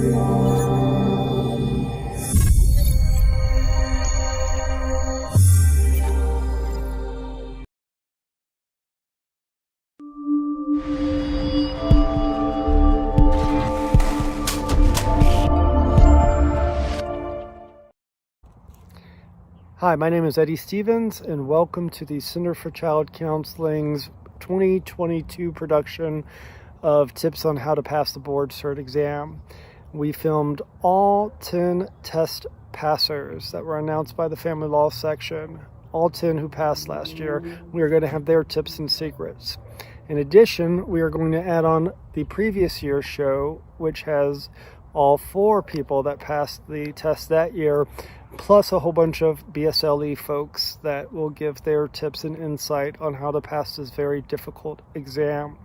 Hi, my name is Eddie Stevens, and welcome to the Center for Child Counseling's 2022 production of Tips on How to Pass the Board Cert Exam. We filmed all 10 test passers that were announced by the Family Law section, all 10 who passed last year. We are going to have their tips and secrets. In addition, we are going to add on the previous year's show, which has all 4 people that passed the test that year, plus a whole bunch of BSLE folks that will give their tips and insight on how to pass this very difficult exam.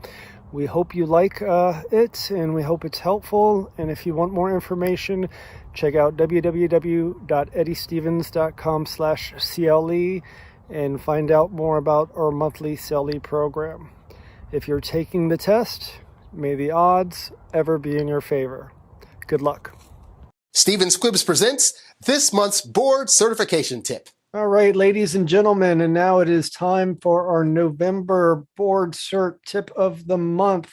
We hope you like it, and we hope it's helpful. And if you want more information, check out www.eddiestevens.com/CLE and find out more about our monthly CLE program. If you're taking the test, may the odds ever be in your favor. Good luck. Stephen Squibbs presents this month's board certification tip. All right, ladies and gentlemen, and now it is time for our November board cert tip of the month.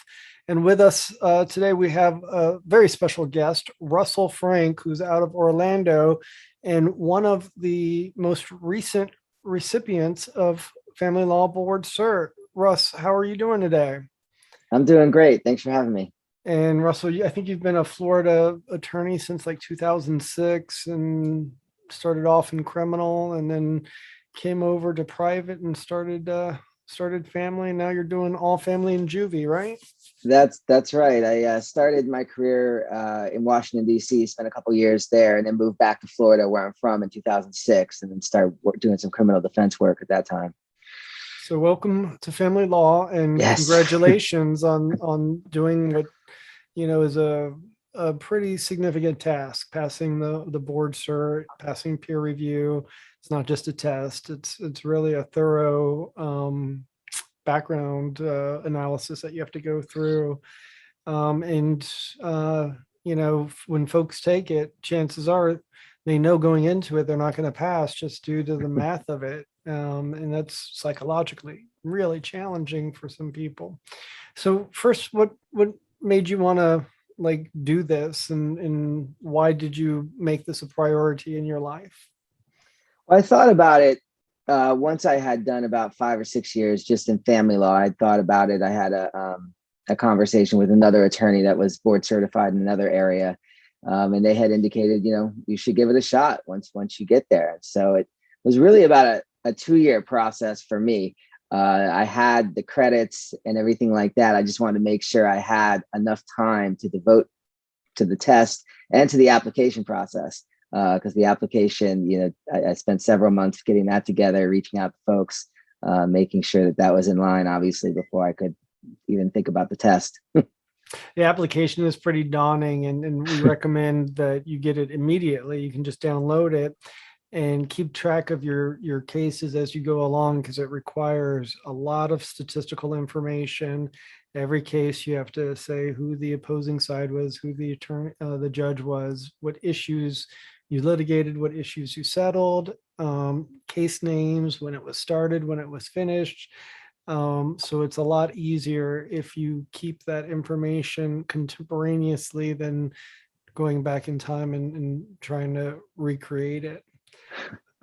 And with us today, we have a very special guest, Russell Frank, who's out of Orlando and one of the most recent recipients of Family Law Board Cert. Russ, how are you doing today? I'm doing great. Thanks for having me. And Russell, I think you've been a Florida attorney since like 2006 and started off in criminal and then came over to private and started family. And now you're doing all family in juvie, right? That's right. I started my career in Washington, D.C., spent a couple years there, and then moved back to Florida, where I'm from, in 2006, and then started doing some criminal defense work at that time. So welcome to Family Law, and Yes. Congratulations on doing what is a pretty significant task, passing the board cert, passing peer review. It's not just a test. It's really a thorough background analysis that you have to go through. When folks take it, chances are they know going into it they're not going to pass just due to the math of it. And that's psychologically really challenging for some people. So first, what made you want to do this, and why did you make this a priority in your life? Well, I thought about it once I had done about 5 or 6 years just in family law. I thought about it. I had a conversation with another attorney that was board certified in another area, and they had indicated, you should give it a shot once you get there. So it was really about a 2-year process for me. I had the credits and everything like that. I just wanted to make sure I had enough time to devote to the test and to the application process. Because the application, I spent several months getting that together, reaching out to folks, making sure that was in line, obviously, before I could even think about the test. The application is pretty daunting, and we recommend that you get it immediately. You can just download it and keep track of your cases as you go along, because it requires a lot of statistical information. Every case you have to say who the opposing side was, who the attorney, the judge was, what issues you litigated, what issues you settled, case names, when it was started, when it was finished. So it's a lot easier if you keep that information contemporaneously than going back in time and trying to recreate it.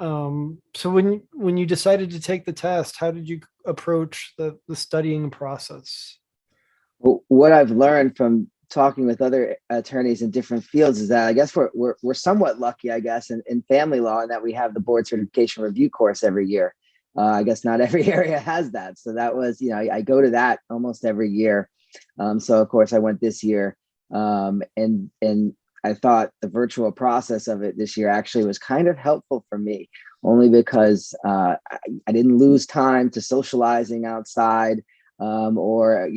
So when you decided to take the test, how did you approach the studying process? Well, what I've learned from talking with other attorneys in different fields is that I guess we're somewhat lucky, I guess, in family law, in that we have the board certification review course every year. I guess not every area has that. So that was, I go to that almost every year. So of course I went this year, and I thought the virtual process of it this year actually was kind of helpful for me, only because I didn't lose time to socializing outside, or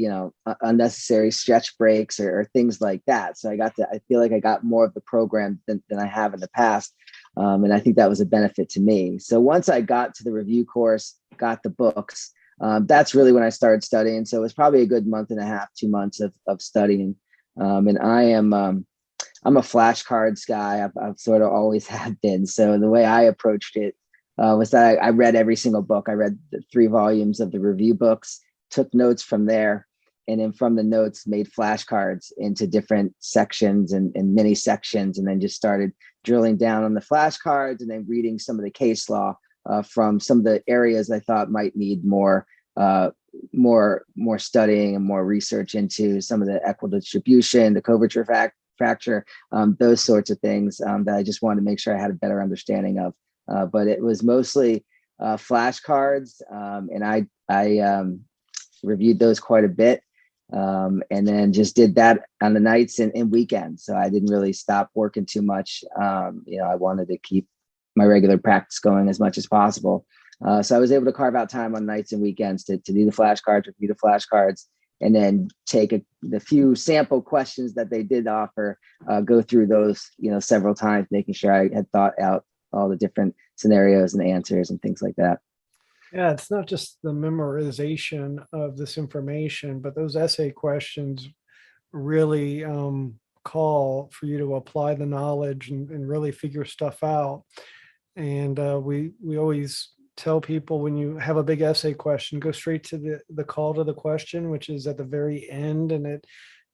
unnecessary stretch breaks or things like that. So I feel like I got more of the program than I have in the past. And I think that was a benefit to me. So once I got to the review course, got the books, that's really when I started studying. So it was probably a good month and a half, 2 months of studying. And I'm a flashcards guy. I've sort of always have been. So the way I approached it was that I read every single book. I read the 3 volumes of the review books, took notes from there, and then from the notes made flashcards into different sections and mini sections, and then just started drilling down on the flashcards and then reading some of the case law from some of the areas I thought might need more studying and more research into, some of the equitable distribution, the coverture fracture, those sorts of things that I just wanted to make sure I had a better understanding of. But it was mostly flashcards, and I reviewed those quite a bit, and then just did that on the nights and weekends. So I didn't really stop working too much. I wanted to keep my regular practice going as much as possible. So I was able to carve out time on nights and weekends to do the flashcards, review the flashcards, and then take the few sample questions that they did offer, go through those, several times, making sure I had thought out all the different scenarios and answers and things like that. Yeah, it's not just the memorization of this information, but those essay questions really call for you to apply the knowledge and really figure stuff out. And we always tell people, when you have a big essay question, go straight to the call to the question, which is at the very end, and it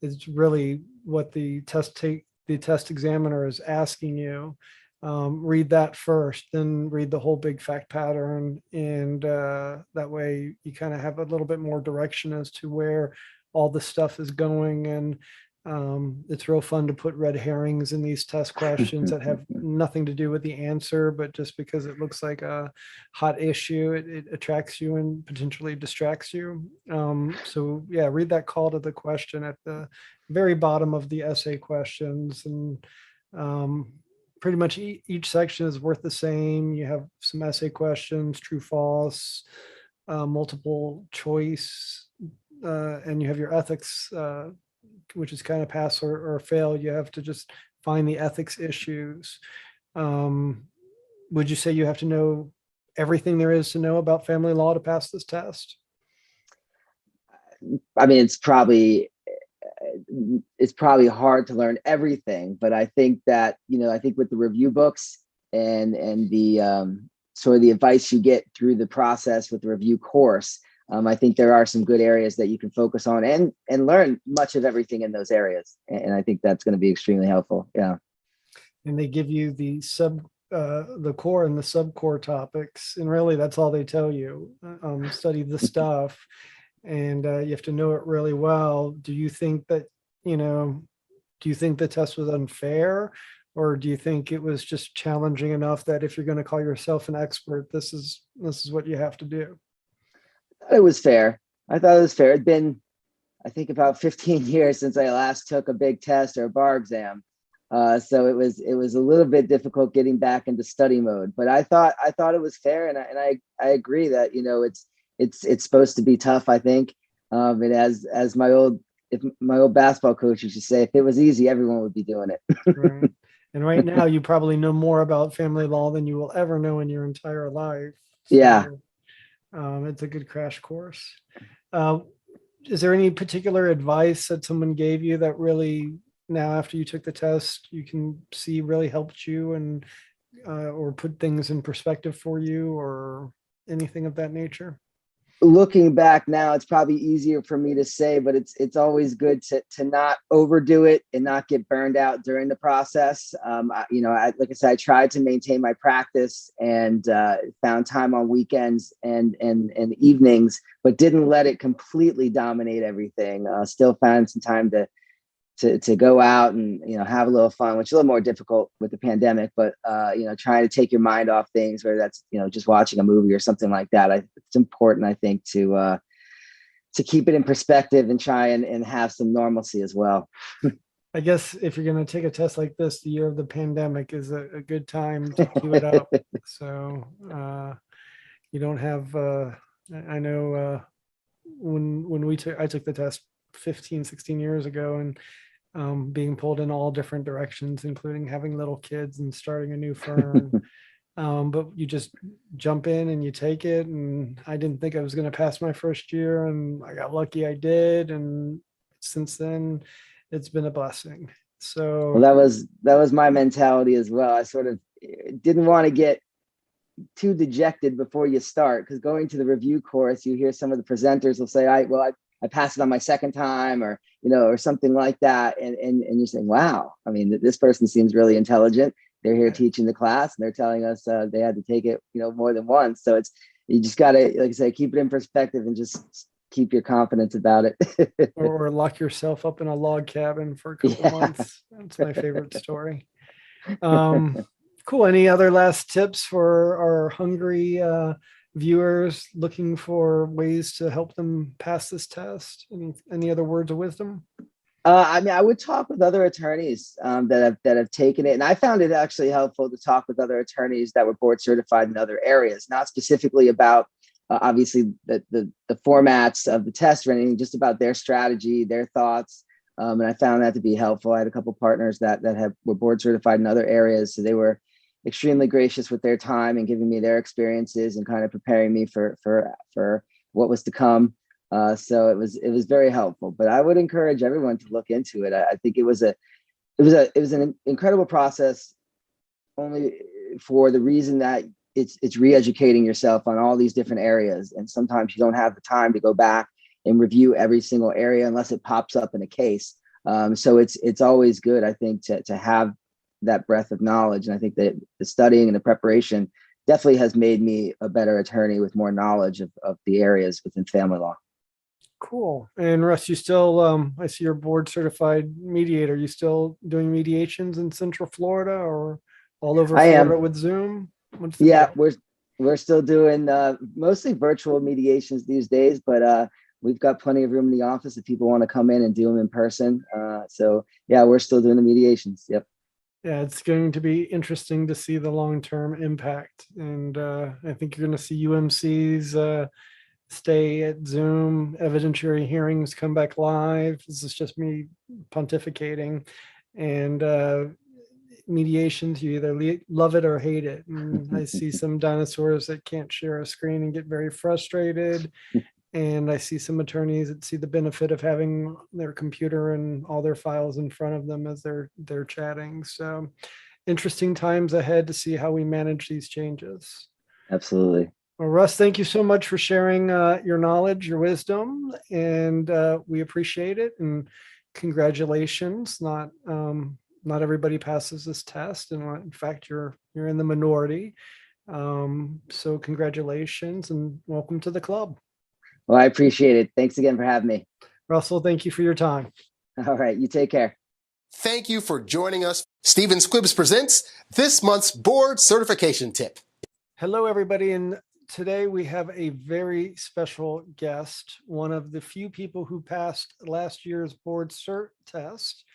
is really what the test examiner is asking you. Read that first, then read the whole big fact pattern, and that way you kind of have a little bit more direction as to where all the stuff is going. And it's real fun to put red herrings in these test questions that have nothing to do with the answer, but just because it looks like a hot issue, it attracts you and potentially distracts you. So yeah, read that call to the question at the very bottom of the essay questions, and pretty much each section is worth the same. You have some essay questions, true, false, multiple choice, and you have your ethics, which is kind of pass or fail. You have to just find the ethics issues. Would you say you have to know everything there is to know about family law to pass this test? I mean, it's probably hard to learn everything, but I think that, I think with the review books and the sort of the advice you get through the process with the review course, I think there are some good areas that you can focus on and learn much of everything in those areas. And I think that's going to be extremely helpful. Yeah. And they give you the core and the subcore topics, and really that's all they tell you. Study the stuff, and you have to know it really well. Do you think that, do you think the test was unfair, or do you think it was just challenging enough that if you're going to call yourself an expert, this is what you have to do? It was fair. I thought it was fair. It'd been, I think, about 15 years since I last took a big test or a bar exam. So it was a little bit difficult getting back into study mode, but I thought it was fair. And I agree that, it's supposed to be tough, I think. And as my old basketball coach used to say, if it was easy, everyone would be doing it. Right. And right now you probably know more about family law than you will ever know in your entire life. So, yeah. It's a good crash course. Is there any particular advice that someone gave you that really, now after you took the test, you can see really helped you and or put things in perspective for you, or anything of that nature? Looking back now, it's probably easier for me to say, but it's always good to not overdo it and not get burned out during the process. Like I said, I tried to maintain my practice and found time on weekends and evenings, but didn't let it completely dominate everything. Still found some time to go out and, have a little fun, which is a little more difficult with the pandemic, but, trying to take your mind off things, whether that's, just watching a movie or something like that. It's important, I think, to keep it in perspective and try and have some normalcy as well. I guess if you're going to take a test like this, the year of the pandemic is a good time to queue it up. So you don't have, I know when I took the test 15, 16 years ago, and being pulled in all different directions, including having little kids and starting a new firm. But you just jump in and you take it. And I didn't think I was going to pass my first year, and I got lucky I did. And since then, it's been a blessing. So Well, that was my mentality as well. I sort of didn't want to get too dejected before you start, because going to the review course, you hear some of the presenters will say, I passed it on my second time, or or something like that, and you're saying, wow, I mean, this person seems really intelligent. They're here teaching the class, and they're telling us they had to take it more than once. So you just got to, like I say, keep it in perspective and just keep your confidence about it. or lock yourself up in a log cabin for a couple Yeah. months. That's my favorite story. Um, cool. Any other last tips for our hungry viewers looking for ways to help them pass this test? Any other words of wisdom? I mean, I would talk with other attorneys that have taken it, and I found it actually helpful to talk with other attorneys that were board certified in other areas, not specifically about obviously the formats of the test or anything, just about their strategy, their thoughts, and I found that to be helpful. I had a couple partners that were board certified in other areas, so they were extremely gracious with their time and giving me their experiences and kind of preparing me for what was to come. So it was very helpful. But I would encourage everyone to look into it. I think it was an incredible process, only for the reason that it's re-educating yourself on all these different areas, and sometimes you don't have the time to go back and review every single area unless it pops up in a case. So it's always good, I think, to have that breadth of knowledge, and I think that the studying and the preparation definitely has made me a better attorney with more knowledge of the areas within family law. Cool. And Russ, you still, I see you're board certified mediator. You still doing mediations in Central Florida or all over I Florida am. with Zoom? What's the Yeah, deal? we're still doing mostly virtual mediations these days, but we've got plenty of room in the office if people want to come in and do them in person. So yeah, we're still doing the mediations. Yep. Yeah, it's going to be interesting to see the long-term impact. And I think you're going to see UMC's stay at Zoom, evidentiary hearings come back live. This is just me pontificating. And mediations, you either love it or hate it. And I see some dinosaurs that can't share a screen and get very frustrated. And I see some attorneys that see the benefit of having their computer and all their files in front of them as they're chatting. So interesting times ahead to see how we manage these changes. Absolutely. Well, Russ, thank you so much for sharing your knowledge, your wisdom, and we appreciate it. And congratulations! Not everybody passes this test, and in fact, you're in the minority. So congratulations and welcome to the club. Well, I appreciate it. Thanks again for having me. Russell, thank you for your time. All right, you take care. Thank you for joining us. Stephen Squibbs presents this month's board certification tip. Hello, everybody. And today we have a very special guest, one of the few people who passed last year's board cert test,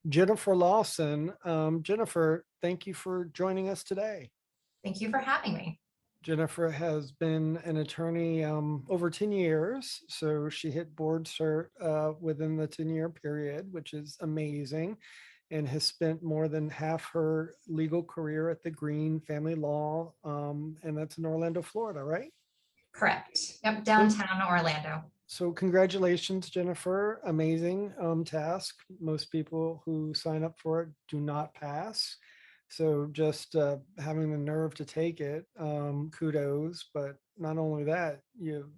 Jennifer Lawson. Jennifer, thank you for joining us today. Thank you for having me. Jennifer has been an attorney over 10 years. So she hit board cert within the 10-year period, which is amazing, and has spent more than half her legal career at the Green Family Law. And that's in Orlando, Florida, right? Correct. Yep, downtown Orlando. So congratulations, Jennifer. Amazing task. Most people who sign up for it do not pass. So just having the nerve to take it, kudos. But not only that, you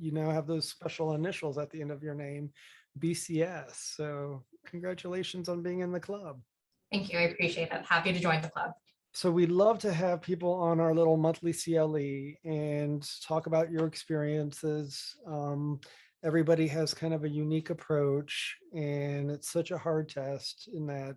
now have those special initials at the end of your name, BCS. So congratulations on being in the club. Thank you. I appreciate it. Happy to join the club. So we'd love to have people on our little monthly CLE and talk about your experiences. Everybody has kind of a unique approach, and it's such a hard test in that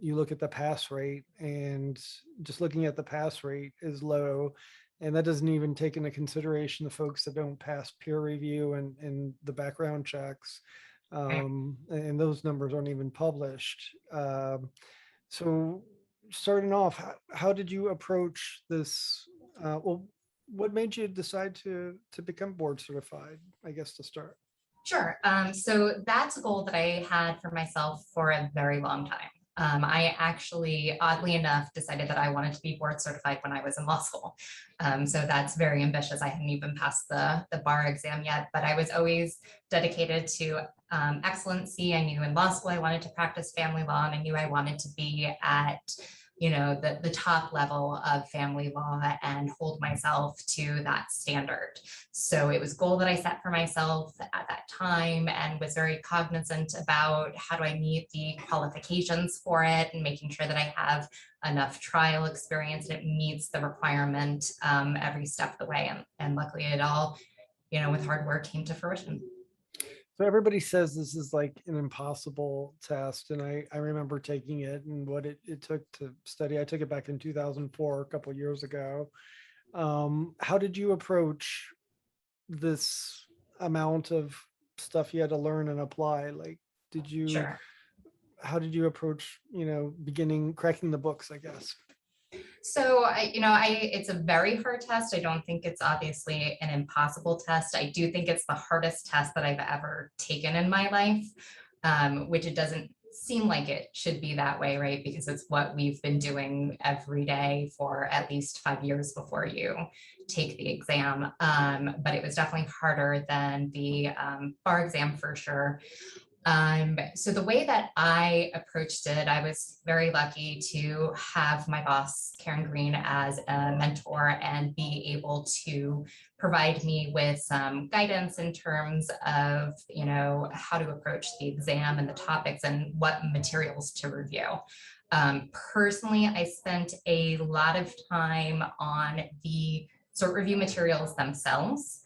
you look at the pass rate, and just looking at the pass rate is low. And that doesn't even take into consideration the folks that don't pass peer review and the background checks. And those numbers aren't even published. So starting off, how did you approach this? Well, what made you decide to become board certified, I guess, to start? Sure. So that's a goal that I had for myself for a very long time. I actually, oddly enough, decided that I wanted to be board certified when I was in law school. So that's very ambitious. I hadn't even passed the bar exam yet, but I was always dedicated to excellency. I knew in law school I wanted to practice family law, and I knew I wanted to be at the top level of family law and hold myself to that standard. So it was a goal that I set for myself at that time and was very cognizant about how do I meet the qualifications for it and making sure that I have enough trial experience and it meets the requirement every step of the way. And luckily it all, with hard work came to fruition. So everybody says this is like an impossible test. And I remember taking it and what it took to study. I took it back in 2004, a couple of years ago. How did you approach this amount of stuff you had to learn and apply? Like, Sure. how did you approach, cracking the books, I guess? So it's a very hard test. I don't think it's obviously an impossible test. I do think it's the hardest test that I've ever taken in my life, which it doesn't seem like it should be that way, right? Because it's what we've been doing every day for at least 5 years before you take the exam. But it was definitely harder than the bar exam for sure. So the way that I approached it, I was very lucky to have my boss, Karen Green, as a mentor and be able to provide me with some guidance in terms of, how to approach the exam and the topics and what materials to review. Personally, I spent a lot of time on the cert review materials themselves.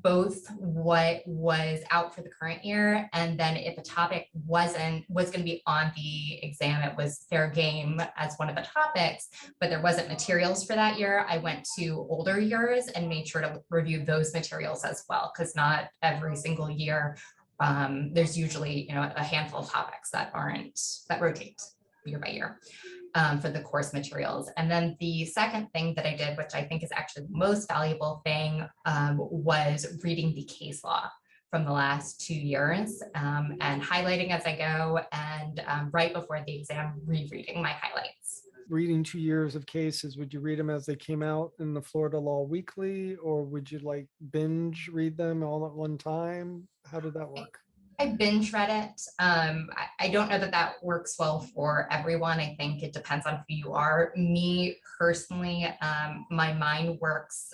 Both what was out for the current year, and then if a topic was going to be on the exam, it was fair game as one of the topics, but there wasn't materials for that year. I went to older years and made sure to review those materials as well, because not every single year, there's usually a handful of topics that rotate year by year. For the course materials. And then the second thing that I did, which I think is actually the most valuable thing, was reading the case law from the last 2 years and highlighting as I go, and right before the exam, rereading my highlights. Reading 2 years of cases, would you read them as they came out in the Florida Law Weekly, or would you like binge read them all at one time? How did that work? I binge read it. I don't know that works well for everyone. I think it depends on who you are. Me personally, my mind works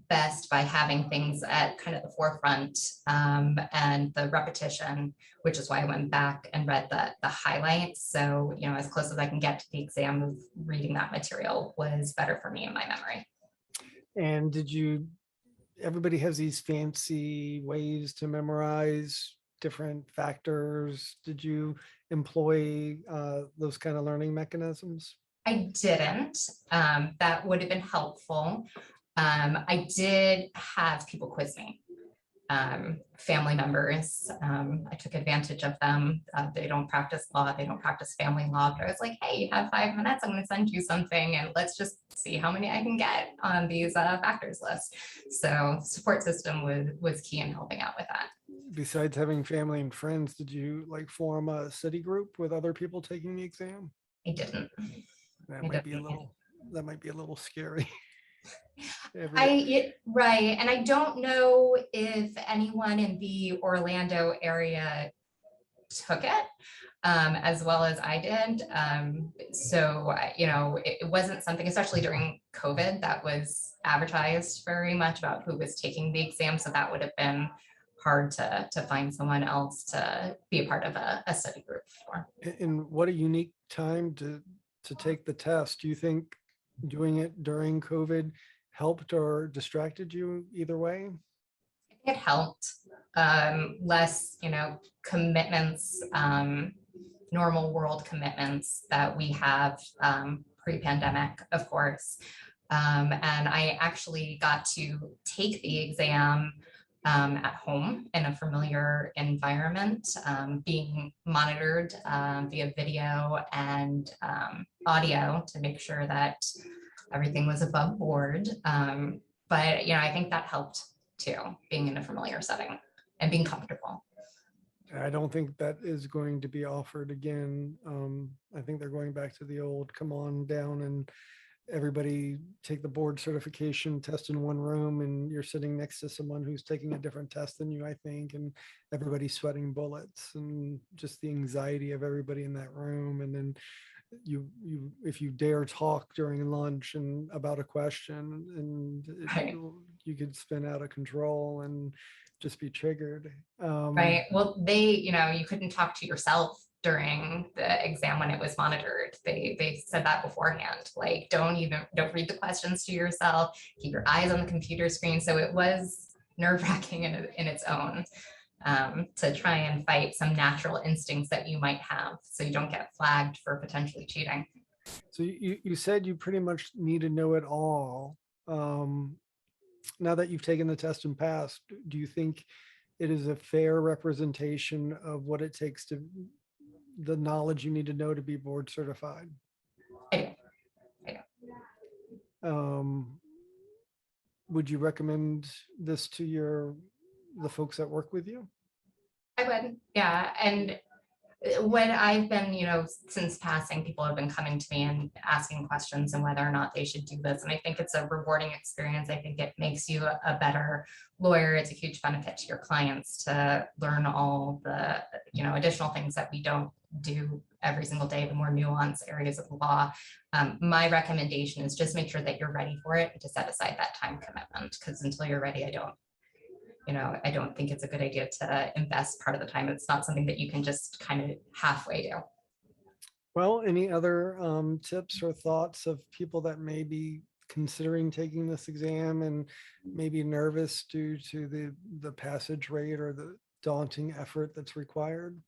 best by having things at kind of the forefront and the repetition, which is why I went back and read the highlights. So, as close as I can get to the exam, of reading that material was better for me in my memory. And everybody has these fancy ways to memorize different factors. Did you employ those kind of learning mechanisms? I didn't. That would have been helpful. I did have people quiz me, family members. I took advantage of them. They don't practice law. They don't practice family law. But I was like, hey, you have 5 minutes. I'm going to send you something and let's just see how many I can get on these factors lists. So support system was key in helping out with that. Besides having family and friends, did you form a study group with other people taking the exam? I didn't. That might be a little scary. Right. And I don't know if anyone in the Orlando area took it as well as I did. So, it wasn't something, especially during COVID, that was advertised very much about who was taking the exam. So that would have been hard to find someone else to be a part of a study group for. And what a unique time to take the test. Do you think doing it during COVID helped or distracted you either way? It helped. Less, commitments, normal world commitments that we have pre-pandemic, of course. And I actually got to take the exam at home in a familiar environment, being monitored via video and audio to make sure that everything was above board. But, I think that helped too, being in a familiar setting and being comfortable. I don't think that is going to be offered again. I think they're going back to the old, come on down and everybody take the board certification test in one room, and you're sitting next to someone who's taking a different test than you, I think, and everybody's sweating bullets and just the anxiety of everybody in that room. And then if you dare talk during lunch and about a question, and Right. you could spin out of control and just be triggered. Right. Well, you couldn't talk to yourself during the exam when it was monitored. They said that beforehand, like, don't read the questions to yourself, keep your eyes on the computer screen. So it was nerve-wracking in its own, to try and fight some natural instincts that you might have so you don't get flagged for potentially cheating. So you said you pretty much need to know it all. Now that you've taken the test and passed, do you think it is a fair representation of what it takes to the knowledge you need to know to be board certified? I do. Would you recommend this to the folks that work with you? I would, yeah. And when I've been, since passing, people have been coming to me and asking questions and whether or not they should do this. And I think it's a rewarding experience. I think it makes you a better lawyer. It's a huge benefit to your clients to learn all the, additional things that we don't do every single day, the more nuanced areas of the law. My recommendation is just make sure that you're ready for it and to set aside that time commitment, because until you're ready, I don't think it's a good idea to invest part of the time. It's not something that you can just kind of halfway do. Well, any other tips or thoughts of people that may be considering taking this exam and maybe nervous due to the passage rate or the daunting effort that's required?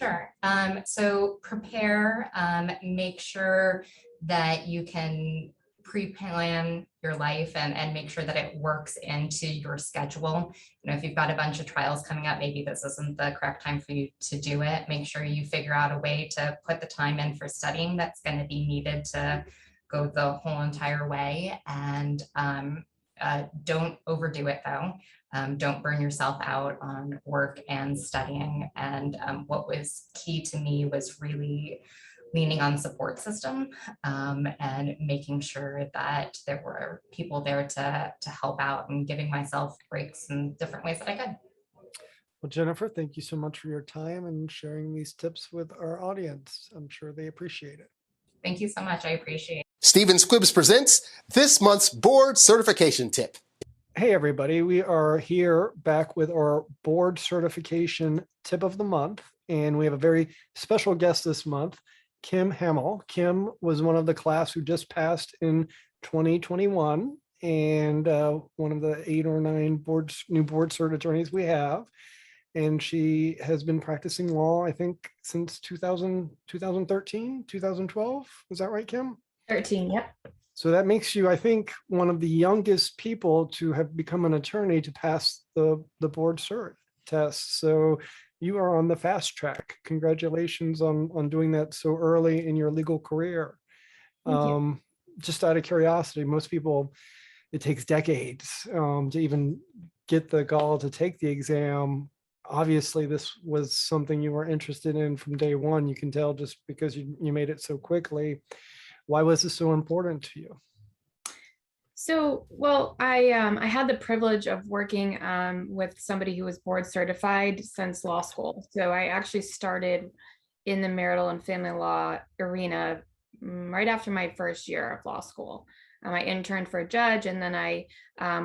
Sure. So prepare, make sure that you can pre-plan your life and make sure that it works into your schedule. If you've got a bunch of trials coming up, maybe this isn't the correct time for you to do it. Make sure you figure out a way to put the time in for studying that's going to be needed to go the whole entire way. And don't overdo it though. Don't burn yourself out on work and studying. And what was key to me was really leaning on support system, and making sure that there were people there to help out, and giving myself breaks in different ways that I could. Well, Jennifer, thank you so much for your time and sharing these tips with our audience. I'm sure they appreciate it. Thank you so much. I appreciate it. Stephen Squibbs presents this month's board certification tip. Hey, everybody. We are here back with our board certification tip of the month, and we have a very special guest this month, Kim Hamill. Kim was one of the class who just passed in 2021, and one of the 8 or 9 new board cert attorneys we have. And she has been practicing law, I think, since 2013, 2012. Is that right, Kim? 13, yep. So that makes you, I think, one of the youngest people to have become an attorney to pass the board cert test. So you are on the fast track. Congratulations on doing that so early in your legal career. Thank you. Just out of curiosity, most people, it takes decades to even get the gall to take the exam. Obviously, this was something you were interested in from day one. You can tell just because you made it so quickly. Why was this so important to you? So, well, I had the privilege of working with somebody who was board certified since law school. So I actually started in the marital and family law arena right after my first year of law school. I interned for a judge, and then I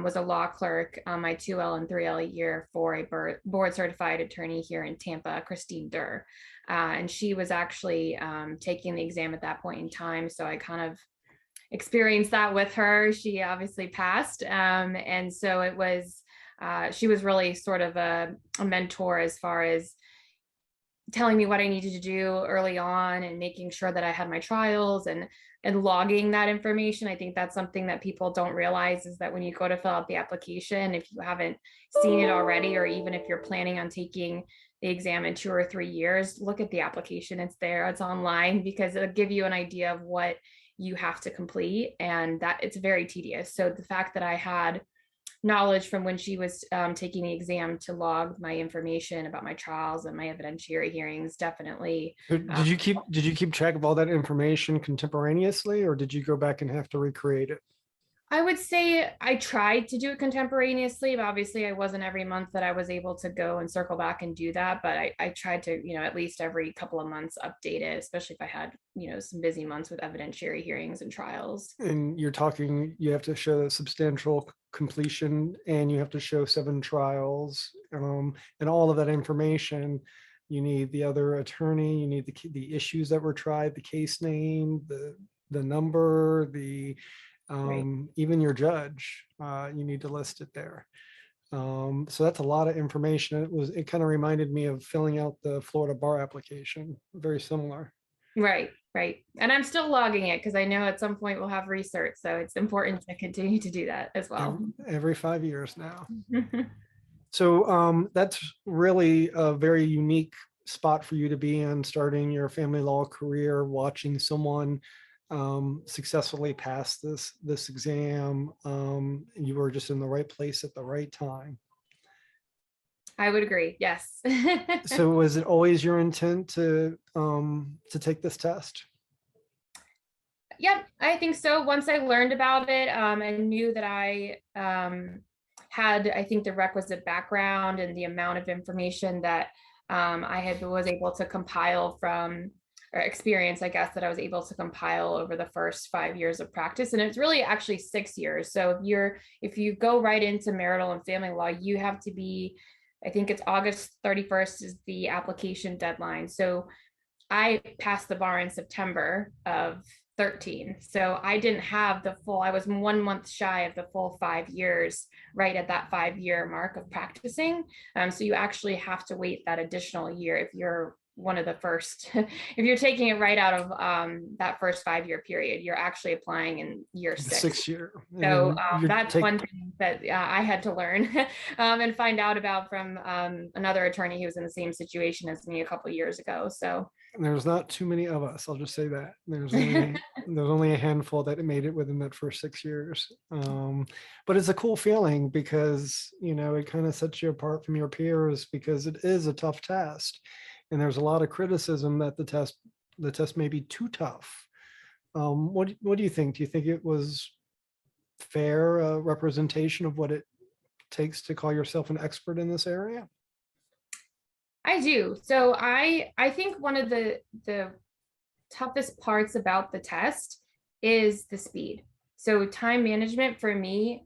was a law clerk on my 2L and 3L year for a board certified attorney here in Tampa, Christine Durr. And she was actually taking the exam at that point in time. So I kind of experienced that with her. She obviously passed. And so it was, she was really sort of a mentor as far as telling me what I needed to do early on and making sure that I had my trials and logging that information. I think that's something that people don't realize, is that when you go to fill out the application, if you haven't seen it already, or even if you're planning on taking the exam in 2 or 3 years, look at the application. It's there, it's online, because it'll give you an idea of what you have to complete, and that it's very tedious. So the fact that I had knowledge from when she was taking the exam to log my information about my trials and my evidentiary hearings. Definitely. Did you keep track of all that information contemporaneously, or did you go back and have to recreate it? I would say I tried to do it contemporaneously, but obviously I wasn't every month that I was able to go and circle back and do that. But I tried to, at least every couple of months update it, especially if I had, some busy months with evidentiary hearings and trials. And you're talking, you have to show substantial completion, and you have to show 7 trials, and all of that information. You need the other attorney, you need the issues that were tried, the case name, the number, even your judge, you need to list it there. So that's a lot of information. It kind of reminded me of filling out the Florida bar application, very similar. Right. And I'm still logging it because I know at some point we'll have research. So it's important to continue to do that as well. Every 5 years now. So that's really a very unique spot for you to be in, starting your family law career, watching someone successfully pass this exam. You were just in the right place at the right time. I would agree. Yes. So was it always your intent to take this test? Yep, I think so. Once I learned about it and knew that I had, I think, the requisite background and the amount of information that was able to compile from, or experience, I guess, that I was able to compile over the first 5 years of practice. And it's really actually 6 years. So if you go right into marital and family law, you have to be, I think it's August 31st is the application deadline. So I passed the bar in September of 13. So I didn't have I was 1 month shy of the full 5 years, right at that 5-year mark of practicing. So you actually have to wait that additional year if you're one of the first, if you're taking it right out of that first 5-year period, you're actually applying in year 6. 6 year. So that's one thing that I had to learn and find out about from another attorney who was in the same situation as me a couple of years ago. So there's not too many of us. I'll just say that there's only a handful that made it within that first 6 years. But it's a cool feeling because, it kind of sets you apart from your peers because it is a tough test. And there's a lot of criticism that the test may be too tough. What do you think? Do you think it was fair representation of what it takes to call yourself an expert in this area? I do. So I think one of the toughest parts about the test is the speed. So time management for me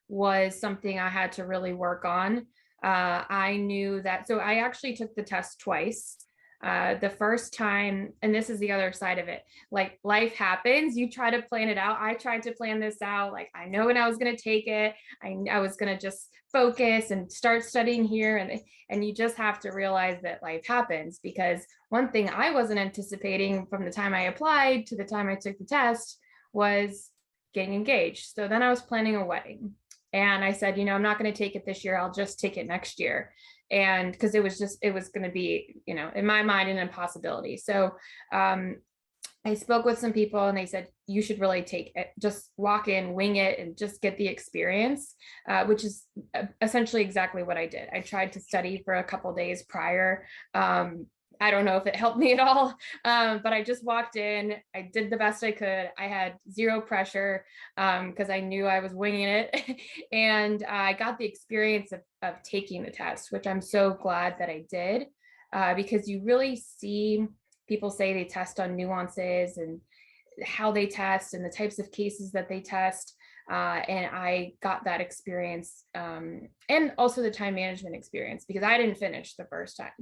was something I had to really work on. I knew that, so I actually took the test twice. The first time, and this is the other side of it, like life happens, you try to plan it out. I tried to plan this out. Like I know when I was going to take it, I was going to just focus and start studying here. And you just have to realize that life happens, because one thing I wasn't anticipating from the time I applied to the time I took the test was getting engaged. So then I was planning a wedding. And I said, I'm not going to take it this year. I'll just take it next year. And because it was going to be, in my mind, an impossibility. So I spoke with some people and they said, you should really take it, just walk in, wing it, and just get the experience, which is essentially exactly what I did. I tried to study for a couple of days prior. I don't know if it helped me at all, but I just walked in, I did the best I could. I had zero pressure because I knew I was winging it. And I got the experience of taking the test, which I'm so glad that I did, because you really see people say they test on nuances and how they test and the types of cases that they test. And I got that experience and also the time management experience, because I didn't finish the first time.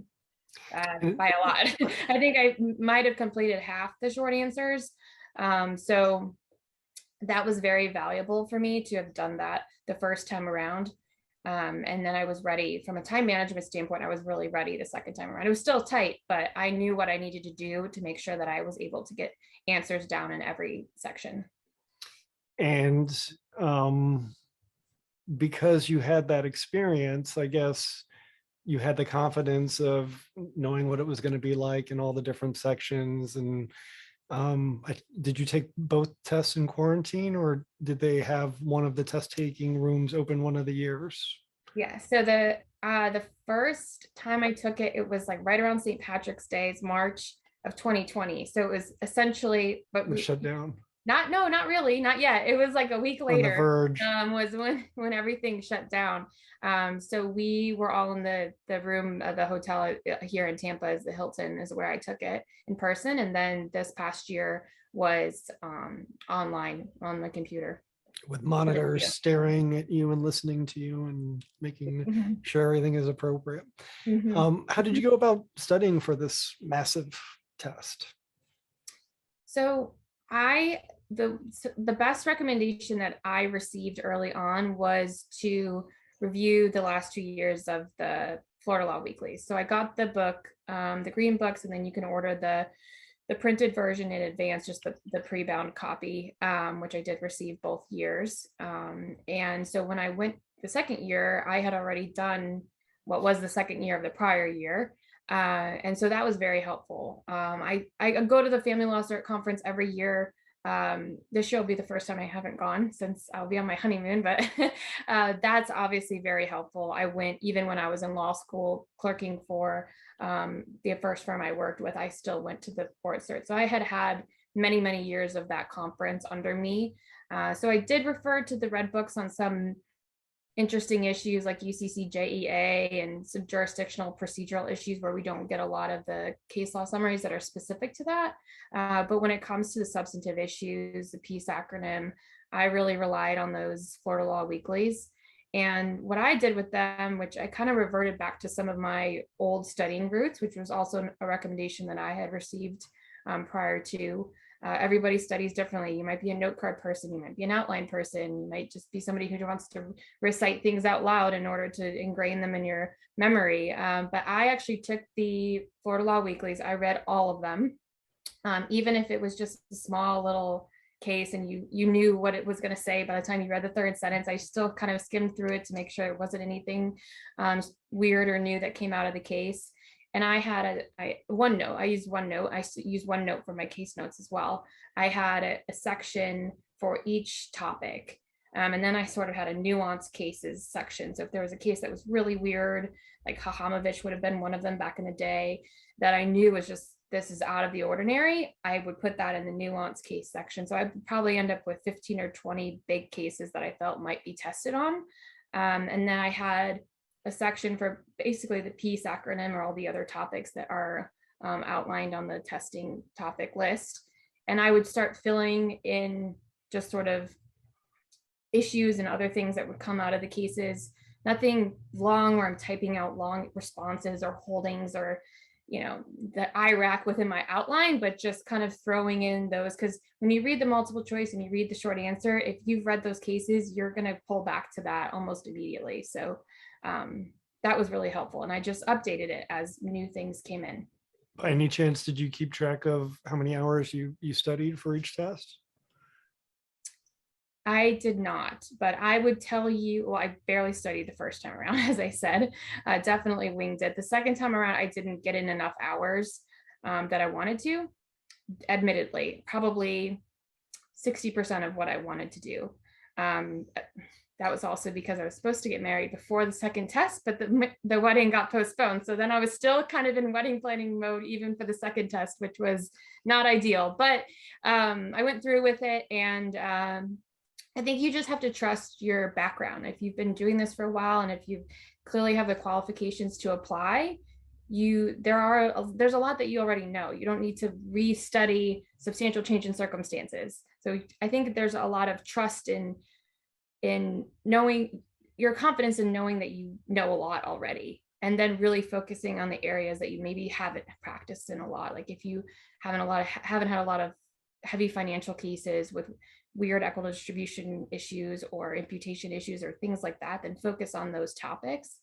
By a lot. I think I might have completed half the short answers. So that was very valuable for me to have done that the first time around. And then I was ready from a time management standpoint. I was really ready the second time around. It was still tight, but I knew what I needed to do to make sure that I was able to get answers down in every section. And because you had that experience, I guess you had the confidence of knowing what it was going to be like in all the different sections, and Did you take both tests in quarantine, or did they have one of the test taking rooms open one of the years? Yeah, so the first time I took it, it was like right around St. Patrick's Day, it's March of 2020. So it was essentially, but It was shut down not, no, not really, not yet. It was like a week on the later, verge. was when everything shut down. So we were all in the room of the hotel here in Tampa, is the Hilton, is where I took it in person, and then this past year was online on the computer. With monitors Yeah. staring at you and listening to you and making Mhm. sure everything is appropriate. Mhm. How did you go about studying for this massive test? So the best recommendation that I received early on was to review the last 2 years of the Florida Law Weeklies. So I got the book, the green books, and then you can order the printed version in advance, just the pre-bound copy, which I did receive both years. And so when I went the second year, I had already done what was the second year of the prior year. And so that was very helpful. I go to the Family Law Cert Conference every year. This year will be the first time I haven't gone since I'll be on my honeymoon, but that's obviously very helpful. I went even when I was in law school clerking for the first firm I worked with. I still went to the board cert. So I had many years of that conference under me. So I did refer to the red books on some interesting issues like UCCJEA and some jurisdictional procedural issues where we don't get a lot of the case law summaries that are specific to that. But when it comes to the substantive issues, the PEACE acronym, I really relied on those Florida Law Weeklies. And what I did with them, which I kind of reverted back to some of my old studying roots, which was also a recommendation that I had received prior to. Everybody studies differently. You might be a note card person, you might be an outline person, you might just be somebody who wants to recite things out loud in order to ingrain them in your memory. But I actually took the Florida Law Weeklies. I read all of them, even if it was just a small little case and you knew what it was going to say by the time you read the third sentence. I still kind of skimmed through it to make sure it wasn't anything weird or new that came out of the case. And I had OneNote. I used OneNote. I used OneNote for my case notes as well. I had a section for each topic. And then I sort of had a nuanced cases section. So if there was a case that was really weird, like Hahamovich would have been one of them back in the day, that I knew was just, this is out of the ordinary, I would put that in the nuanced case section. So I'd probably end up with 15 or 20 big cases that I felt might be tested on. And then I had a section for basically the PEACE acronym or all the other topics that are outlined on the testing topic list. And I would start filling in just sort of issues and other things that would come out of the cases. Nothing long where I'm typing out long responses or holdings or, you know, the IRAC within my outline, but just kind of throwing in those, because when you read the multiple choice and you read the short answer, if you've read those cases, you're going to pull back to that almost immediately. So that was really helpful. And I just updated it as new things came in. By any chance, did you keep track of how many hours you studied for each test? I did not, but I would tell you, well, I barely studied the first time around, as I said, definitely winged it. The second time around, I didn't get in enough hours that I wanted to, admittedly, probably 60% of what I wanted to do. That was also because I was supposed to get married before the second test, but the wedding got postponed. So then I was still kind of in wedding planning mode, even for the second test, which was not ideal, but I went through with it. And I think you just have to trust your background. If you've been doing this for a while, and if you clearly have the qualifications to apply, there's a lot that you already know. You don't need to restudy substantial change in circumstances. So I think there's a lot of trust in knowing your confidence in knowing that you know a lot already, and then really focusing on the areas that you maybe haven't practiced in a lot. Like if you haven't had a lot of heavy financial cases with weird equitable distribution issues or imputation issues or things like that, then focus on those topics.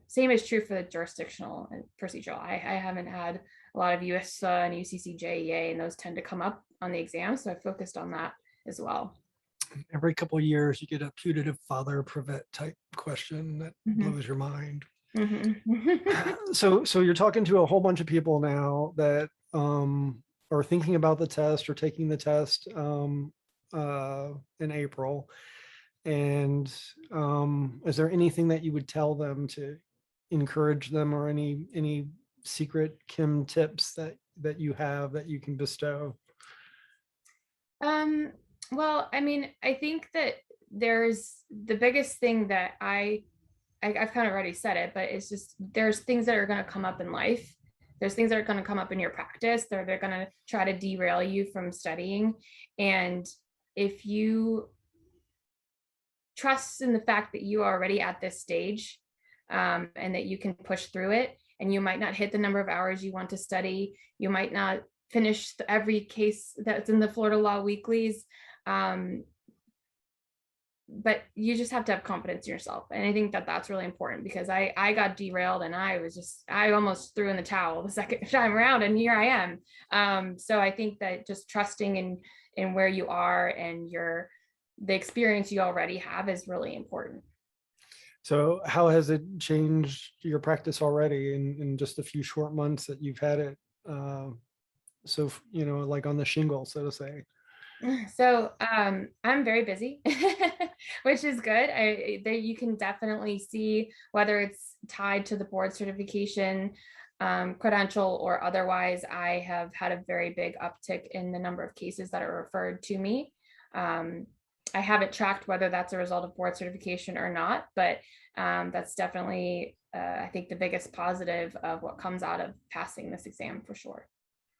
Same is true for the jurisdictional and procedural. I haven't had a lot of USSA and UCCJEA, and those tend to come up on the exam. So I focused on that as well. Every couple of years, you get a putative father privet type question that blows your mind. So you're talking to a whole bunch of people now that are are thinking about the test or taking the test in April. And is there anything that you would tell them to encourage them, or any secret Kim tips that you have that you can bestow? Well, I mean, I think that there's the biggest thing that I've kind of already said it, but it's just there's things that are going to come up in life. There's things that are going to come up in your practice. They're going to try to derail you from studying. And if you trust in the fact that you are already at this stage, and that you can push through it, and you might not hit the number of hours you want to study, you might not finish every case that's in the Florida Law Weeklies, but you just have to have confidence in yourself. And I think that that's really important, because I got derailed, and I almost threw in the towel the second time around, and here I am. So I think that just trusting in where you are and the experience you already have is really important. So how has it changed your practice already in just a few short months that you've had it? So, like on the shingle, so to say. So I'm very busy, which is good. You can definitely see whether it's tied to the board certification, credential, or otherwise. I have had a very big uptick in the number of cases that are referred to me. I haven't tracked whether that's a result of board certification or not, but that's definitely, I think, the biggest positive of what comes out of passing this exam, for sure.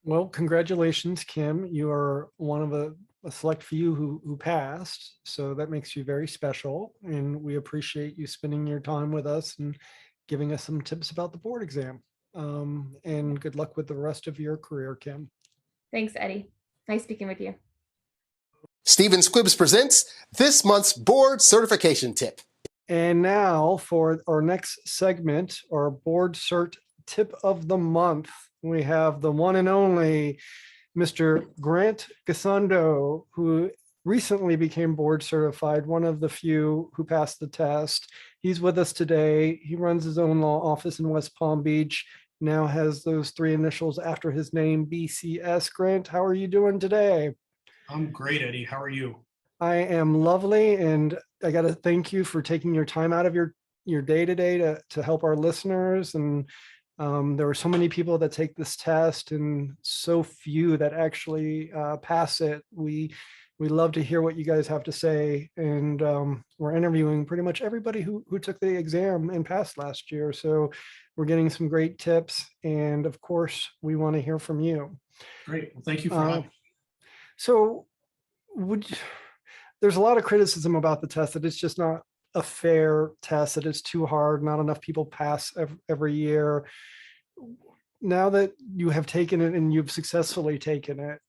Well, congratulations, Kim. You are one of a select few who passed. So that makes you very special. And we appreciate you spending your time with us and giving us some tips about the board exam. And good luck with the rest of your career, Kim. Thanks, Eddie. Nice speaking with you. Stephen Squibbs presents this month's board certification tip. And now for our next segment, our board cert tip of the month, we have the one and only Mr. Grant Gasondo, who recently became board certified, one of the few who passed the test. He's with us today. He runs his own law office in West Palm Beach, now has those 3 initials after his name, BCS. Grant, how are you doing today? I'm great, Eddie. How are you? I am lovely, and I got to thank you for taking your time out of your day today to help our listeners. And there were so many people that take this test, and so few that actually pass it. We love to hear what you guys have to say, and we're interviewing pretty much everybody who took the exam and passed last year. So we're getting some great tips, and of course, we want to hear from you. Great. Well, thank you for having me. So there's a lot of criticism about the test, that it's just not a fair test, that it's too hard, not enough people pass every year. Now that you have taken it and you've successfully taken it,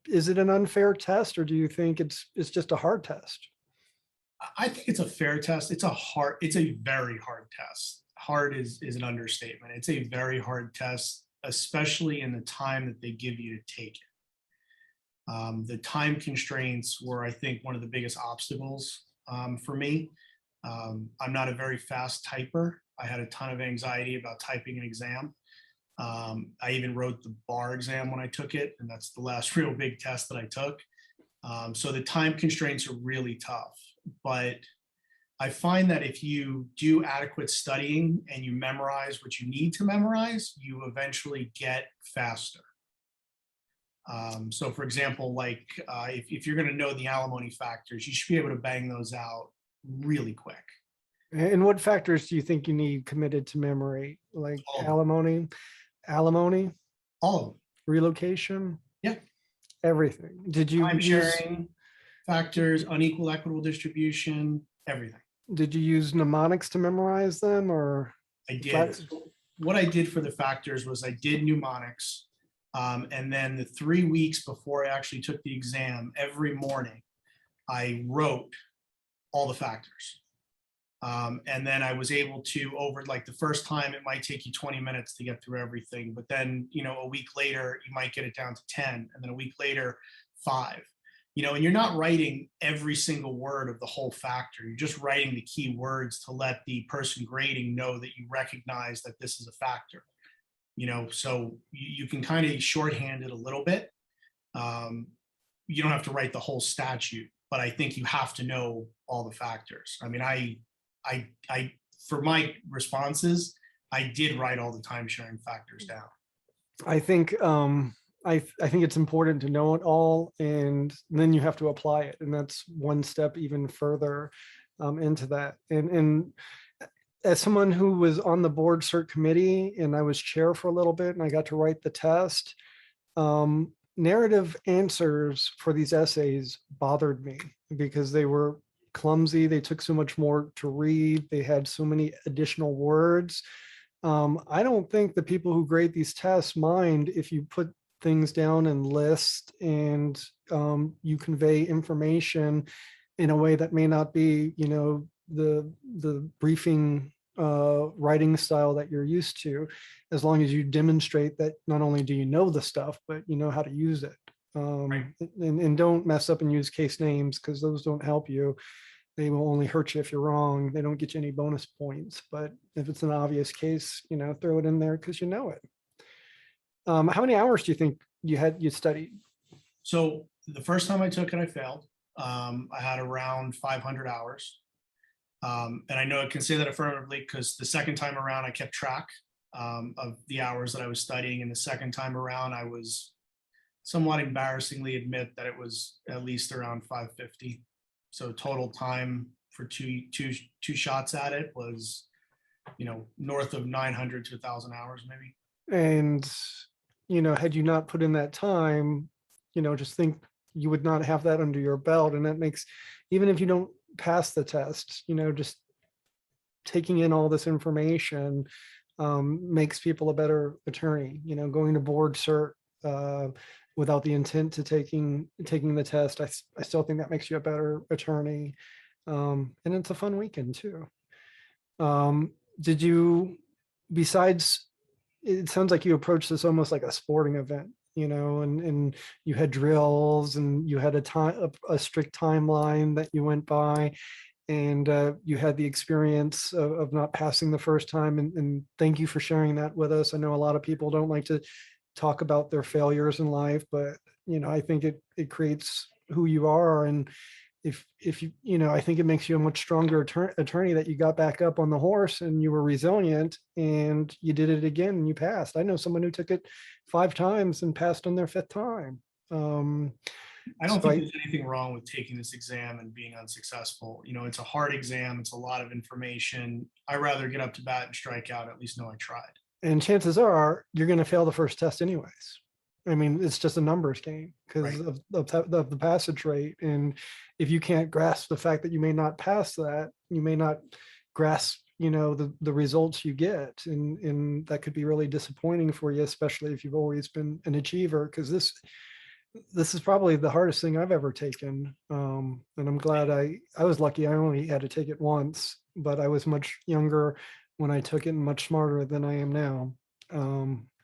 is it an unfair test, or do you think it's just a hard test? I think it's a fair test. It's a very hard test. Hard is an understatement. It's a very hard test, especially in the time that they give you to take it. The time constraints were, I think, one of the biggest obstacles for me. I'm not a very fast typer. I had a ton of anxiety about typing an exam. I even wrote the bar exam when I took it, and that's the last real big test that I took. So the time constraints are really tough. But I find that if you do adequate studying and you memorize what you need to memorize, you eventually get faster. So for example, like if you're going to know the alimony factors, you should be able to bang those out really quick. And what factors do you think you need committed to memory? Like All of them. alimony, All of them. relocation? Yeah. Everything. Did you Time use, sharing, factors, unequal equitable distribution, everything. did you use mnemonics to memorize them, or? I did. What I did for the factors was I did mnemonics. And then the 3 weeks before I actually took the exam, every morning, I wrote all the factors. And then I was able to, over like the first time, it might take you 20 minutes to get through everything. But then, a week later, you might get it down to 10. And then a week later, 5. And you're not writing every single word of the whole factor. You're just writing the key words to let the person grading know that you recognize that this is a factor. So you can kind of shorthand it a little bit. You don't have to write the whole statute, but I think you have to know all the factors. I mean, I for my responses, I did write all the time sharing factors down. I think I think it's important to know it all, and then you have to apply it, and that's one step even further into that. And as someone who was on the board cert committee, and I was chair for a little bit, and I got to write the test, narrative answers for these essays bothered me because they were clumsy. They took so much more to read. They had so many additional words. I don't think the people who grade these tests mind if you put things down and list, and you convey information in a way that may not be, the briefing writing style that you're used to, as long as you demonstrate that not only do you know the stuff, but you know how to use it. And don't mess up and use case names, because those don't help you. They will only hurt you if you're wrong. They don't get you any bonus points. But if it's an obvious case, throw it in there because you know it. How many hours do you think you studied? So the first time I took it, I failed. I had around 500 hours. And I know I can say that affirmatively because the second time around, I kept track of the hours that I was studying. And the second time around, I was somewhat embarrassingly admit that it was at least around 550. So total time for two shots at it was, north of 900 to 1,000 hours maybe. And, had you not put in that time, just think you would not have that under your belt. And that makes, even if you don't pass the test, just taking in all this information makes people a better attorney. Going to board cert without the intent to taking the test, I still think that makes you a better attorney. And it's a fun weekend too. Did you, besides, it sounds like you approached this almost like a sporting event, and you had drills and you had a strict timeline that you went by, and you had the experience of not passing the first time. And thank you for sharing that with us. I know a lot of people don't like to talk about their failures in life, but I think it creates who you are. And if you, I think it makes you a much stronger attorney that you got back up on the horse and you were resilient and you did it again and you passed. I know someone who took it 5 times and passed on their 5th time. I don't think there's anything wrong with taking this exam and being unsuccessful. It's a hard exam. It's a lot of information. I'd rather get up to bat and strike out, at least know I tried. And chances are you're going to fail the first test anyways. I mean, it's just a numbers game because of the passage rate. And if you can't grasp the fact that you may not pass that, you may not grasp, the results you get. And that could be really disappointing for you, especially if you've always been an achiever, because this is probably the hardest thing I've ever taken. And I'm glad I was lucky. I only had to take it once, but I was much younger when I took it and much smarter than I am now.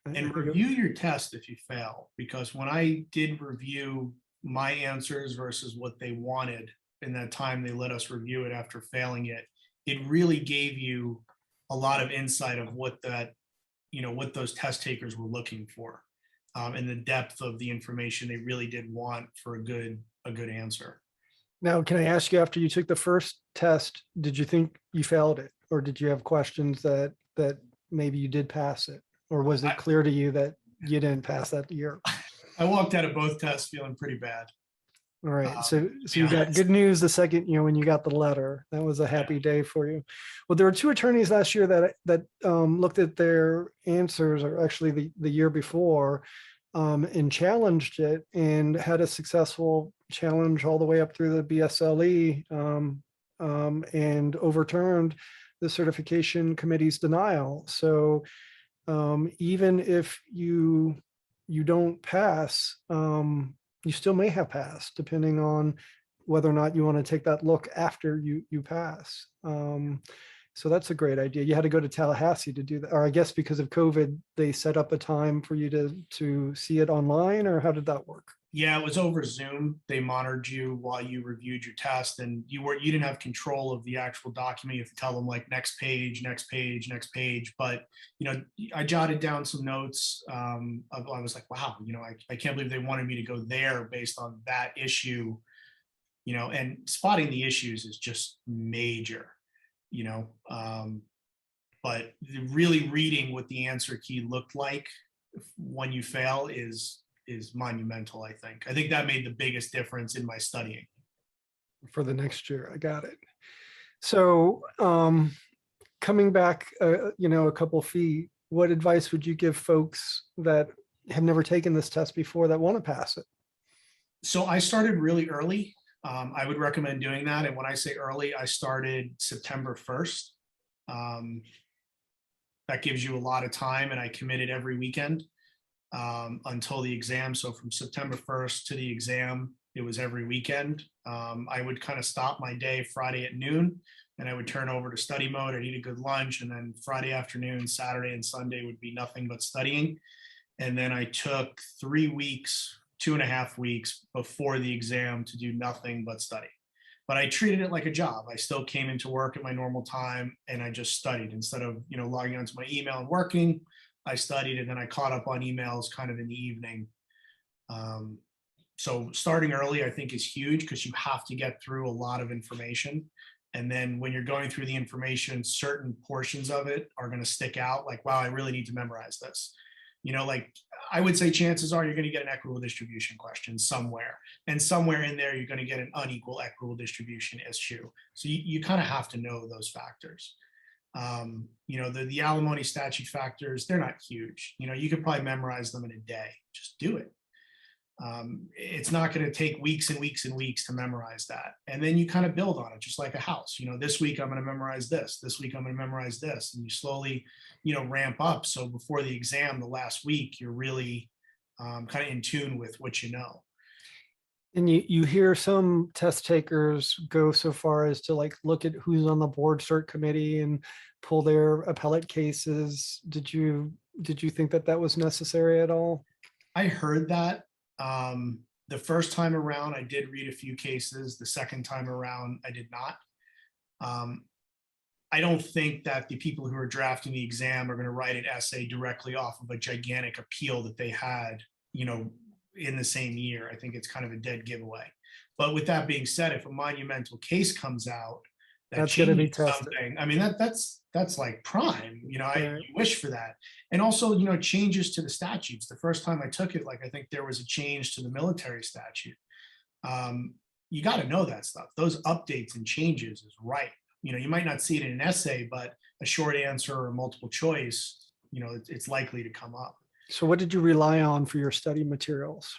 And review your test if you fail, because when I did review my answers versus what they wanted in that time they let us review it after failing it, it really gave you a lot of insight of what what those test takers were looking for, and the depth of the information they really did want for a good answer. Now, can I ask you, after you took the first test, did you think you failed it, or did you have questions that maybe you did pass it? Or was it clear to you that you didn't pass that year? I walked out of both tests feeling pretty bad. All right. So you got good news the second, when you got the letter. That was a happy day for you. Well, there were 2 attorneys last year that looked at their answers, or actually the year before, and challenged it and had a successful challenge all the way up through the BSLE, and overturned the certification committee's denial. So even if you don't pass, you still may have passed, depending on whether or not you want to take that look after you pass. So that's a great idea. You had to go to Tallahassee to do that, or I guess because of COVID, they set up a time for you to see it online, or how did that work? Yeah, it was over Zoom. They monitored you while you reviewed your test, and you didn't have control of the actual document. You have to tell them like next page, next page, next page. But I jotted down some notes. I was like, wow, I can't believe they wanted me to go there based on that issue. And spotting the issues is just major. You know, but really reading what the answer key looked like when you fail is monumental. I think that made the biggest difference in my studying. For the next year. I got it. So coming back, a couple feet, what advice would you give folks that have never taken this test before that want to pass it? So I started really early. I would recommend doing that. And when I say early, I started September 1st. That gives you a lot of time, and I committed every weekend until the exam. So from September 1st to the exam, it was every weekend. I would kind of stop my day Friday at noon, and I would turn over to study mode. I'd eat a good lunch, and then Friday afternoon, Saturday and Sunday would be nothing but studying. And then I took 3 weeks, 2.5 weeks before the exam to do nothing but study. But I treated it like a job. I still came into work at my normal time, and I just studied instead of logging onto my email and working. I studied, and then I caught up on emails kind of in the evening. So starting early, I think, is huge because you have to get through a lot of information. And then when you're going through the information, certain portions of it are going to stick out. Like, wow, I really need to memorize this. Like I would say chances are you're going to get an equitable distribution question somewhere. And somewhere in there, you're going to get an unequal equitable distribution issue. So you kind of have to know those factors. The alimony statute factors, they're not huge. You could probably memorize them in a day. Just do it. It's not going to take weeks and weeks and weeks to memorize that. And then you kind of build on it, just like a house. This week I'm going to memorize this. This week I'm going to memorize this. And you slowly, ramp up. So before the exam, the last week, you're really kind of in tune with what you know. And you hear some test takers go so far as to like look at who's on the board cert committee and pull their appellate cases. Did you think that was necessary at all? I heard that. The first time around, I did read a few cases. The second time around, I did not. I don't think that the people who are drafting the exam are going to write an essay directly off of a gigantic appeal that they had, in the same year. I think it's kind of a dead giveaway. But with that being said, if a monumental case comes out that's going to be tested. Something, I mean, that's like prime. I Right. wish for that. And also, changes to the statutes. The first time I took it, I think there was a change to the military statute. You got to know that stuff. Those updates and changes is right. You might not see it in an essay, but a short answer or multiple choice, it's likely to come up. So what did you rely on for your study materials?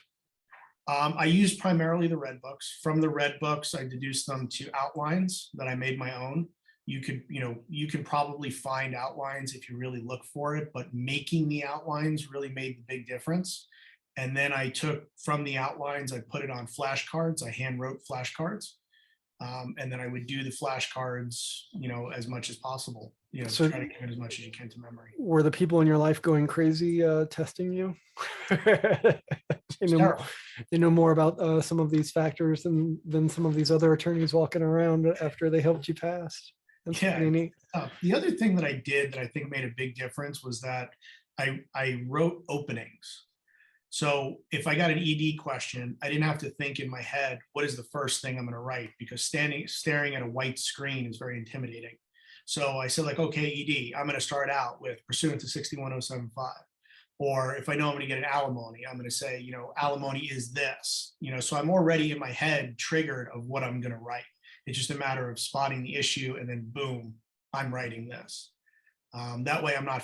I used primarily the red books. From the red books, I deduced them to outlines that I made my own. You can probably find outlines if you really look for it, but making the outlines really made the big difference. And then I took from the outlines, I put it on flashcards. I hand wrote flashcards. And then I would do the flashcards, as much as possible, So- try to commit as much as you can to memory. Were the people in your life going crazy testing you? They know more about some of these factors than some of these other attorneys walking around after they helped you pass. That's Yeah. pretty neat. The other thing that I did that I think made a big difference was that I wrote openings. So if I got an ED question, I didn't have to think in my head, what is the first thing I'm going to write? Because staring at a white screen is very intimidating. So I said okay, ED, I'm going to start out with pursuant to 61075. Or if I know I'm going to get an alimony, I'm going to say, alimony is this, so I'm already in my head triggered of what I'm going to write. It's just a matter of spotting the issue and then boom, I'm writing this. That way I'm not,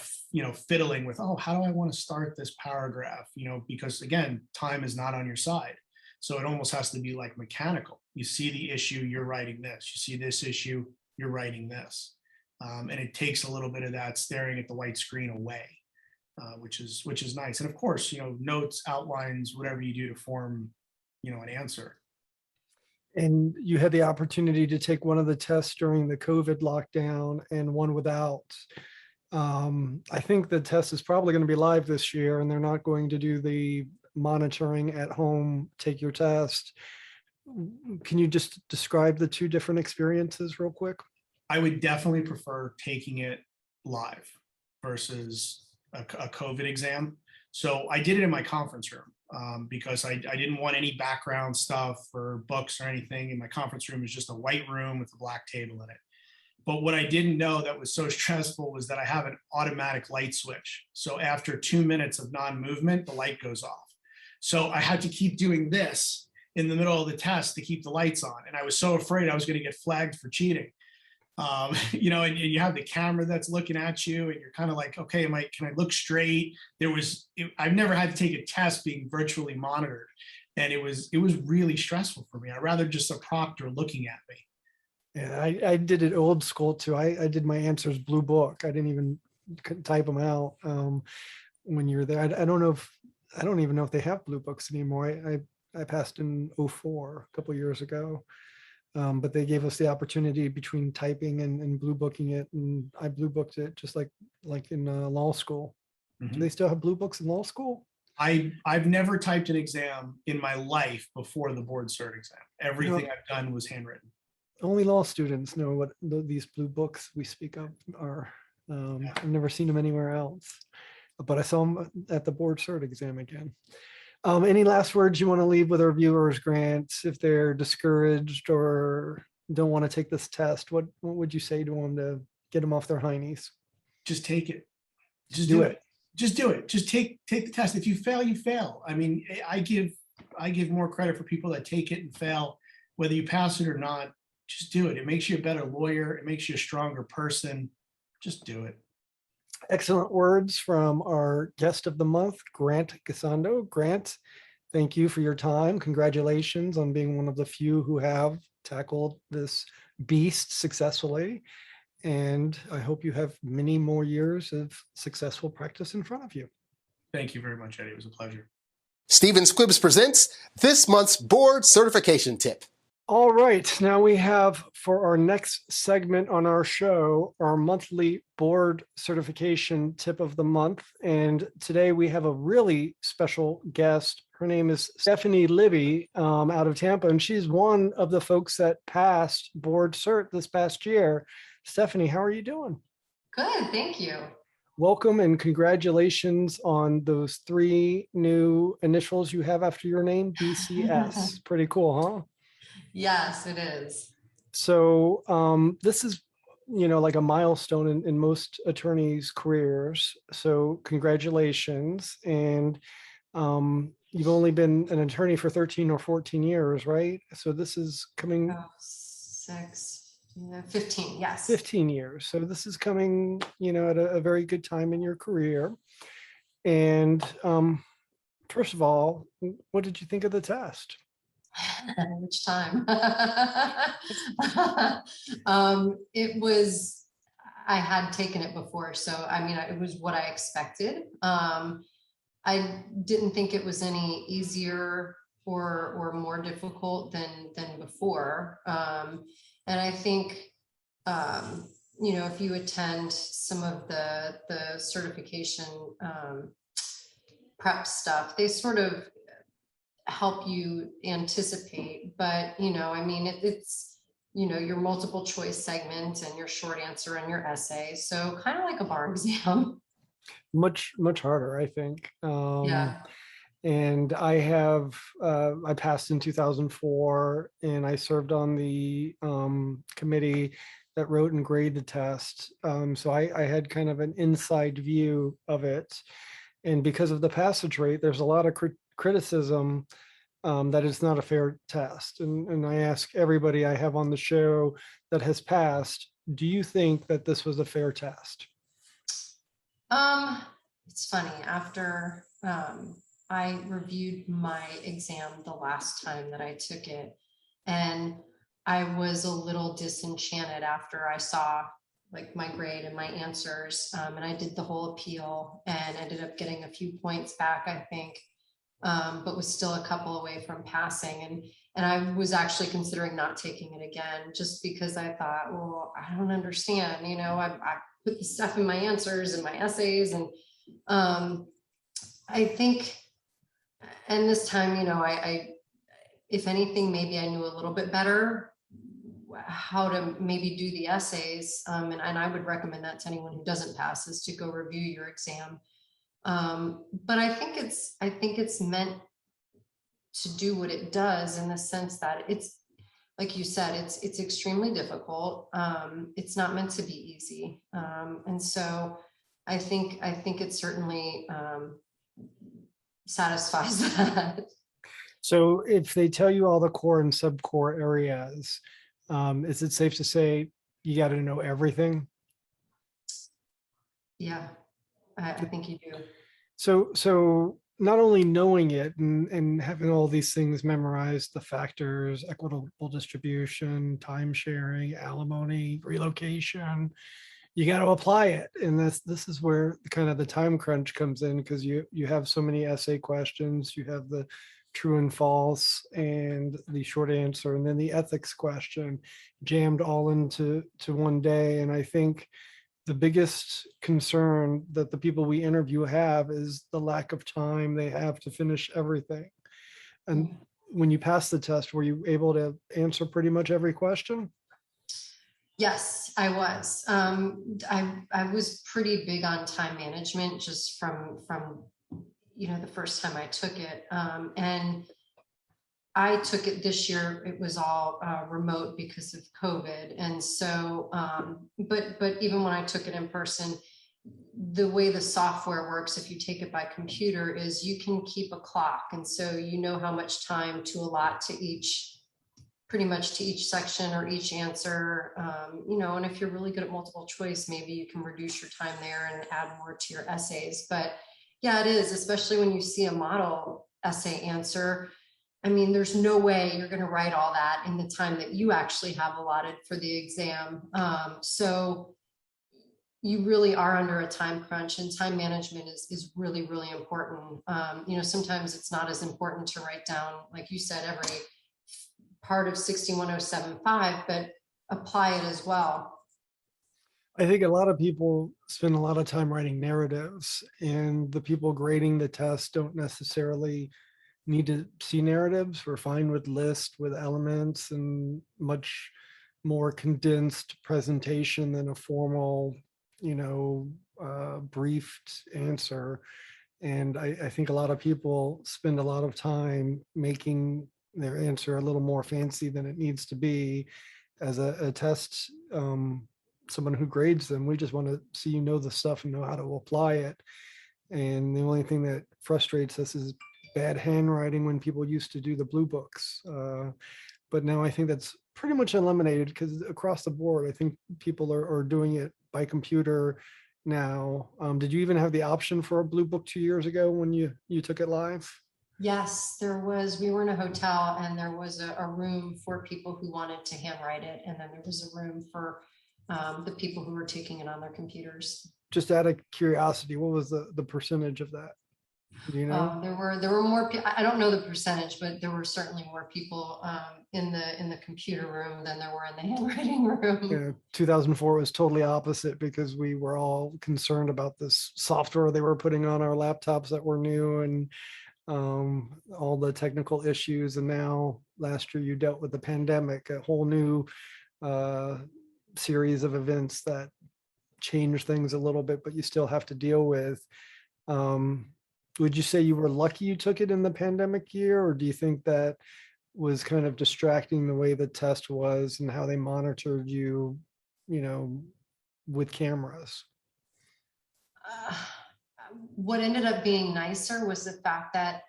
fiddling with, how do I want to start this paragraph? Because again, time is not on your side. So it almost has to be like mechanical. You see the issue, you're writing this. You see this issue, you're writing this. And it takes a little bit of that staring at the white screen away, which is nice. And of course, notes, outlines, whatever you do to form, an answer. And you had the opportunity to take one of the tests during the COVID lockdown and one without. I think the test is probably going to be live this year, and they're not going to do the monitoring at home, take your test. Can you just describe the two different experiences real quick? I would definitely prefer taking it live versus a COVID exam. So I did it in my conference room because I didn't want any background stuff or books or anything. And my conference room is just a white room with a black table in it. But what I didn't know that was so stressful was that I have an automatic light switch. So after 2 minutes of non-movement, the light goes off. So I had to keep doing this in the middle of the test to keep the lights on. And I was so afraid I was going to get flagged for cheating. You know, and you have the camera that's looking at you and you're kind of like, okay, can I look straight? I've never had to take a test being virtually monitored. And it was really stressful for me. I'd rather just a proctor looking at me. Yeah, I did it old school too. I did my answers blue book. I didn't even type them out when you're there. I don't even know if they have blue books anymore. I passed in 04 a couple years ago. But they gave us the opportunity between typing and blue booking it, and I blue booked it just like in law school. Mhm. Do they still have blue books in law school? I've never typed an exam in my life before the board cert exam. Everything I've done was handwritten. Only law students know what these blue books we speak of are. I've never seen them anywhere else, but I saw them at the board cert exam again. Any last words you want to leave with our viewers, Grant, if they're discouraged or don't want to take this test? What would you say to them to get them off their heinies? Just take it. Just do it. Just do it. Just take the test. If you fail, you fail. I mean, I give more credit for people that take it and fail, whether you pass it or not. Just do it. It makes you a better lawyer. It makes you a stronger person. Just do it. Excellent words from our guest of the month, Grant Gassando. Grant, thank you for your time. Congratulations on being one of the few who have tackled this beast successfully. And I hope you have many more years of successful practice in front of you. Thank you very much, Eddie. It was a pleasure. Stephen Squibbs presents this month's board certification tip. All right, now we have for our next segment on our show, our monthly board certification tip of the month. And today we have a really special guest. Her name is Stephanie Libby out of Tampa, and she's one of the folks that passed board cert this past year. Stephanie, how are you doing? Good, thank you. Welcome and congratulations on those 3 new initials you have after your name, BCS. Pretty cool, huh? Yes, it is. So this is, like a milestone in most attorneys' careers. So congratulations. And you've only been an attorney for 13 or 14 years, right? So this is coming 15, yes. 15 years. So this is coming, at a very good time in your career. And first of all, what did you think of the test? Which time? It was, I had taken it before, so I mean, it was what I expected. I didn't think it was any easier or more difficult than before. And I think, if you attend some of the certification prep stuff, they sort of help you anticipate, but it's your multiple choice segment and your short answer and your essay, so kind of like a bar exam. Much harder, I think. Yeah. And I passed in 2004, and I served on the committee that wrote and graded the test. So I had kind of an inside view of it, and because of the passage rate, there's a lot of criticism that it's not a fair test. And I ask everybody I have on the show that has passed, do you think that this was a fair test? It's funny, after I reviewed my exam the last time that I took it, and I was a little disenchanted after I saw like my grade and my answers, and I did the whole appeal and ended up getting a few points back, I think. But was still a couple away from passing. And I was actually considering not taking it again, just because I thought, well, I don't understand, I put the stuff in my answers and my essays. And I think, And this time, if anything, maybe I knew a little bit better how to maybe do the essays. And I would recommend that to anyone who doesn't pass, is to go review your exam. But I think it's meant to do what it does, in the sense that it's, like you said, it's extremely difficult. It's not meant to be easy. And so I think it certainly satisfies that. So if they tell you all the core and subcore areas, is it safe to say you got to know everything? Yeah, I think you do. So not only knowing it and having all these things memorized, the factors, equitable distribution, time sharing, alimony, relocation, you got to apply it. And this is where kind of the time crunch comes in, because you have so many essay questions. You have the true and false and the short answer, and then the ethics question jammed all into one day. And I think the biggest concern that the people we interview have is the lack of time they have to finish everything. And when you pass the test, were you able to answer pretty much every question? Yes, I was. I was pretty big on time management, just from the first time I took it. And I took it this year. It was all remote because of COVID. And so, but even when I took it in person, the way the software works, if you take it by computer, is you can keep a clock. And so you know how much time to allot to pretty much to each section or each answer. And if you're really good at multiple choice, maybe you can reduce your time there and add more to your essays. But yeah, it is, especially when you see a model essay answer. I mean, there's no way you're going to write all that in the time that you actually have allotted for the exam. So you really are under a time crunch, and time management is really, really important. Sometimes it's not as important to write down, like you said, every part of 61075, but apply it as well. I think a lot of people spend a lot of time writing narratives, and the people grading the test don't necessarily need to see narratives. We're fine with lists, with elements, and much more condensed presentation than a formal, briefed answer. And I think a lot of people spend a lot of time making their answer a little more fancy than it needs to be. As a test, someone who grades them, we just want to see the stuff and know how to apply it. And the only thing that frustrates us is bad handwriting when people used to do the blue books. But now I think that's pretty much eliminated, because across the board, I think people are doing it by computer now. Did you even have the option for a blue book 2 years ago when you took it live? Yes, there was. We were in a hotel, and there was a room for people who wanted to handwrite it. And then there was a room for the people who were taking it on their computers. Just out of curiosity, what was the percentage of that? Do you know? There were more. I don't know the percentage, but there were certainly more people in the computer room than there were in the handwriting room. Yeah, 2004 was totally opposite, because we were all concerned about this software they were putting on our laptops that were new, and all the technical issues. And now last year you dealt with the pandemic, a whole new series of events that change things a little bit, but you still have to deal with. Would you say you were lucky you took it in the pandemic year, or do you think that was kind of distracting, the way the test was and how they monitored you, with cameras? What ended up being nicer was the fact that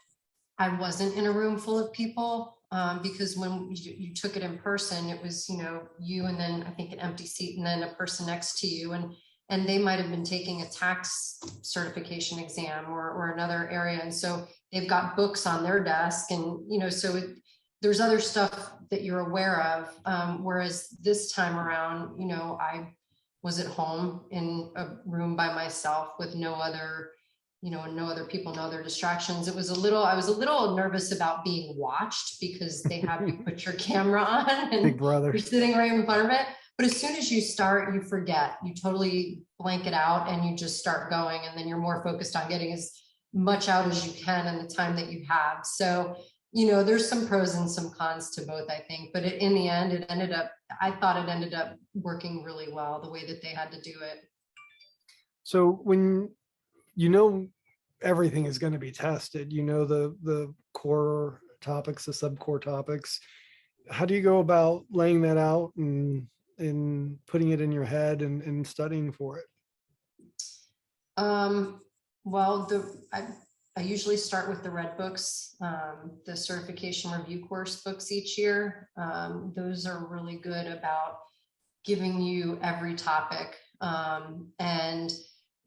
I wasn't in a room full of people, because when you took it in person, it was, you and then I think an empty seat and then a person next to you. And they might have been taking a tax certification exam or another area. And so they've got books on their desk, and, there's other stuff that you're aware of. Whereas this time around, I was at home in a room by myself with no other people, no other distractions. I was a little nervous about being watched, because they have you put your camera on and Big brother. you're sitting right in front of it. But as soon as you start, you forget, you totally blank it out, and you just start going. And then you're more focused on getting much out as you can in the time that you have. So, you know, there's some pros and some cons to both, I think, but in the end, I thought it ended up working really well the way that they had to do it. So when you know everything is going to be tested, you know the core topics, the subcore topics, how do you go about laying that out and putting it in your head and studying for it? Well, I usually start with the red books, the certification review course books each year. Those are really good about giving you every topic. And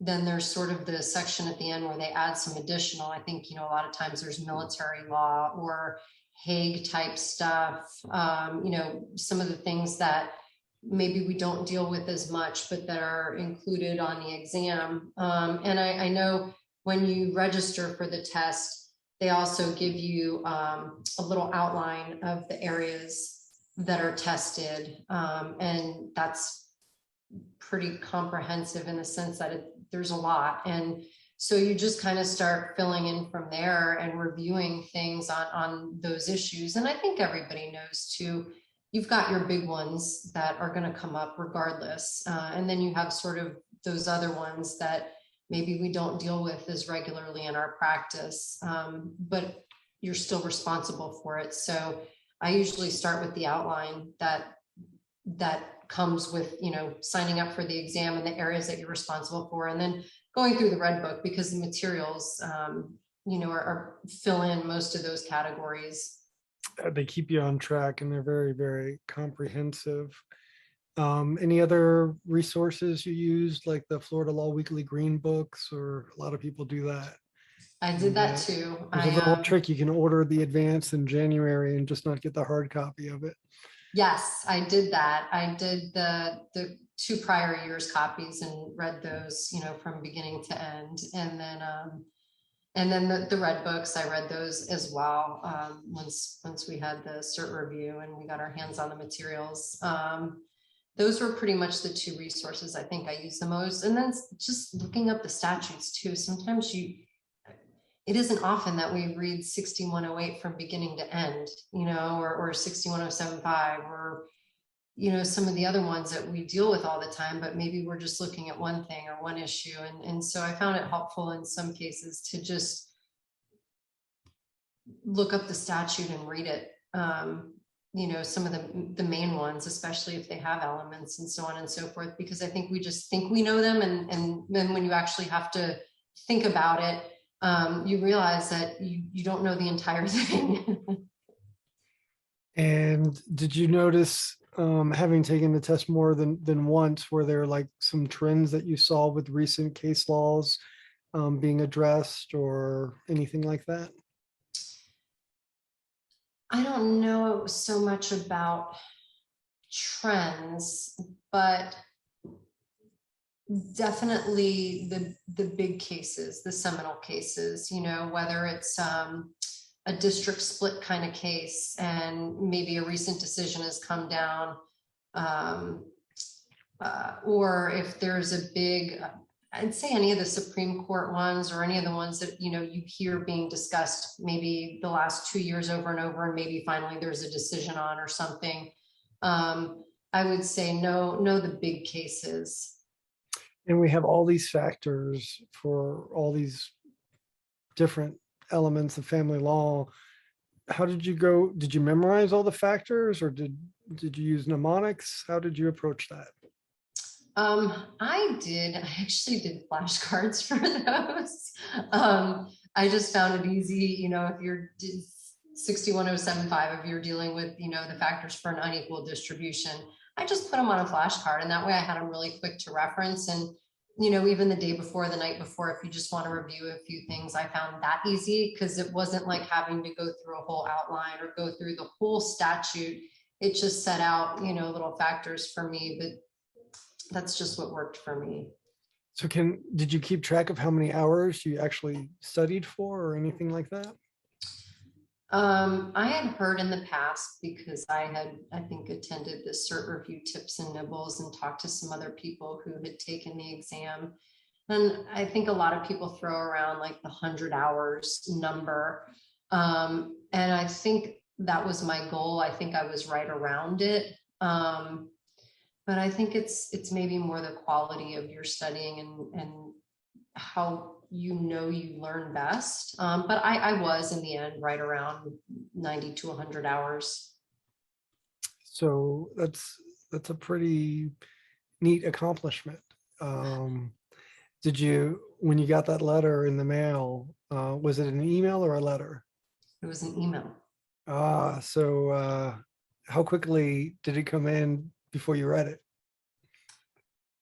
then there's sort of the section at the end where they add some additional. I think, you know, a lot of times there's military law or Hague type stuff, you know, some of the things that maybe we don't deal with as much, but that are included on the exam. And I know when you register for the test, they also give you a little outline of the areas that are tested. And that's pretty comprehensive in the sense that there's a lot. And so you just kind of start filling in from there and reviewing things on those issues. And I think everybody knows too, you've got your big ones that are going to come up regardless. And then you have sort of those other ones that maybe we don't deal with as regularly in our practice, but you're still responsible for it. So I usually start with the outline that comes with, you know, signing up for the exam and the areas that you're responsible for, and then going through the red book because the materials, you know, are fill in most of those categories. They keep you on track and they're very, very comprehensive. Any other resources you used, like the Florida Law Weekly Green Books, or a lot of people do that? I did that too. There's a little trick. You can order the advance in January and just not get the hard copy of it. Yes, I did that. I did the 2 prior years copies and read those, you know, from beginning to end. And then the red books, I read those as well. Once we had the cert review and we got our hands on the materials. Those were pretty much the 2 resources I think I used the most. And then just looking up the statutes too. Sometimes it isn't often that we read 6108 from beginning to end, you know, or 61075, or, you know, some of the other ones that we deal with all the time, but maybe we're just looking at one thing or one issue. And so I found it helpful in some cases to just look up the statute and read it. You know, some of the main ones, especially if they have elements and so on and so forth, because I think we just think we know them. And then when you actually have to think about it, you realize that you don't know the entire thing. And did you notice, having taken the test more than once, were there like some trends that you saw with recent case laws being addressed or anything like that? I don't know so much about trends, but definitely the big cases, the seminal cases, you know, whether it's a district split kind of case and maybe a recent decision has come down, or if there's a big, I'd say any of the Supreme Court ones or any of the ones that, you know, you hear being discussed maybe the last 2 years over and over, and maybe finally there's a decision on or something. I would say no, the big cases. And we have all these factors for all these different elements of family law. How did you go? Did you memorize all the factors, or did you use mnemonics? How did you approach that? I actually did flashcards for those. I just found it easy, you know, if you're 61075, if you're dealing with, you know, the factors for an unequal distribution, I just put them on a flashcard, and that way I had them really quick to reference. And, you know, even the day before, the night before, if you just want to review a few things, I found that easy because it wasn't like having to go through a whole outline or go through the whole statute. It just set out, you know, little factors for me, but that's just what worked for me. So did you keep track of how many hours you actually studied for or anything like that? I had heard in the past, because I think, attended the cert review tips and nibbles and talked to some other people who had taken the exam. And I think a lot of people throw around like the 100 hours number. And I think that was my goal. I think I was right around it. But I think it's maybe more the quality of your studying and how you learn best. But I was in the end right around 90 to 100 hours. So that's a pretty neat accomplishment. Did you, when you got that letter in the mail, was it an email or a letter? It was an email. So how quickly did it come in before you read it?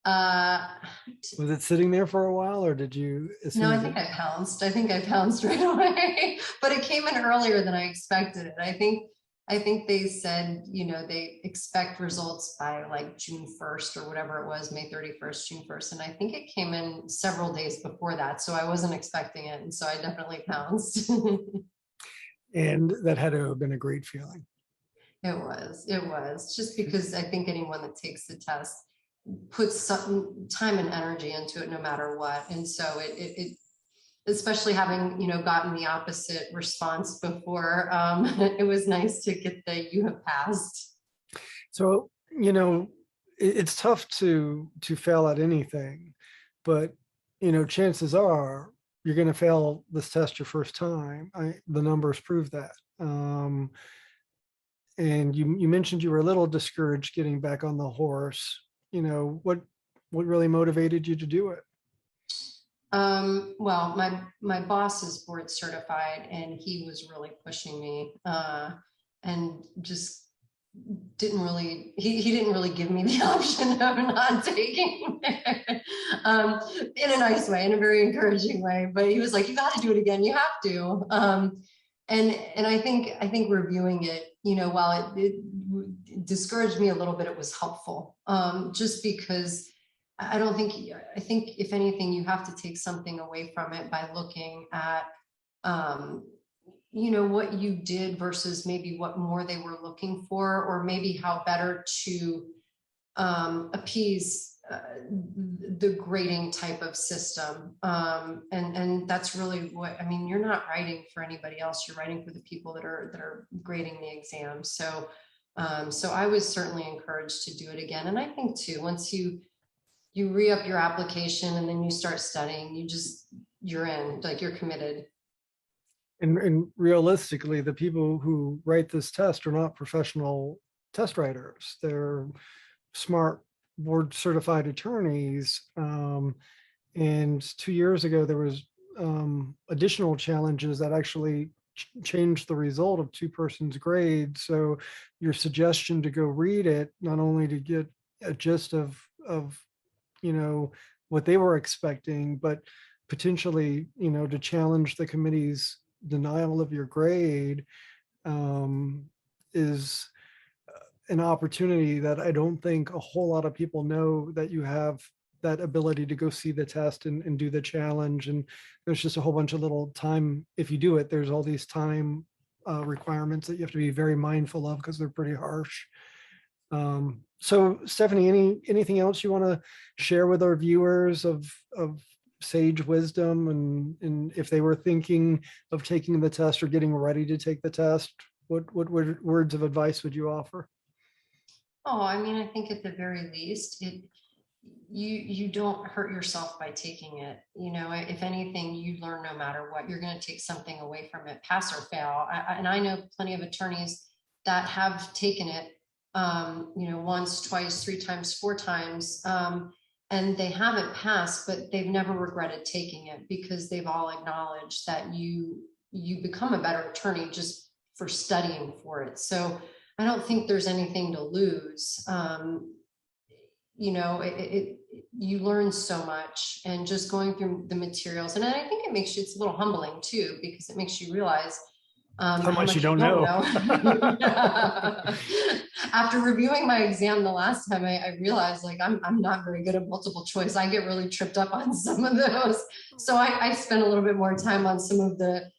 Was it sitting there for a while, or did you? No, I think I pounced right away, but it came in earlier than I expected it. I think they said, they expect results by like June 1st or whatever it was, May 31st, June 1st. And I think it came in several days before that. So I wasn't expecting it. And so I definitely pounced. And that had to have been a great feeling. It was just because I think anyone that takes the test puts some time and energy into it no matter what. And so it especially having, gotten the opposite response before, it was nice to get the "you have passed." So, it's tough to fail at anything, but, chances are you're going to fail this test your first time. The numbers prove that. And you mentioned you were a little discouraged getting back on the horse. What really motivated you to do it? Well, my boss is board certified and he was really pushing me, and just didn't really, he didn't really give me the option of not taking it, in a nice way, in a very encouraging way, but he was like, you got to do it again. You have to. And I think reviewing it, while it discouraged me a little bit, it was helpful, just because I think if anything, you have to take something away from it by looking at, what you did versus maybe what more they were looking for, or maybe how better to appease the grading type of system. And that's really what, you're not writing for anybody else. You're writing for the people that are grading the exam. So I was certainly encouraged to do it again. And I think too, once you re-up your application and then you start studying, you're in, like, you're committed. And realistically, the people who write this test are not professional test writers. They're smart board certified attorneys. And 2 years ago, there was additional challenges that actually changed the result of two persons' grades. So your suggestion to go read it, not only to get a gist of what they were expecting, but potentially, to challenge the committee's denial of your grade, is an opportunity that I don't think a whole lot of people know, that you have that ability to go see the test and do the challenge. And there's just a whole bunch of little time, if you do it, there's all these time requirements that you have to be very mindful of because they're pretty harsh. So Stephanie, anything else you want to share with our viewers of sage wisdom, and if they were thinking of taking the test or getting ready to take the test, what words of advice would you offer? Oh, I think at the very least, you don't hurt yourself by taking it. If anything, you learn no matter what. You're going to take something away from it, pass or fail. And I know plenty of attorneys that have taken it, once, twice, 3 times, 4 times, and they haven't passed, but they've never regretted taking it because they've all acknowledged that you become a better attorney just for studying for it. So I don't think there's anything to lose. You learn so much, and just going through the materials. And I think it's a little humbling too, because it makes you realize how much you don't know. After reviewing my exam the last time, I realized I'm not very good at multiple choice. I get really tripped up on some of those. So I spent a little bit more time on some of the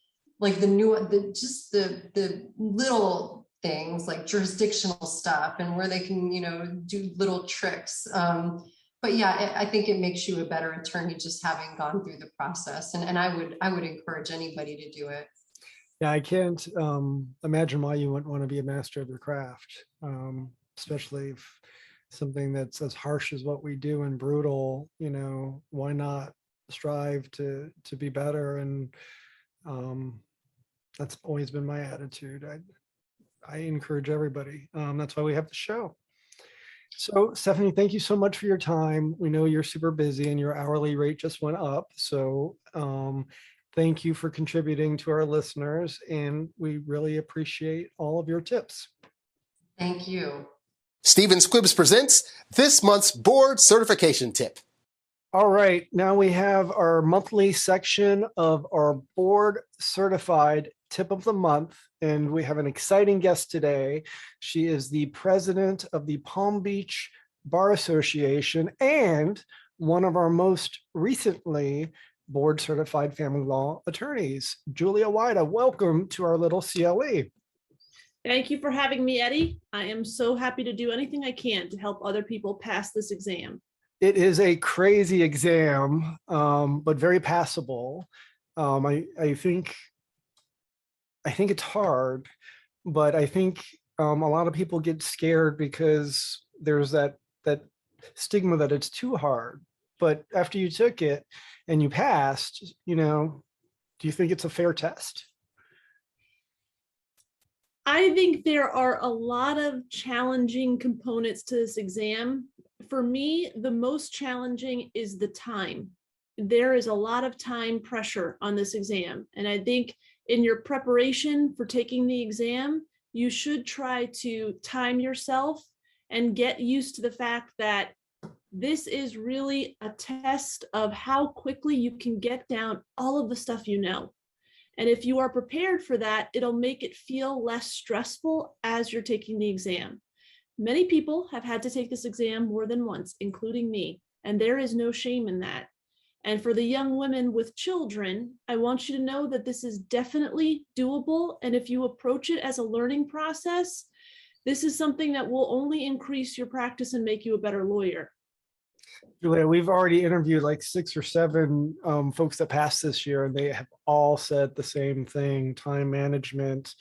little things like jurisdictional stuff and where they can, do little tricks. but yeah, I think it makes you a better attorney just having gone through the process. And I would encourage anybody to do it. Yeah, I can't imagine why you wouldn't want to be a master of your craft, especially if something that's as harsh as what we do and brutal, why not strive to be better? And that's always been my attitude. I encourage everybody. That's why we have the show. So Stephanie, thank you so much for your time. We know you're super busy and your hourly rate just went up. So thank you for contributing to our listeners, and we really appreciate all of your tips. Thank you. Stephen Squibbs presents this month's board certification tip. All right, now we have our monthly section of our board certified tip of the month, and we have an exciting guest today. She is the president of the Palm Beach Bar Association and one of our most recently board certified family law attorneys. Julia Wida, welcome to our little CLE. Thank you for having me, Eddie. I am so happy to do anything I can to help other people pass this exam. It is a crazy exam, but very passable. I think it's hard, but I think a lot of people get scared because there's that stigma that it's too hard. But after you took it and you passed, do you think it's a fair test? I think there are a lot of challenging components to this exam. For me, the most challenging is the time. There is a lot of time pressure on this exam. And I think in your preparation for taking the exam, you should try to time yourself and get used to the fact that this is really a test of how quickly you can get down all of the stuff you know. And if you are prepared for that, it'll make it feel less stressful as you're taking the exam. Many people have had to take this exam more than once, including me, and there is no shame in that. And for the young women with children, I want you to know that this is definitely doable. And if you approach it as a learning process, this is something that will only increase your practice and make you a better lawyer. Julia, we've already interviewed like 6 or 7 folks that passed this year, and they have all said the same thing: time management.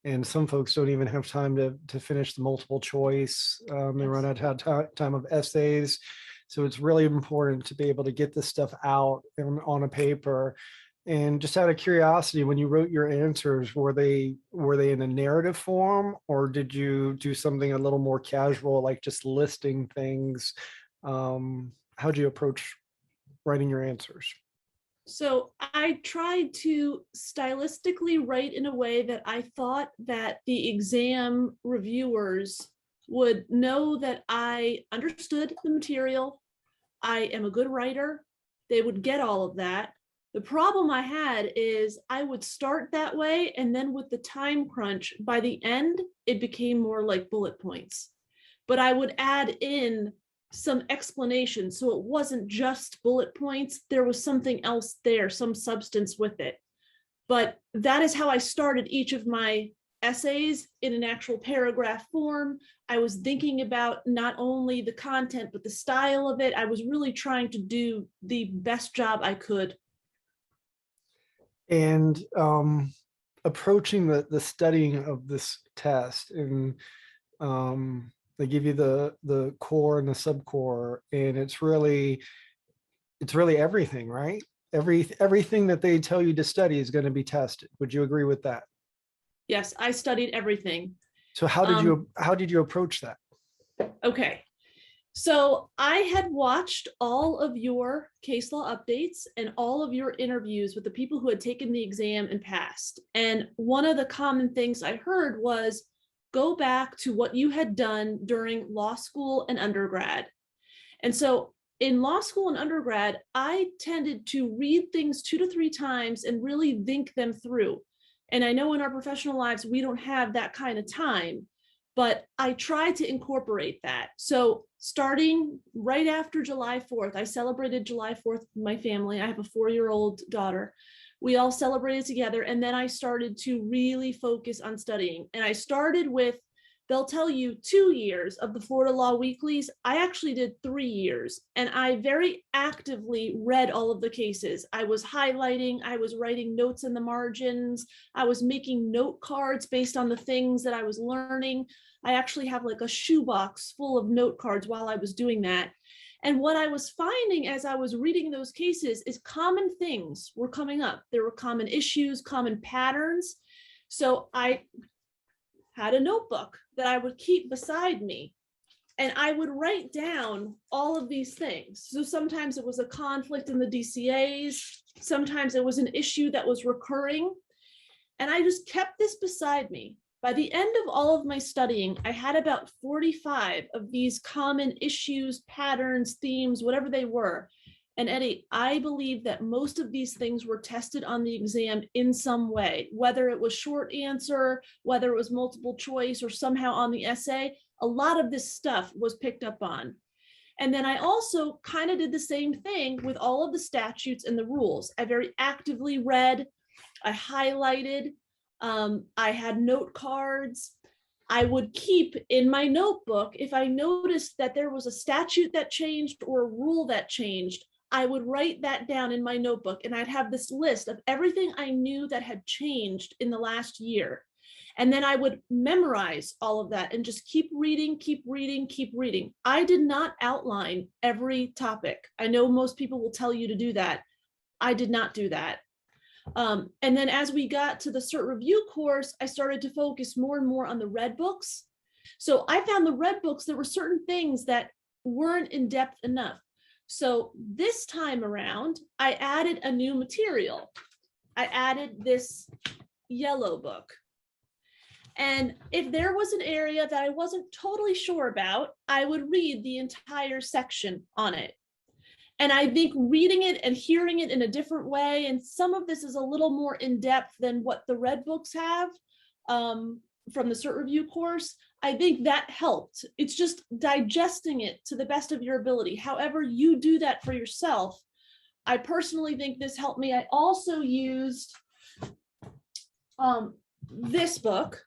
And some folks don't even have time to finish the multiple choice. They run out of time of essays. So it's really important to be able to get this stuff out on a paper. And just out of curiosity, when you wrote your answers, were they in a narrative form, or did you do something a little more casual, like just listing things? How'd you approach writing your answers? So I tried to stylistically write in a way that I thought that the exam reviewers would know that I understood the material. I am a good writer. They would get all of that. The problem I had is I would start that way, and then with the time crunch, by the end, it became more like bullet points. But I would add in some explanation, so it wasn't just bullet points. There was something else there, some substance with it. But that is how I started each of my essays, in an actual paragraph form. I was thinking about not only the content, but the style of it. I was really trying to do the best job I could. And approaching the studying of this test, and they give you the core and the subcore, and it's really everything, right? Everything that they tell you to study is going to be tested. Would you agree with that? Yes, I studied everything. So how did you approach that? Okay. So I had watched all of your case law updates and all of your interviews with the people who had taken the exam and passed. And one of the common things I heard was, go back to what you had done during law school and undergrad. And so in law school and undergrad, I tended to read things 2 to 3 times and really think them through. And I know in our professional lives, we don't have that kind of time, but I tried to incorporate that. So starting right after July 4th, I celebrated July 4th with my family. I have a 4-year-old daughter. We all celebrated together. And then I started to really focus on studying. And I started with they'll tell you 2 years of the Florida Law Weeklies. I actually did 3 years, and I very actively read all of the cases. I was highlighting, I was writing notes in the margins, I was making note cards based on the things that I was learning. I actually have like a shoebox full of note cards while I was doing that. And what I was finding as I was reading those cases is common things were coming up. There were common issues, common patterns. So I had a notebook that I would keep beside me, and I would write down all of these things. So sometimes it was a conflict in the DCAs, sometimes it was an issue that was recurring, and I just kept this beside me. By the end of all of my studying, I had about 45 of these common issues, patterns, themes, whatever they were. And Eddie, I believe that most of these things were tested on the exam in some way, whether it was short answer, whether it was multiple choice, or somehow on the essay. A lot of this stuff was picked up on. And then I also kind of did the same thing with all of the statutes and the rules. I very actively read, I highlighted, I had note cards. I would keep in my notebook, if I noticed that there was a statute that changed or a rule that changed, I would write that down in my notebook, and I'd have this list of everything I knew that had changed in the last year. And then I would memorize all of that and just keep reading, keep reading, keep reading. I did not outline every topic. I know most people will tell you to do that. I did not do that. And then as we got to the cert review course, I started to focus more and more on the red books. So I found the red books, there were certain things that weren't in depth enough. So this time around, I added a new material. I added this yellow book. And if there was an area that I wasn't totally sure about, I would read the entire section on it. And I think reading it and hearing it in a different way, and some of this is a little more in depth than what the red books have from the cert review course, I think that helped. It's just digesting it to the best of your ability. However you do that for yourself, I personally think this helped me. I also used this book.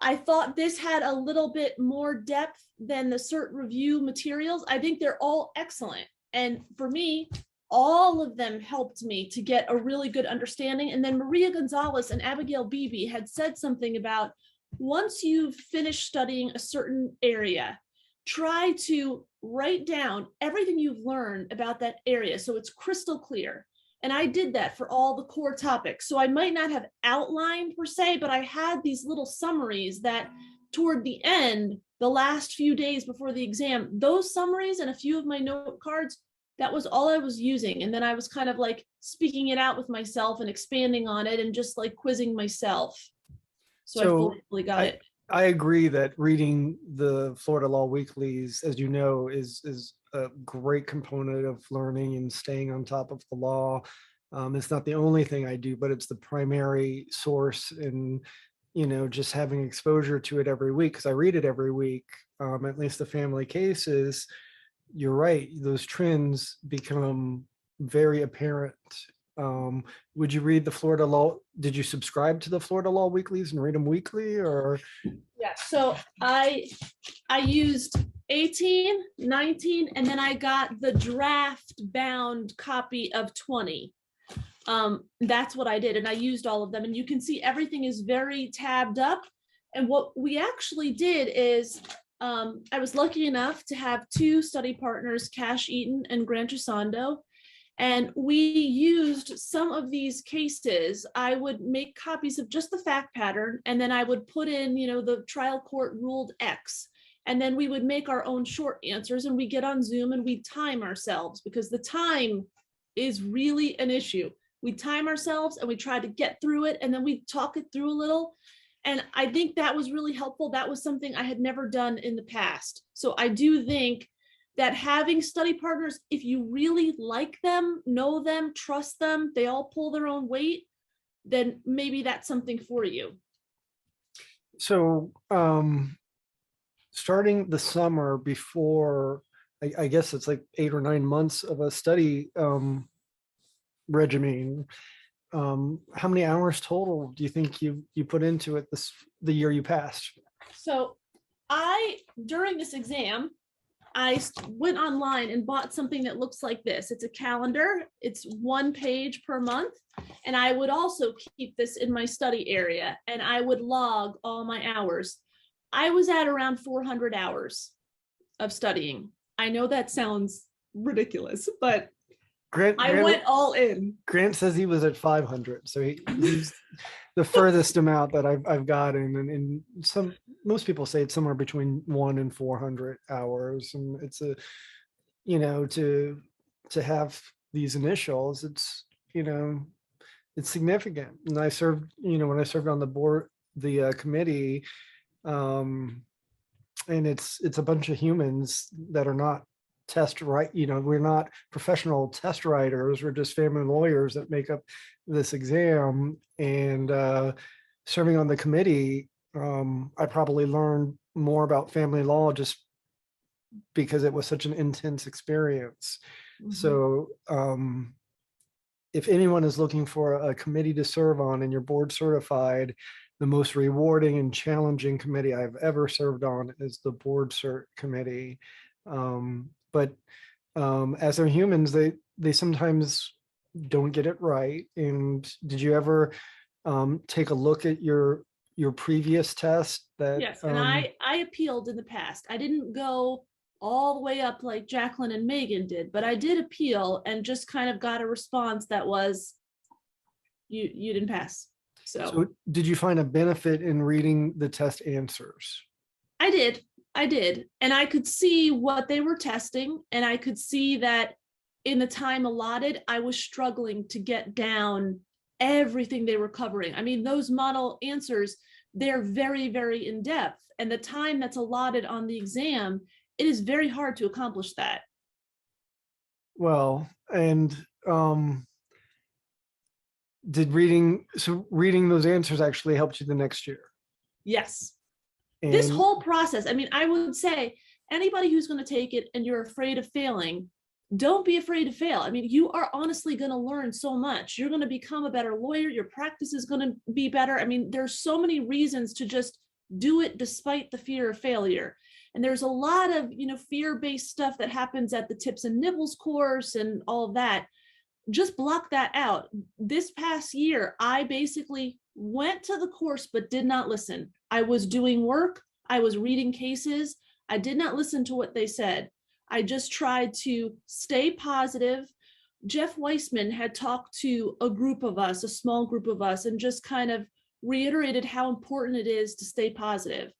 I thought this had a little bit more depth than the cert review materials. I think they're all excellent. And for me, all of them helped me to get a really good understanding. And then Maria Gonzalez and Abigail Beebe had said something about once you've finished studying a certain area, try to write down everything you've learned about that area so it's crystal clear. And I did that for all the core topics. So I might not have outlined per se, but I had these little summaries that toward the end, the last few days before the exam, those summaries and a few of my note cards, that was all I was using. And then I was kind of like speaking it out with myself and expanding on it and just like quizzing myself. So I fully got it. I agree that reading the Florida Law Weeklies, as you know, is a great component of learning and staying on top of the law. It's not the only thing I do, but it's the primary source, and just having exposure to it every week, because I read it every week, at least the family cases. You're right, those trends become very apparent. Would you read the Florida Law? Did you subscribe to the Florida Law Weeklies and read them weekly, or? Yeah, so I used 18, 19, and then I got the draft bound copy of 20. That's what I did, and I used all of them, and you can see everything is very tabbed up. And what we actually did is I was lucky enough to have two study partners, Cash Eaton and Grant Gisondo, and we used some of these cases. I would make copies of just the fact pattern, and then I would put in, the trial court ruled X. And then we would make our own short answers, and we get on Zoom and we time ourselves, because the time is really an issue. We time ourselves and we try to get through it, and then we talk it through a little. And I think that was really helpful. That was something I had never done in the past. So I do think that having study partners, if you really like them, know them, trust them, they all pull their own weight, then maybe that's something for you. So starting the summer before, I guess it's like 8 or 9 months of a study regimen, how many hours total do you think you put into it the year you passed? So during this exam, went online and bought something that looks like this. It's a calendar. It's 1 page per month. And I would also keep this in my study area and I would log all my hours. I was at around 400 hours of studying. I know that sounds ridiculous, but I went all in. Grant says he was at 500. So he's the furthest amount that I've gotten. And most people say it's somewhere between 1 and 400 hours. And it's to have these initials, it's significant. And I served, when I served on the board, the committee, and it's a bunch of humans that are not we're not professional test writers. We're just family lawyers that make up this exam. And serving on the committee, I probably learned more about family law just because it was such an intense experience. Mhm. So if anyone is looking for a committee to serve on and you're board certified, the most rewarding and challenging committee I've ever served on is the board cert committee. But as they're humans, they sometimes don't get it right. And did you ever take a look at your previous test? Yes, and I appealed in the past. I didn't go all the way up like Jacqueline and Megan did, but I did appeal and just kind of got a response that was, you didn't pass. So did you find a benefit in reading the test answers? I did. And I could see what they were testing. And I could see that in the time allotted, I was struggling to get down everything they were covering. I mean, those model answers, they're very, very in depth. And the time that's allotted on the exam, it is very hard to accomplish that. Well, and reading those answers actually helped you the next year? Yes. And This whole process, I mean, I would say anybody who's going to take it and you're afraid of failing, don't be afraid to fail. I mean, you are honestly going to learn so much. You're going to become a better lawyer. Your practice is going to be better. I mean, there's so many reasons to just do it despite the fear of failure. And there's a lot of, fear-based stuff that happens at the tips and nibbles course and all of that. Just block that out. This past year, I basically went to the course, but did not listen. I was doing work. I was reading cases. I did not listen to what they said. I just tried to stay positive. Jeff Weissman had talked to a group of us, a small group of us, and just kind of reiterated how important it is to stay positive.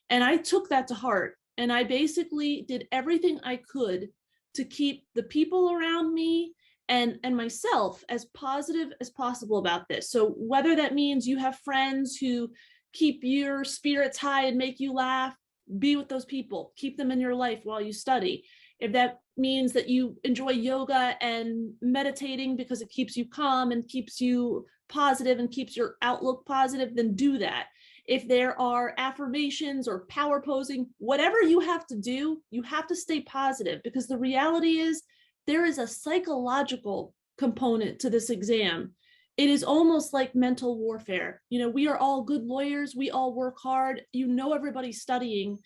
And I took that to heart. And I basically did everything I could to keep the people around me and myself as positive as possible about this. So whether that means you have friends who keep your spirits high and make you laugh, be with those people, keep them in your life while you study. If that means that you enjoy yoga and meditating because it keeps you calm and keeps you positive and keeps your outlook positive, then do that. If there are affirmations or power posing, whatever you have to do, you have to stay positive, because the reality is there is a psychological component to this exam. It is almost like mental warfare. We are all good lawyers. We all work hard. Everybody's studying.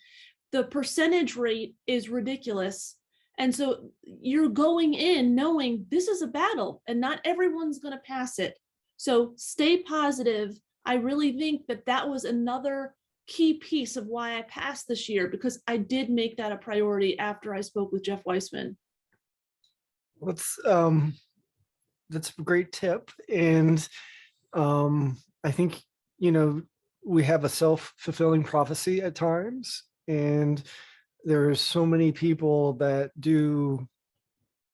The percentage rate is ridiculous. And so you're going in knowing this is a battle and not everyone's going to pass it. So stay positive. I really think that was another key piece of why I passed this year, because I did make that a priority after I spoke with Jeff Weissman. That's a great tip. And I think, we have a self-fulfilling prophecy at times, and there's so many people that do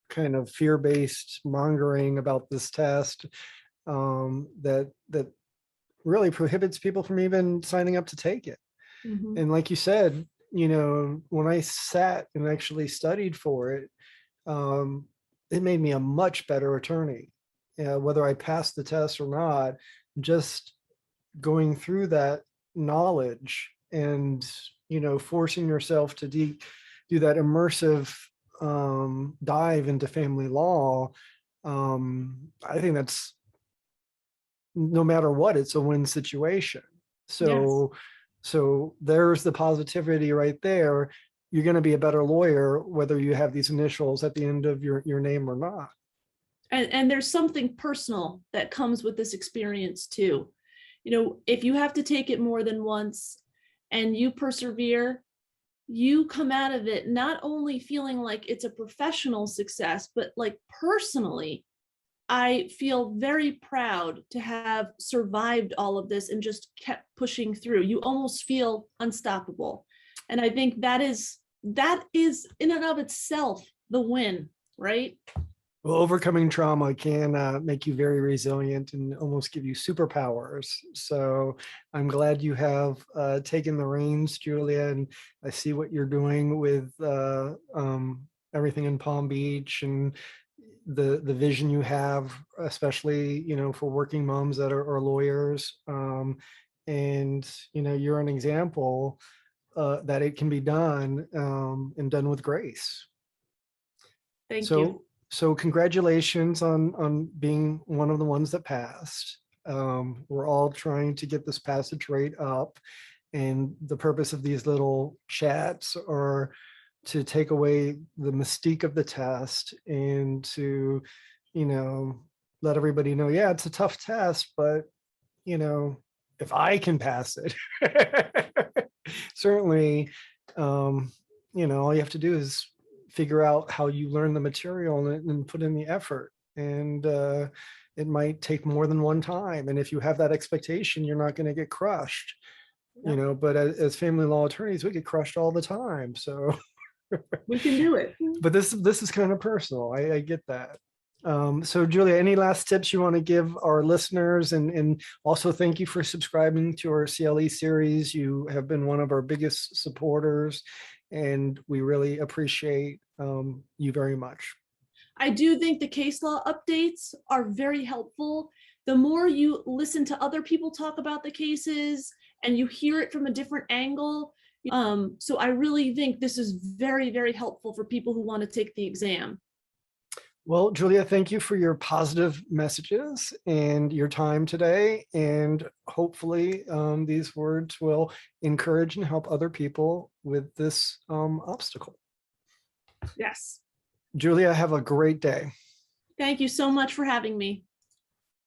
kind of fear-based mongering about this test that really prohibits people from even signing up to take it. Mhm. And like you said, when I sat and actually studied for it, it made me a much better attorney. Whether I passed the test or not, just going through that knowledge and, forcing yourself to do that immersive dive into family law, I think that's no matter what, it's a win situation. So there's the positivity right there. You're going to be a better lawyer whether you have these initials at the end of your name or not. And there's something personal that comes with this experience too. You know, if you have to take it more than once and you persevere, you come out of it not only feeling like it's a professional success, but like personally, I feel very proud to have survived all of this and just kept pushing through. You almost feel unstoppable. And I think that is in and of itself the win, right? Well, overcoming trauma can make you very resilient and almost give you superpowers. So I'm glad you have taken the reins, Julia, and I see what you're doing with everything in Palm Beach and the vision you have, especially, you know, for working moms that are lawyers. And, you know, you're an example that it can be done and done with grace. Thank you. So congratulations on being one of the ones that passed. We're all trying to get this passage rate up, and the purpose of these little chats are to take away the mystique of the test and to, you know, let everybody know, yeah, it's a tough test, but, you know, if I can pass it, certainly, you know, all you have to do is figure out how you learn the material and put in the effort. And it might take more than one time. And if you have that expectation, you're not going to get crushed, you know, but as family law attorneys, we get crushed all the time. So we can do it. But this is kind of personal. I get that. So Julia, any last tips you want to give our listeners? And also thank you for subscribing to our CLE series. You have been one of our biggest supporters, and we really appreciate you very much. I do think the case law updates are very helpful. The more you listen to other people talk about the cases and you hear it from a different angle. So I really think this is very, very helpful for people who want to take the exam. Well, Julia, thank you for your positive messages and your time today. And hopefully these words will encourage and help other people with this obstacle. Yes. Julia, have a great day. Thank you so much for having me.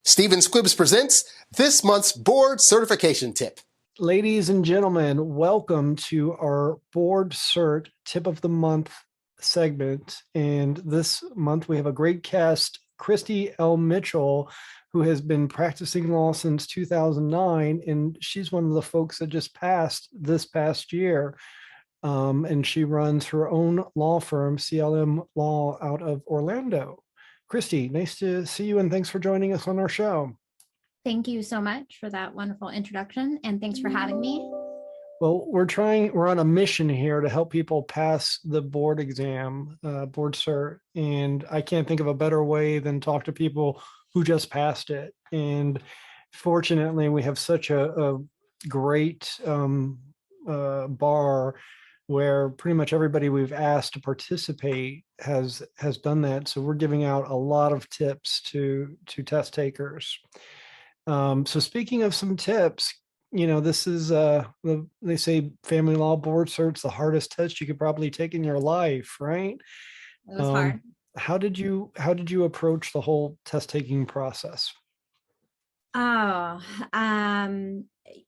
Stephen Squibbs presents this month's board certification tip. Ladies and gentlemen, welcome to our board cert tip of the month segment. And this month we have a great guest, Christy L. Mitchell, who has been practicing law since 2009. And she's one of the folks that just passed this past year. And she runs her own law firm, CLM Law, out of Orlando. Christy, nice to see you, and thanks for joining us on our show. Thank you so much for that wonderful introduction, and thanks for having me. Well, we're on a mission here to help people pass the board exam, board cert, and I can't think of a better way than talk to people who just passed it. And fortunately, we have such a great bar where pretty much everybody we've asked to participate has done that. So we're giving out a lot of tips to test takers. So speaking of some tips, you know, this is they say family law board cert's the hardest test you could probably take in your life, right? It was hard. How did you approach the whole test taking process? Oh,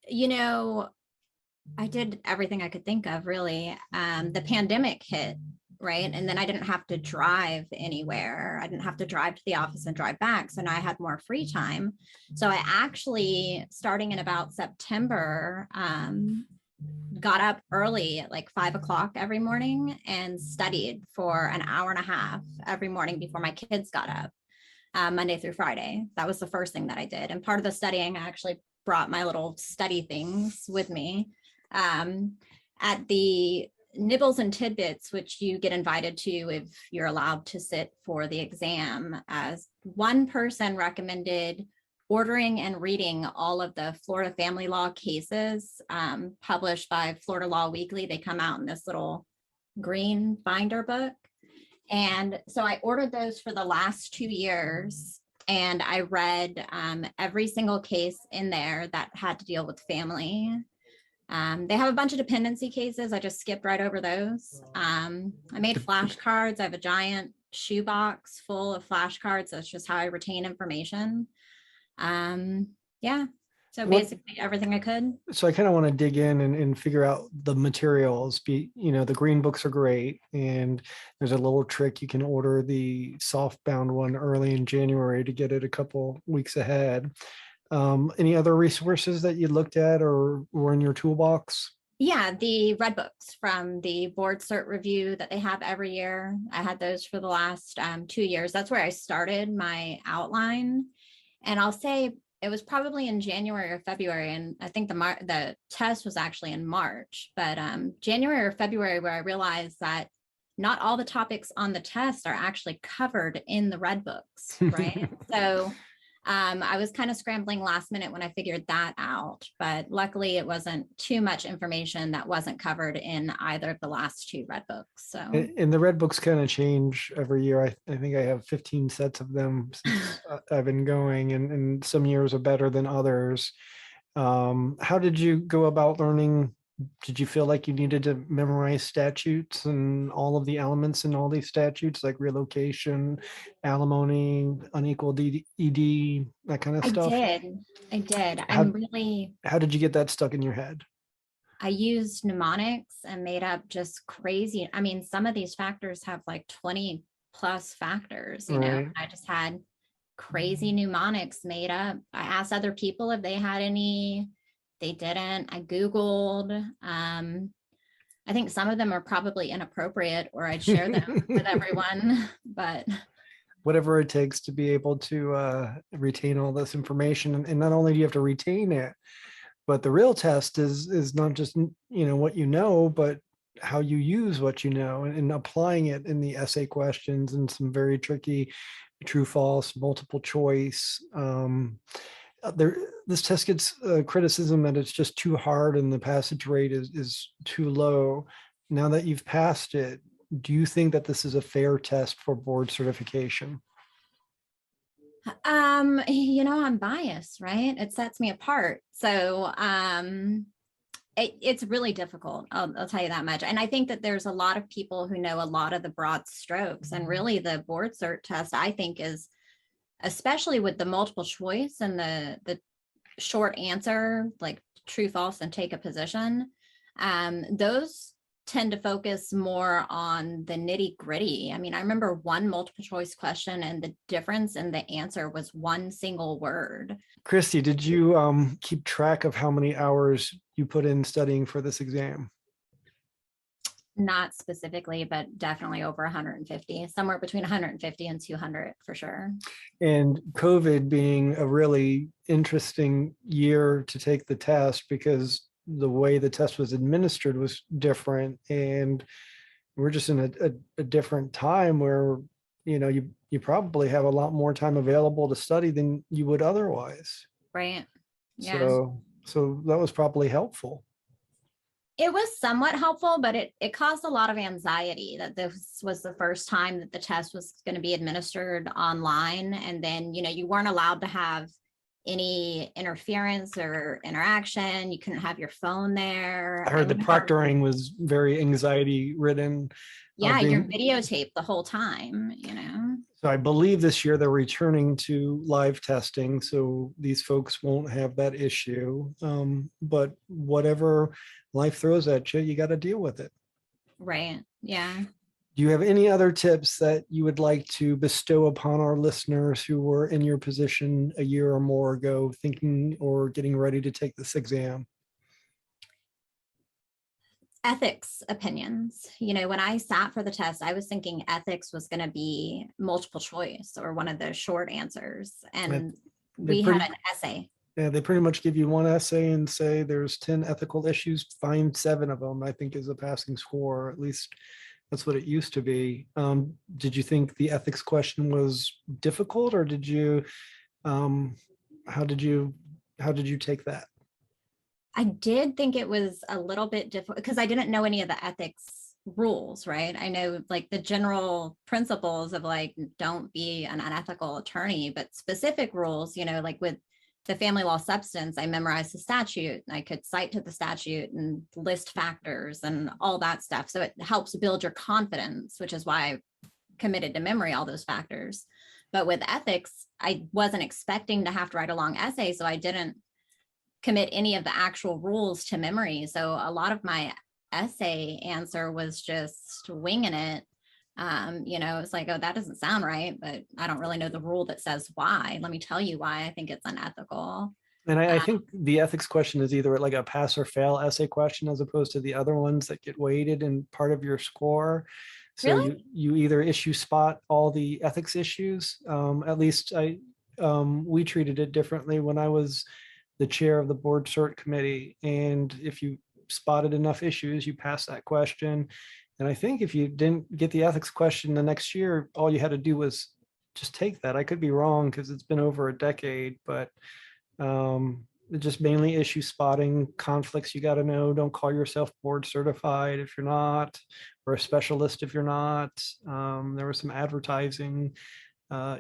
you know, I did everything I could think of, really. The pandemic hit, right? And then I didn't have to drive anywhere. I didn't have to drive to the office and drive back. So now I had more free time. So I actually, starting in about September, got up early at like 5 o'clock every morning and studied for an hour and a half every morning before my kids got up, Monday through Friday. That was the first thing that I did. And part of the studying, I actually brought my little study things with me. At the Nibbles and Tidbits, which you get invited to if you're allowed to sit for the exam, as one person recommended ordering and reading all of the Florida family law cases published by Florida Law Weekly. They come out in this little green binder book. And so I ordered those for the last 2 years. and I read every single case in there that had to deal with family. They have a bunch of dependency cases. I just skipped right over those. I made flashcards. I have a giant shoebox full of flashcards. That's just how I retain information. Yeah. So What- basically everything I could. So I kind of want to dig in and figure out the materials. The green books are great, and there's a little trick. You can order the softbound one early in January to get it a couple weeks ahead. Any other resources that you looked at or were in your toolbox? Yeah, the red books from the board cert review that they have every year. I had those for the last 2 years. That's where I started my outline. And I'll say it was probably in January or February. And I think the test was actually in March, but January or February, where I realized that not all the topics on the test are actually covered in the red books, right? So I was kind of scrambling last minute when I figured that out, but luckily it wasn't too much information that wasn't covered in either of the last 2 red books. So, And the red books kind of change every year. I think I have 15 sets of them since I've been going, and some years are better than others. How did you go about learning? Did you feel like you needed to memorize statutes and all of the elements in all these statutes, like relocation, alimony, unequal ED, that kind of stuff? I did. How did you get that stuck in your head? I used mnemonics and made up just crazy. I mean, some of these factors have like 20 plus factors, you know, Right. I just had crazy mnemonics made up. I asked other people if they had any. They didn't. I Googled. I think some of them are probably inappropriate, or I'd share them with everyone, but Whatever it takes to be able to retain all this information. And not only do you have to retain it, but the real test is not just what you know, but how you use what you know, and applying it in the essay questions and some very tricky true false multiple choice. This test gets criticism that it's just too hard and the passage rate is too low. Now that you've passed it, do you think that this is a fair test for board certification? I'm biased, right? It sets me apart. So it's really difficult. I'll tell you that much. And I think that there's a lot of people who know a lot of the broad strokes, and really the board cert test, I think, is, especially with the multiple choice and the short answer, like true, false, and take a position. Those tend to focus more on the nitty gritty. I mean, I remember one multiple choice question and the difference in the answer was one single word. Christy, did you keep track of how many hours you put in studying for this exam? Not specifically, but definitely over 150, somewhere between 150 and 200 for sure. And COVID being a really interesting year to take the test, because the way the test was administered was different, and we're just in a different time where you probably have a lot more time available to study than you would otherwise. Right. Yeah. So that was probably helpful. It was somewhat helpful, but it caused a lot of anxiety that this was the first time that the test was going to be administered online. And then, you weren't allowed to have any interference or interaction. You couldn't have your phone there. I heard the proctoring was very anxiety ridden. Yeah, you're videotaped the whole time, So I believe this year they're returning to live testing, so these folks won't have that issue. But whatever life throws at you, you got to deal with it. Right. Yeah. Do you have any other tips that you would like to bestow upon our listeners who were in your position a year or more ago, thinking or getting ready to take this exam? Ethics opinions. When I sat for the test, I was thinking ethics was going to be multiple choice or one of the short answers. And we had an essay. Yeah, they pretty much give you one essay and say there's 10 ethical issues, find 7 of them, I think, is a passing score. At least that's what it used to be. Did you think the ethics question was difficult, or did you, how did you take that? I did think it was a little bit difficult because I didn't know any of the ethics rules, right? I know like the general principles of like, don't be an unethical attorney, but specific rules, like with the family law substance, I memorized the statute and I could cite to the statute and list factors and all that stuff. So it helps build your confidence, which is why I committed to memory all those factors. But with ethics, I wasn't expecting to have to write a long essay, so I didn't commit any of the actual rules to memory. So a lot of my essay answer was just winging it. It's like, oh, that doesn't sound right, but I don't really know the rule that says why. Let me tell you why I think it's unethical. And I think the ethics question is either like a pass or fail essay question as opposed to the other ones that get weighted in part of your score. So Really? you either issue spot all the ethics issues. At least we treated it differently when I was the chair of the board cert committee. And if you spotted enough issues, you pass that question. And I think if you didn't get the ethics question the next year, all you had to do was just take that. I could be wrong because it's been over a decade, but just mainly issue spotting, conflicts you got to know. Don't call yourself board certified if you're not, or a specialist if you're not. There were some advertising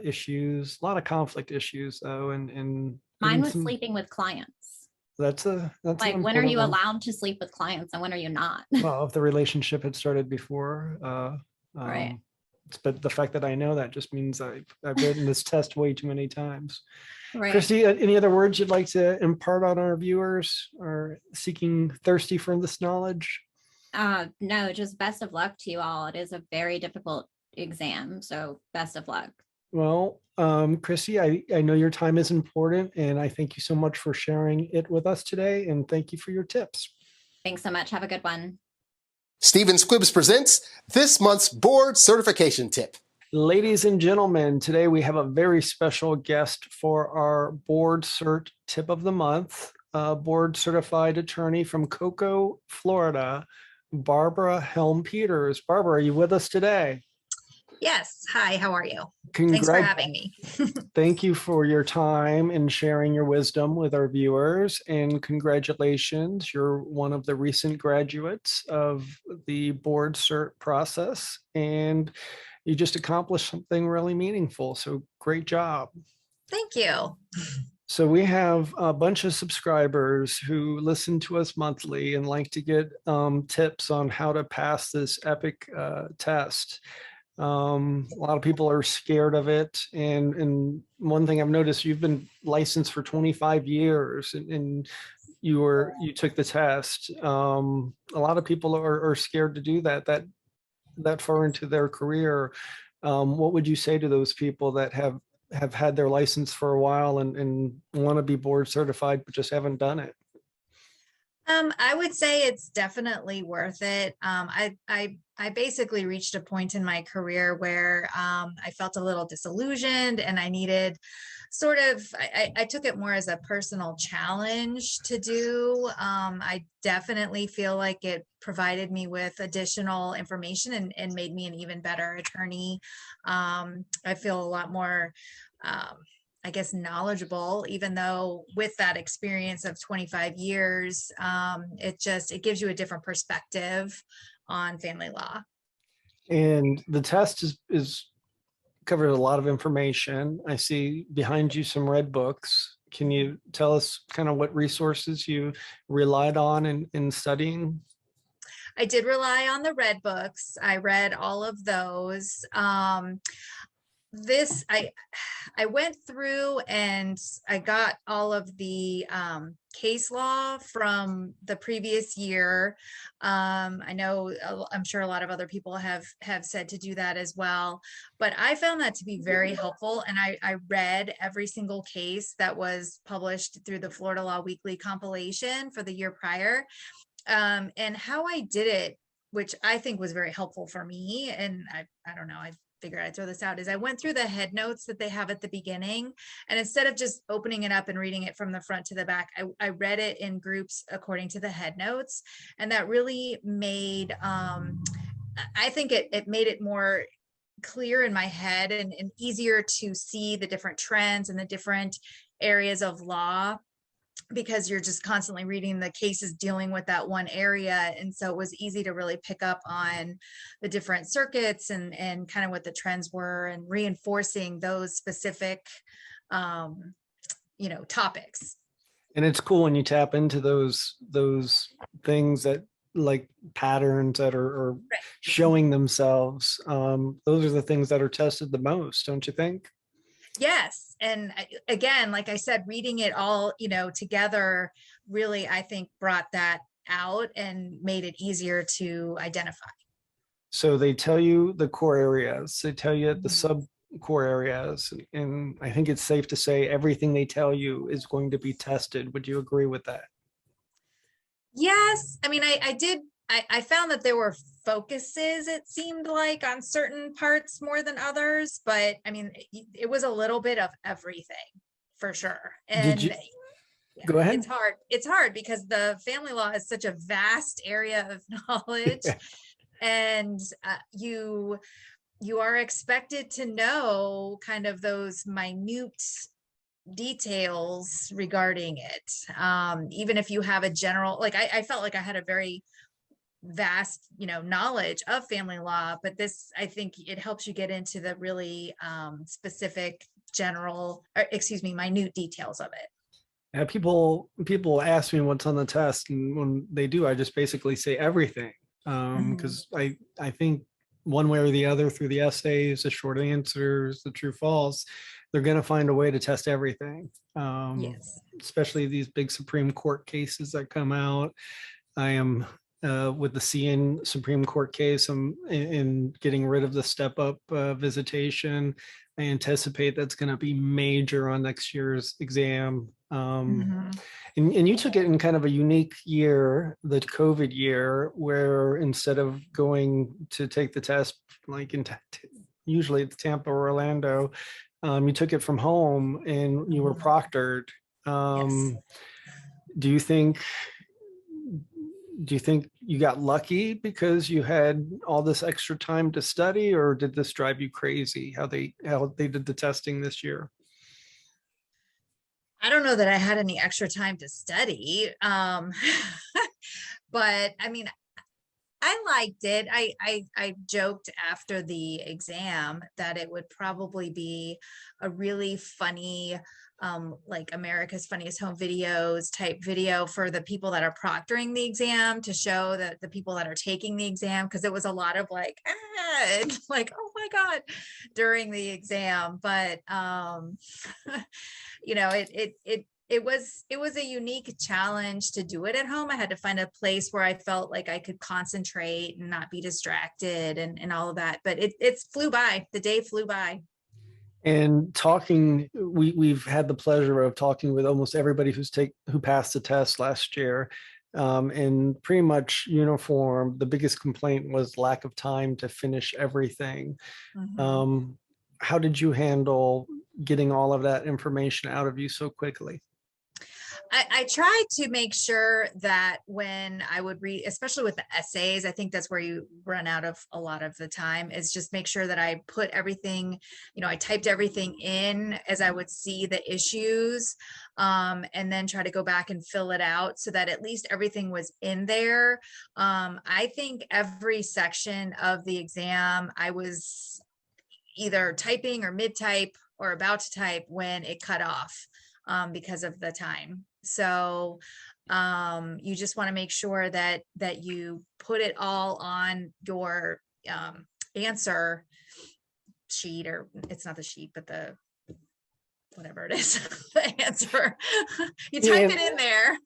issues, a lot of conflict issues though, and Mine even was some, sleeping with clients. that's an Like, when are important you one. allowed to sleep with clients and when are you not? Well, if the relationship had started before, Right. but the fact that I know that just means I've written this test way too many times. Right. Christy, any other words you'd like to impart on our viewers or seeking thirsty for this knowledge? No, just best of luck to you all. It is a very difficult exam, so best of luck. Well, Chrissy, I know your time is important and I thank you so much for sharing it with us today. And thank you for your tips. Thanks so much. Have a good one. Stephen Squibbs presents this month's board certification tip. Ladies and gentlemen, today we have a very special guest for our board cert tip of the month, board certified attorney from Cocoa, Florida, Barbara Helm Peters. Barbara, are you with us today? Yes. Hi, how are you? Thanks for having me. Thank you for your time and sharing your wisdom with our viewers. And congratulations, you're one of the recent graduates of the board cert process. And you just accomplished something really meaningful. So great job. Thank you. So we have a bunch of subscribers who listen to us monthly and like to get tips on how to pass this epic test. A lot of people are scared of it. And one thing I've noticed, you've been licensed for 25 years and you took the test. A lot of people are scared to do that far into their career. What would you say to those people that have had their license for a while and want to be board certified, but just haven't done it? I would say it's definitely worth it. I basically reached a point in my career where I felt a little disillusioned and I needed I took it more as a personal challenge to do. I definitely feel like it provided me with additional information and made me an even better attorney. I feel a lot more I guess knowledgeable, even though with that experience of 25 years, it gives you a different perspective on family law. And the test is covered a lot of information. I see behind you some red books. Can you tell us kind of what resources you relied on in studying? I did rely on the red books. I read all of those. I went through and I got all of the case law from the previous year. I know I'm sure a lot of other people have said to do that as well, but I found that to be very helpful. And I read every single case that was published through the Florida Law Weekly compilation for the year prior. And how I did it, which I think was very helpful for me, and I don't know, I figured I'd throw this out, is I went through the head notes that they have at the beginning. And instead of just opening it up and reading it from the front to the back, I read it in groups according to the head notes. And that really made, I think it made it more clear in my head and easier to see the different trends and the different areas of law because you're just constantly reading the cases dealing with that one area. And so it was easy to really pick up on the different circuits and kind of what the trends were and reinforcing those specific, topics. And it's cool when you tap into those things that like patterns that are Right. showing themselves. Those are the things that are tested the most, don't you think? Yes. And again, like I said, reading it all, together really, I think brought that out and made it easier to identify. So they tell you the core areas, they tell you the Mhm. sub core areas, and I think it's safe to say everything they tell you is going to be tested. Would you agree with that? Yes. I mean, I found that there were focuses, it seemed like, on certain parts more than others, but I mean, it was a little bit of everything for sure. And you- yeah, Go ahead. It's hard because the family law is such a vast area of knowledge, and you are expected to know kind of those minute details regarding it. Even if you have a general, like I felt like I had a very vast, knowledge of family law, but this, I think it helps you get into the really specific minute details of it. Yeah, people ask me what's on the test, and when they do, I just basically say everything. Because I think one way or the other, through the essays, the short answers, the true false, they're going to find a way to test everything. Yes. Especially these big Supreme Court cases that come out. I am with the CN Supreme Court case. I'm in getting rid of the step up visitation. I anticipate that's going to be major on next year's exam. And you took it in kind of a unique year, the COVID year, where instead of going to take the test, like usually it's Tampa or Orlando, you took it from home and you were proctored. Yes. Do you think you got lucky because you had all this extra time to study, or did this drive you crazy how they did the testing this year? I don't know that I had any extra time to study. But I mean, I liked it. I joked after the exam that it would probably be a really funny, like America's Funniest Home Videos type video for the people that are proctoring the exam, to show that the people that are taking the exam, because it was a lot of like, and like, oh my God, during the exam. But it was a unique challenge to do it at home. I had to find a place where I felt like I could concentrate and not be distracted and all of that. But it flew by. The day flew by. And talking, we've had the pleasure of talking with almost everybody who passed the test last year. And pretty much uniform, the biggest complaint was lack of time to finish everything. How did you handle getting all of that information out of you so quickly? I tried to make sure that when I would read, especially with the essays, I think that's where you run out of a lot of the time, is just make sure that I put everything, I typed everything in as I would see the issues, and then try to go back and fill it out so that at least everything was in there. I think every section of the exam, I was either typing or mid-type or about to type when it cut off, because of the time. So you just want to make sure that you put it all on your answer sheet, or it's not the sheet, but the whatever it is, the answer. You type it in there.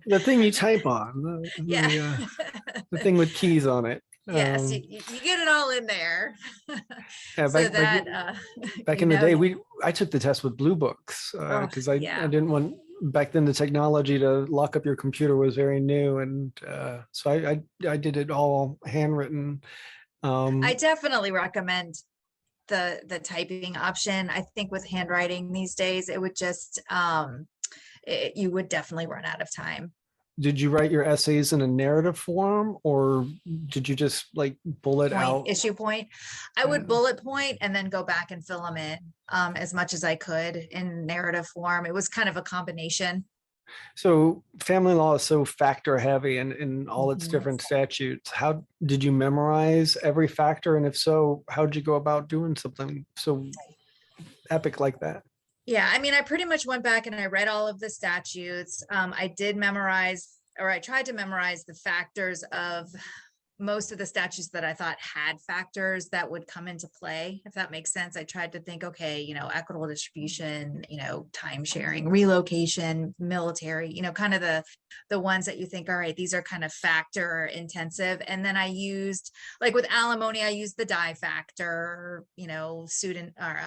The thing you type on, the thing with keys on it. Yes, you get it all in there. Yeah, So back in the day, I took the test with Blue Books because I didn't want, back then the technology to lock up your computer was very new, and so I did it all handwritten. I definitely recommend the typing option. I think with handwriting these days, it would just you would definitely run out of time. Did you write your essays in a narrative form, or did you just like bullet out? Issue point. I would bullet point and then go back and fill them in as much as I could in narrative form. It was kind of a combination. So family law is so factor heavy in all its Mhm. different statutes. How did you memorize every factor? And if so, how did you go about doing something so epic like that? Yeah, I mean, I pretty much went back and I read all of the statutes. I did memorize, or I tried to memorize the factors of most of the statutes that I thought had factors that would come into play, if that makes sense. I tried to think, okay, equitable distribution, time sharing, relocation, military, kind of the ones that you think, all right, these are kind of factor intensive. And then I used, like with alimony, I used the die factor, student or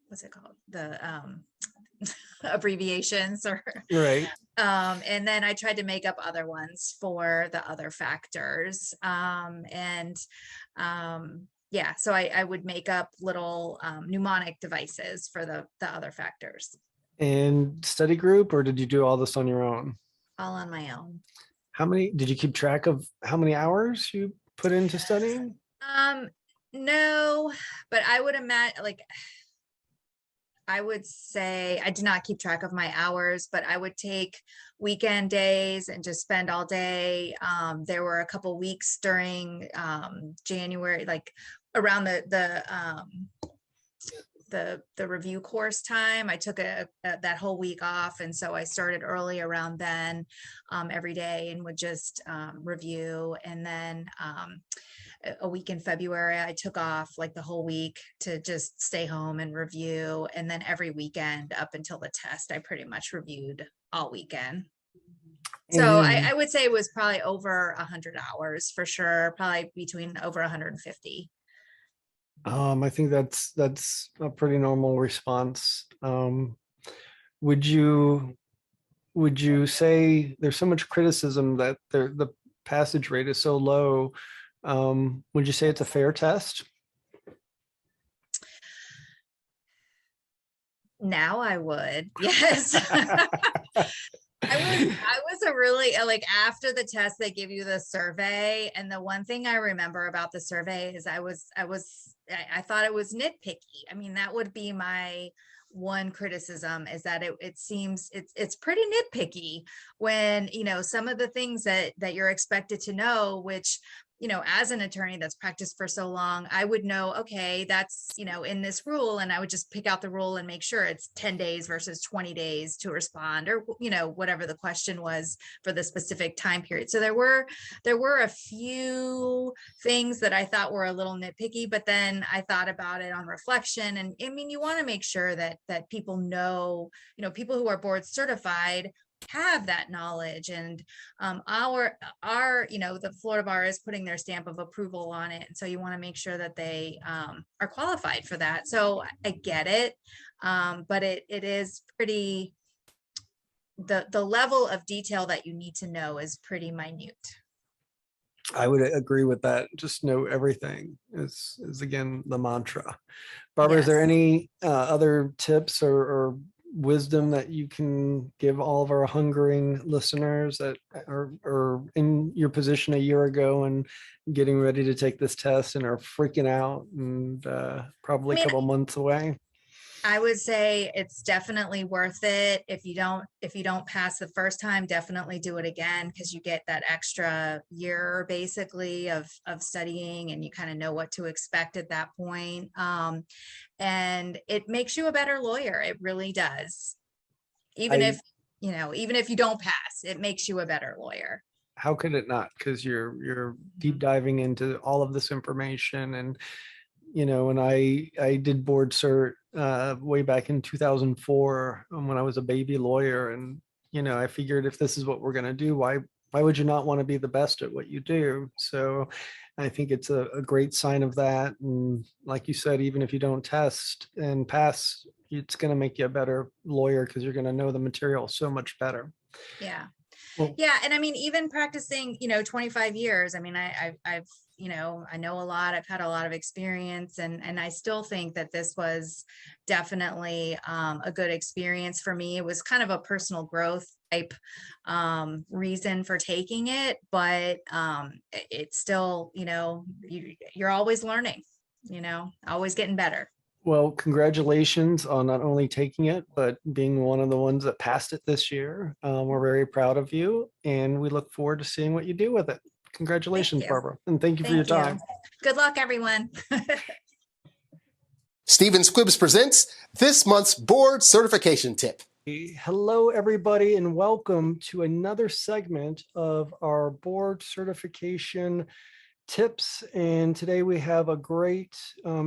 what's it called? The abbreviations or Right. and then I tried to make up other ones for the other factors. Yeah, so I would make up little mnemonic devices for the other factors, And study group, or did you do all this on your own? all on my own. Did you keep track of how many hours you put into studying? No, but I would imagine, like, I would say I did not keep track of my hours, but I would take weekend days and just spend all day. There were a couple weeks during January, like around the review course time. I took that whole week off, and so I started early around then, every day, and would just review. And then a week in February, I took off like the whole week to just stay home and review. And then every weekend up until the test, I pretty much reviewed all weekend. So And I would say it was probably over 100 hours for sure, probably between over 150. I think that's a pretty normal response. Would you say there's so much criticism that the passage rate is so low? Would you say it's a fair test? Now I would, yes. I was a really, like, after the test, they give you the survey. And the one thing I remember about the survey is I thought it was nitpicky. I mean, that would be my one criticism, is that it seems it's pretty nitpicky when, some of the things that you're expected to know, which, as an attorney that's practiced for so long, I would know, okay, that's, in this rule, and I would just pick out the rule and make sure it's 10 days versus 20 days to respond, or, whatever the question was for the specific time period. So there were a few things that I thought were a little nitpicky, but then I thought about it on reflection. And I mean, you want to make sure that people know, people who are board certified have that knowledge, and our the Florida Bar is putting their stamp of approval on it, and so you want to make sure that they are qualified for that. So I get it, but it is pretty, the level of detail that you need to know is pretty minute. I would agree with that. Just know everything is again the mantra. Barbara, is there Yes. any other tips or wisdom that you can give all of our hungering listeners that are in your position a year ago and getting ready to take this test and are freaking out and probably I mean, a couple months away? I would say it's definitely worth it. If you don't pass the first time, definitely do it again, because you get that extra year basically of studying, and you kind of know what to expect at that point. And it makes you a better lawyer. It really does. Even if you don't pass, it makes you a better lawyer. How could it not? Because you're deep diving into all of this information. And when I did board cert way back in 2004 when I was a baby lawyer, and I figured, if this is what we're going to do, why would you not want to be the best at what you do? So I think it's a great sign of that. And like you said, even if you don't test and pass, it's going to make you a better lawyer, because you're going to know the material so much better. Yeah. Well, Yeah. And I mean, even practicing, 25 years, I mean, I've I know a lot, I've had a lot of experience, and I still think that this was definitely a good experience for me. It was kind of a personal growth type reason for taking it, but it's still, you're always learning, always getting better. Well, congratulations on not only taking it, but being one of the ones that passed it this year. We're very proud of you, and we look forward to seeing what you do with it. Congratulations, you. Barbara, and thank you for your Thank you. time. Good luck, everyone. Stephen Squibbs presents this month's board certification tip. Hello, everybody, and welcome to another segment of our board certification tips. And today we have a great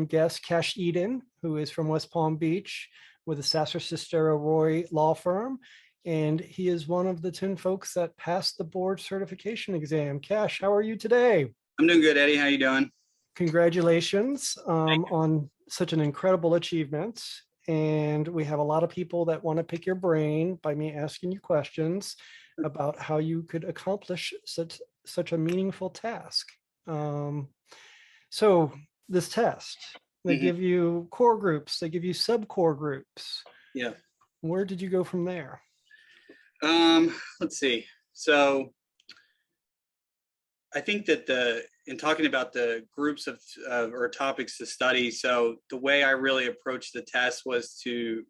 guest, Cash Eden, who is from West Palm Beach with the Sasser Sistero Roy law firm. And he is one of the 10 folks that passed the board certification exam. Cash, how are you today? I'm doing good, Eddie. How you doing? Congratulations on such an incredible achievement. And we have a lot of people that want to pick your brain by me asking you questions about how you could accomplish such a meaningful task. So this test, they give you core groups, they give you sub-core groups. Yeah. Where did you go from there? Let's see. So I think that in talking about the groups of or topics to study, so the way I really approached the test was to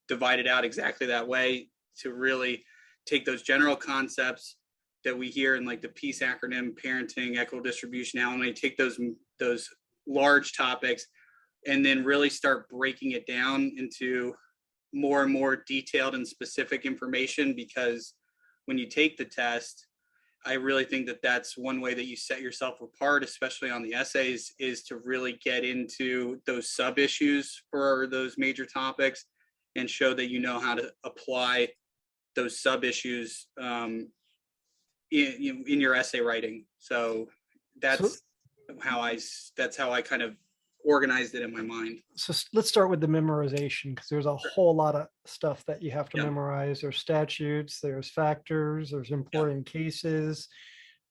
divide it out exactly that way, to really take those general concepts that we hear in like the PEACE acronym, parenting, equitable distribution, alimony, take those large topics and then really start breaking it down into more and more detailed and specific information. Because when you take the test, I really think that that's one way that you set yourself apart, especially on the essays, is to really get into those sub issues for those major topics and show that you know how to apply those sub issues in your essay writing. So that's how I kind of organized it in my mind. So let's start with the memorization, because there's a whole lot of stuff that you have to memorize. There's statutes, there's factors, there's important cases.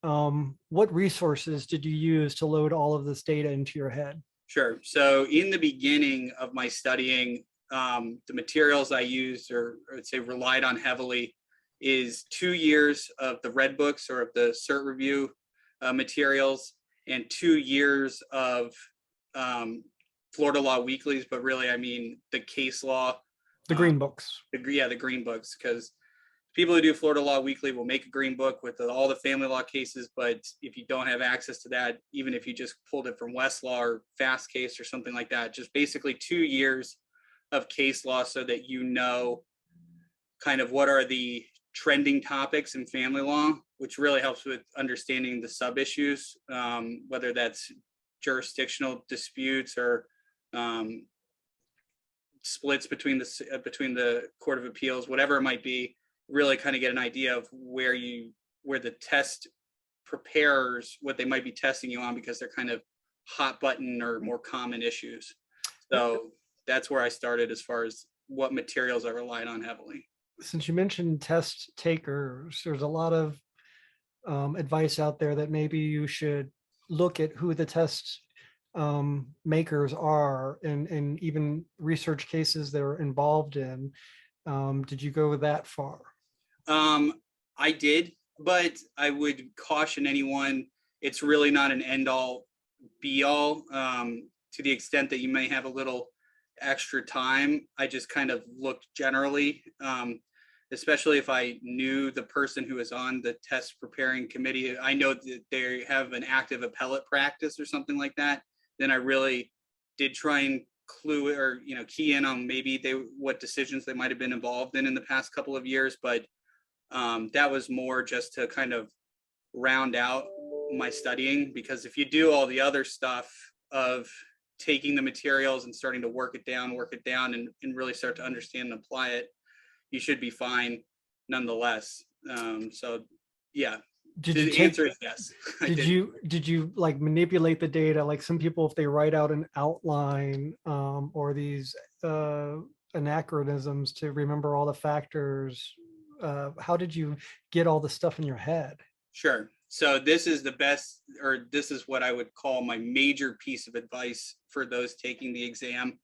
What resources did you use to load all of this data into your head? Sure. So in the beginning of my studying, the materials I used, or I would say relied on heavily, is 2 years of the red books or of the cert review materials, and 2 years of Florida Law Weeklies, but really, I mean, the case law. The green books. The green books, because people who do Florida Law Weekly will make a green book with all the family law cases, but if you don't have access to that, even if you just pulled it from Westlaw or Fast Case or something like that, just basically 2 years of case law so that you know kind of what are the trending topics in family law, which really helps with understanding the sub issues, whether that's jurisdictional disputes or splits between the Court of Appeals, whatever it might be. Really kind of get an idea of where the test preparers, what they might be testing you on, because they're kind of hot button or more common issues. So that's where I started as far as what materials I relied on heavily. Since you mentioned test takers, there's a lot of advice out there that maybe you should look at who the test makers are and even research cases they're involved in. Did you go that far? I did, but I would caution anyone, it's really not an end all be all. To the extent that you may have a little extra time, I just kind of looked generally, especially if I knew the person who is on the test preparing committee. I know that they have an active appellate practice or something like that. Then I really did try and clue or key in on maybe what decisions they might have been involved in the past couple of years. But that was more just to kind of round out my studying, because if you do all the other stuff of taking the materials and starting to work it down and really start to understand and apply it, you should be fine nonetheless. So yeah, the answer is yes. Did you like manipulate the data? Like some people, if they write out an outline or these anachronisms to remember all the factors, how did you get all the stuff in your head? Sure. So this is the best, or this is what I would call my major piece of advice for those taking the exam.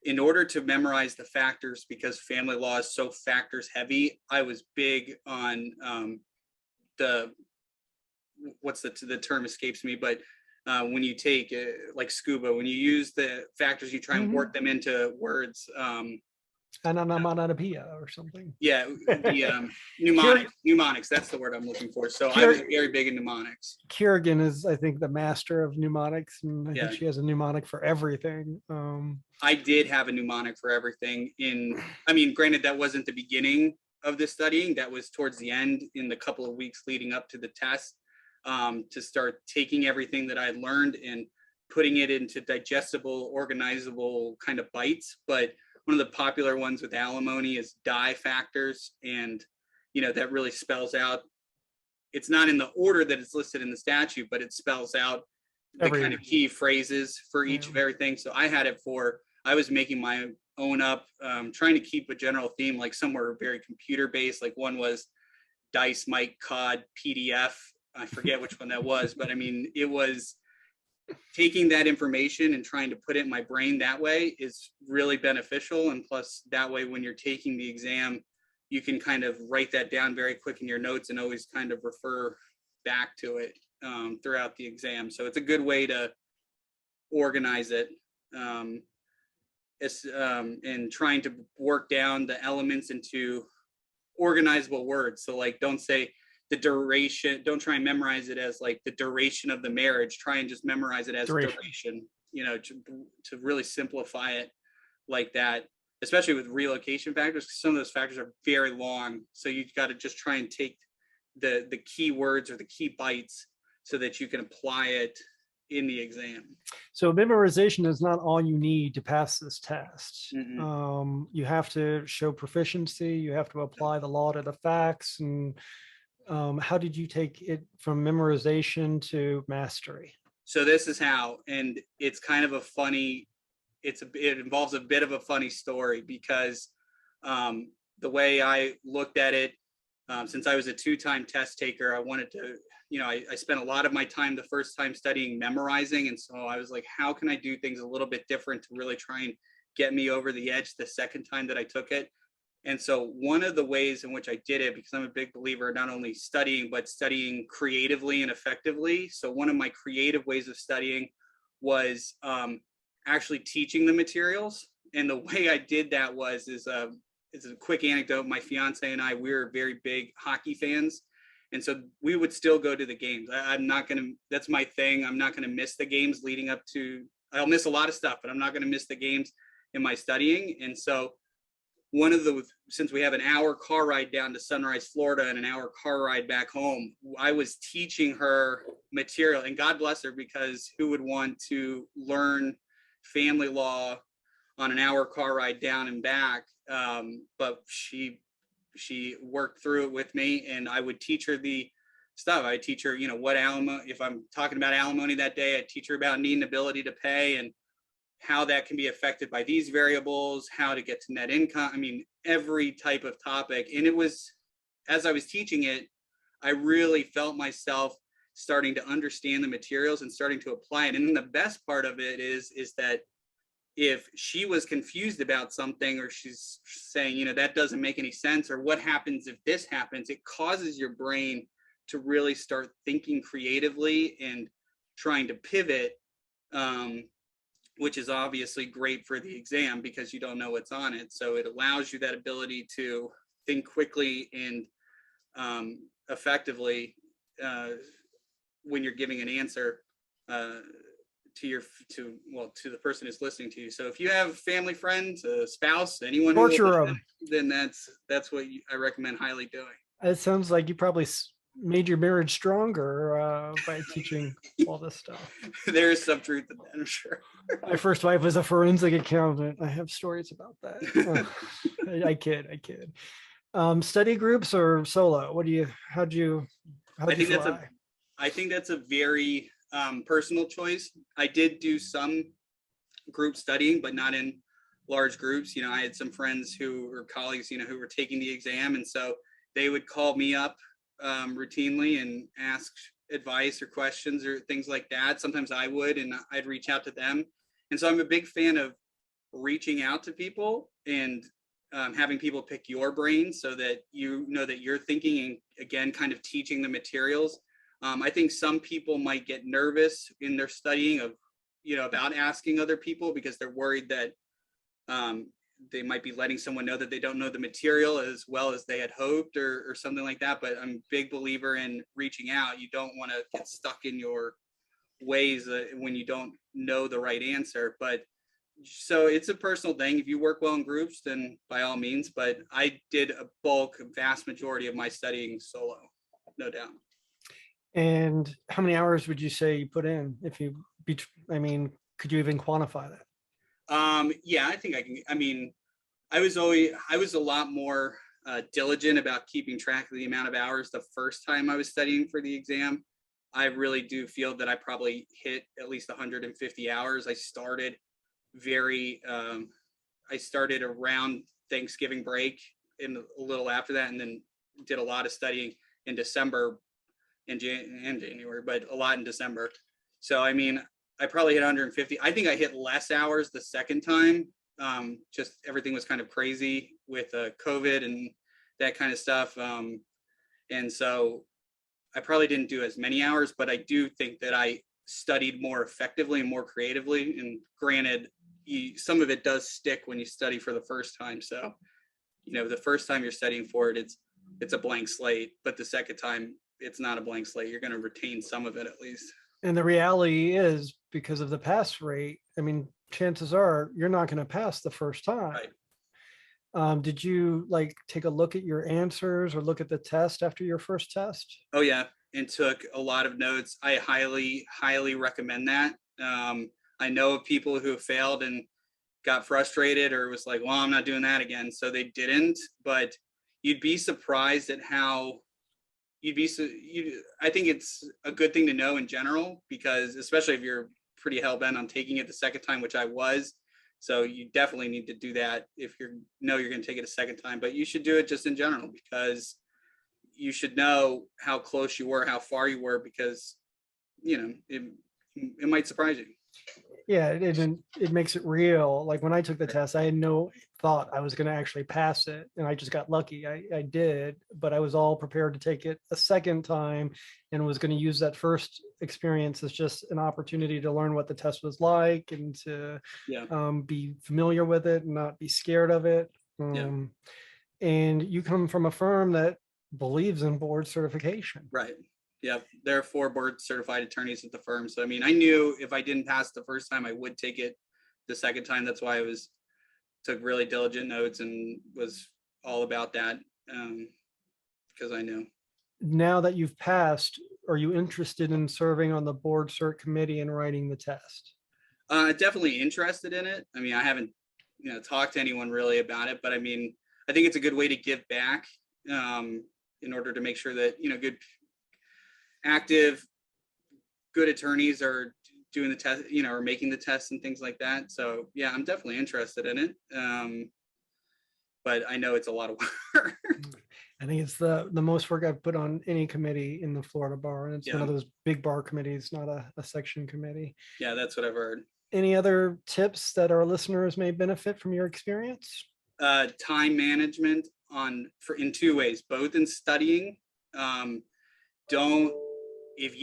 In order to memorize the factors, because family law is so factors heavy, I was big on the term escapes me, but when you take like scuba, when you use the factors, you try and work them into words. Onomatopoeia or something. Yeah, the mnemonics, that's the word I'm looking for. So I was very big in mnemonics. Kerrigan is, I think, the master of mnemonics, and I Yeah. think she has a mnemonic for everything. I did have a mnemonic for everything I mean, granted, that wasn't the beginning of the studying, that was towards the end in the couple of weeks leading up to the test, to start taking everything that I learned and putting it into digestible, organizable kind of bites. But one of the popular ones with alimony is die factors. And, you know, that really spells out, it's not in the order that it's listed in the statute, but it spells out the kind of key phrases for each of everything. So I had it I was making my own up, trying to keep a general theme, like some were very computer based. Like one was dice, Mike, COD, PDF. I forget which one that was, but I mean, it was taking that information and trying to put it in my brain that way is really beneficial. And plus that way, when you're taking the exam, you can kind of write that down very quick in your notes and always kind of refer back to it throughout the exam. So it's a good way to organize it. And trying to work down the elements into organizable words. So like, don't say the duration, don't try and memorize it as like the duration of the marriage, try and just memorize it as duration, you know, to really simplify it like that, especially with relocation factors, because some of those factors are very long. So you've got to just try and take the key words or the key bites so that you can apply it in the exam. So memorization is not all you need to pass this test. Mm-mm. You have to show proficiency. You have to apply the law to the facts. And how did you take it from memorization to mastery? So this is how, and it's kind of a funny, it involves a bit of a funny story because the way I looked at it, since I was a 2-time test taker, I wanted to, you know, I spent a lot of my time the first time studying memorizing. And so I was like, how can I do things a little bit different to really try and get me over the edge the second time that I took it? And so one of the ways in which I did it, because I'm a big believer, not only studying, but studying creatively and effectively. So one of my creative ways of studying was actually teaching the materials. And the way I did that is a quick anecdote. My fiance and I, we were very big hockey fans. And so we would still go to the games. That's my thing. I'm not going to miss the games leading up to, I'll miss a lot of stuff, but I'm not going to miss the games in my studying. And so since we have an hour car ride down to Sunrise, Florida, and an hour car ride back home, I was teaching her material, and God bless her, because who would want to learn family law on an hour car ride down and back? But she worked through it with me, and I would teach her the stuff. I teach her, you know, what alimony, if I'm talking about alimony that day, I teach her about need and ability to pay and how that can be affected by these variables, how to get to net income. I mean, every type of topic. And it was, as I was teaching it, I really felt myself starting to understand the materials and starting to apply it. And then the best part of it is that if she was confused about something, or she's saying, you know, that doesn't make any sense, or what happens if this happens, it causes your brain to really start thinking creatively and trying to pivot, which is obviously great for the exam because you don't know what's on it. So it allows you that ability to think quickly and effectively when you're giving an answer to the person who's listening to you. So if you have family, friends, a spouse, anyone, then that's what I recommend highly doing. It sounds like you probably made your marriage stronger by teaching all this stuff. There is some truth in that, I'm sure. My first wife was a forensic accountant. I have stories about that. I kid. Study groups or solo? I think that's a very personal choice. I did do some group studying, but not in large groups. You know, I had some friends who were colleagues, you know, who were taking the exam. And so they would call me up routinely and ask advice or questions or things like that. Sometimes I would, and I'd reach out to them. And so I'm a big fan of reaching out to people and having people pick your brain so that you know that you're thinking, and again, kind of teaching the materials. I think some people might get nervous in their studying of, about asking other people because they're worried that they might be letting someone know that they don't know the material as well as they had hoped or something like that. But I'm a big believer in reaching out. You don't want to get stuck in your ways when you don't know the right answer. But so it's a personal thing. If you work well in groups, then by all means. But I did a vast majority of my studying solo, no doubt. And how many hours would you say you put in? If you, could you even quantify that? Yeah, I think I can. I mean, I was a lot more diligent about keeping track of the amount of hours the first time I was studying for the exam. I really do feel that I probably hit at least 150 hours. I started around Thanksgiving break and a little after that, and then did a lot of studying in December and January, but a lot in December. So, I mean, I probably hit 150. I think I hit less hours the second time. Just everything was kind of crazy with COVID and that kind of stuff. And so I probably didn't do as many hours, but I do think that I studied more effectively and more creatively. And granted, some of it does stick when you study for the first time. So, the first time you're studying for it, it's a blank slate, but the second time it's not a blank slate. You're going to retain some of it at least. And the reality is, because of the pass rate, chances are you're not going to pass the first time. Right. Did you take a look at your answers or look at the test after your first test? Oh yeah, and took a lot of notes. I highly recommend that. I know of people who have failed and got frustrated or was like, well, I'm not doing that again. So they didn't, but you'd be surprised at how I think it's a good thing to know in general, because especially if you're pretty hell-bent on taking it the second time, which I was. So you definitely need to do that if you're going to take it a second time, but you should do it just in general, because you should know how close you were, how far you were, because, it might surprise you. Yeah, it makes it real. Like when I took the test, I had no thought I was going to actually pass it, and I just got lucky. I did, but I was all prepared to take it a second time and was going to use that first experience as just an opportunity to learn what the test was like and to be familiar with it and not be scared of it. And you come from a firm that believes in board certification. Right. Yeah, there are 4 board certified attorneys at the firm. So, I mean, I knew if I didn't pass the first time, I would take it the second time. That's why I took really diligent notes and was all about that, because I knew. Now that you've passed, are you interested in serving on the board cert committee and writing the test? Definitely interested in it. I mean, I haven't, talked to anyone really about it, but I mean, I think it's a good way to give back, in order to make sure that, good active, good attorneys are doing the test, or making the tests and things like that. So yeah, I'm definitely interested in it. But I know it's a lot of work. I think it's the most work I've put on any committee in the Florida bar. And it's one of those big bar committees, not a section committee. Yeah, that's what I've heard. Any other tips that our listeners may benefit from your experience? Time management in 2 ways, both in studying. If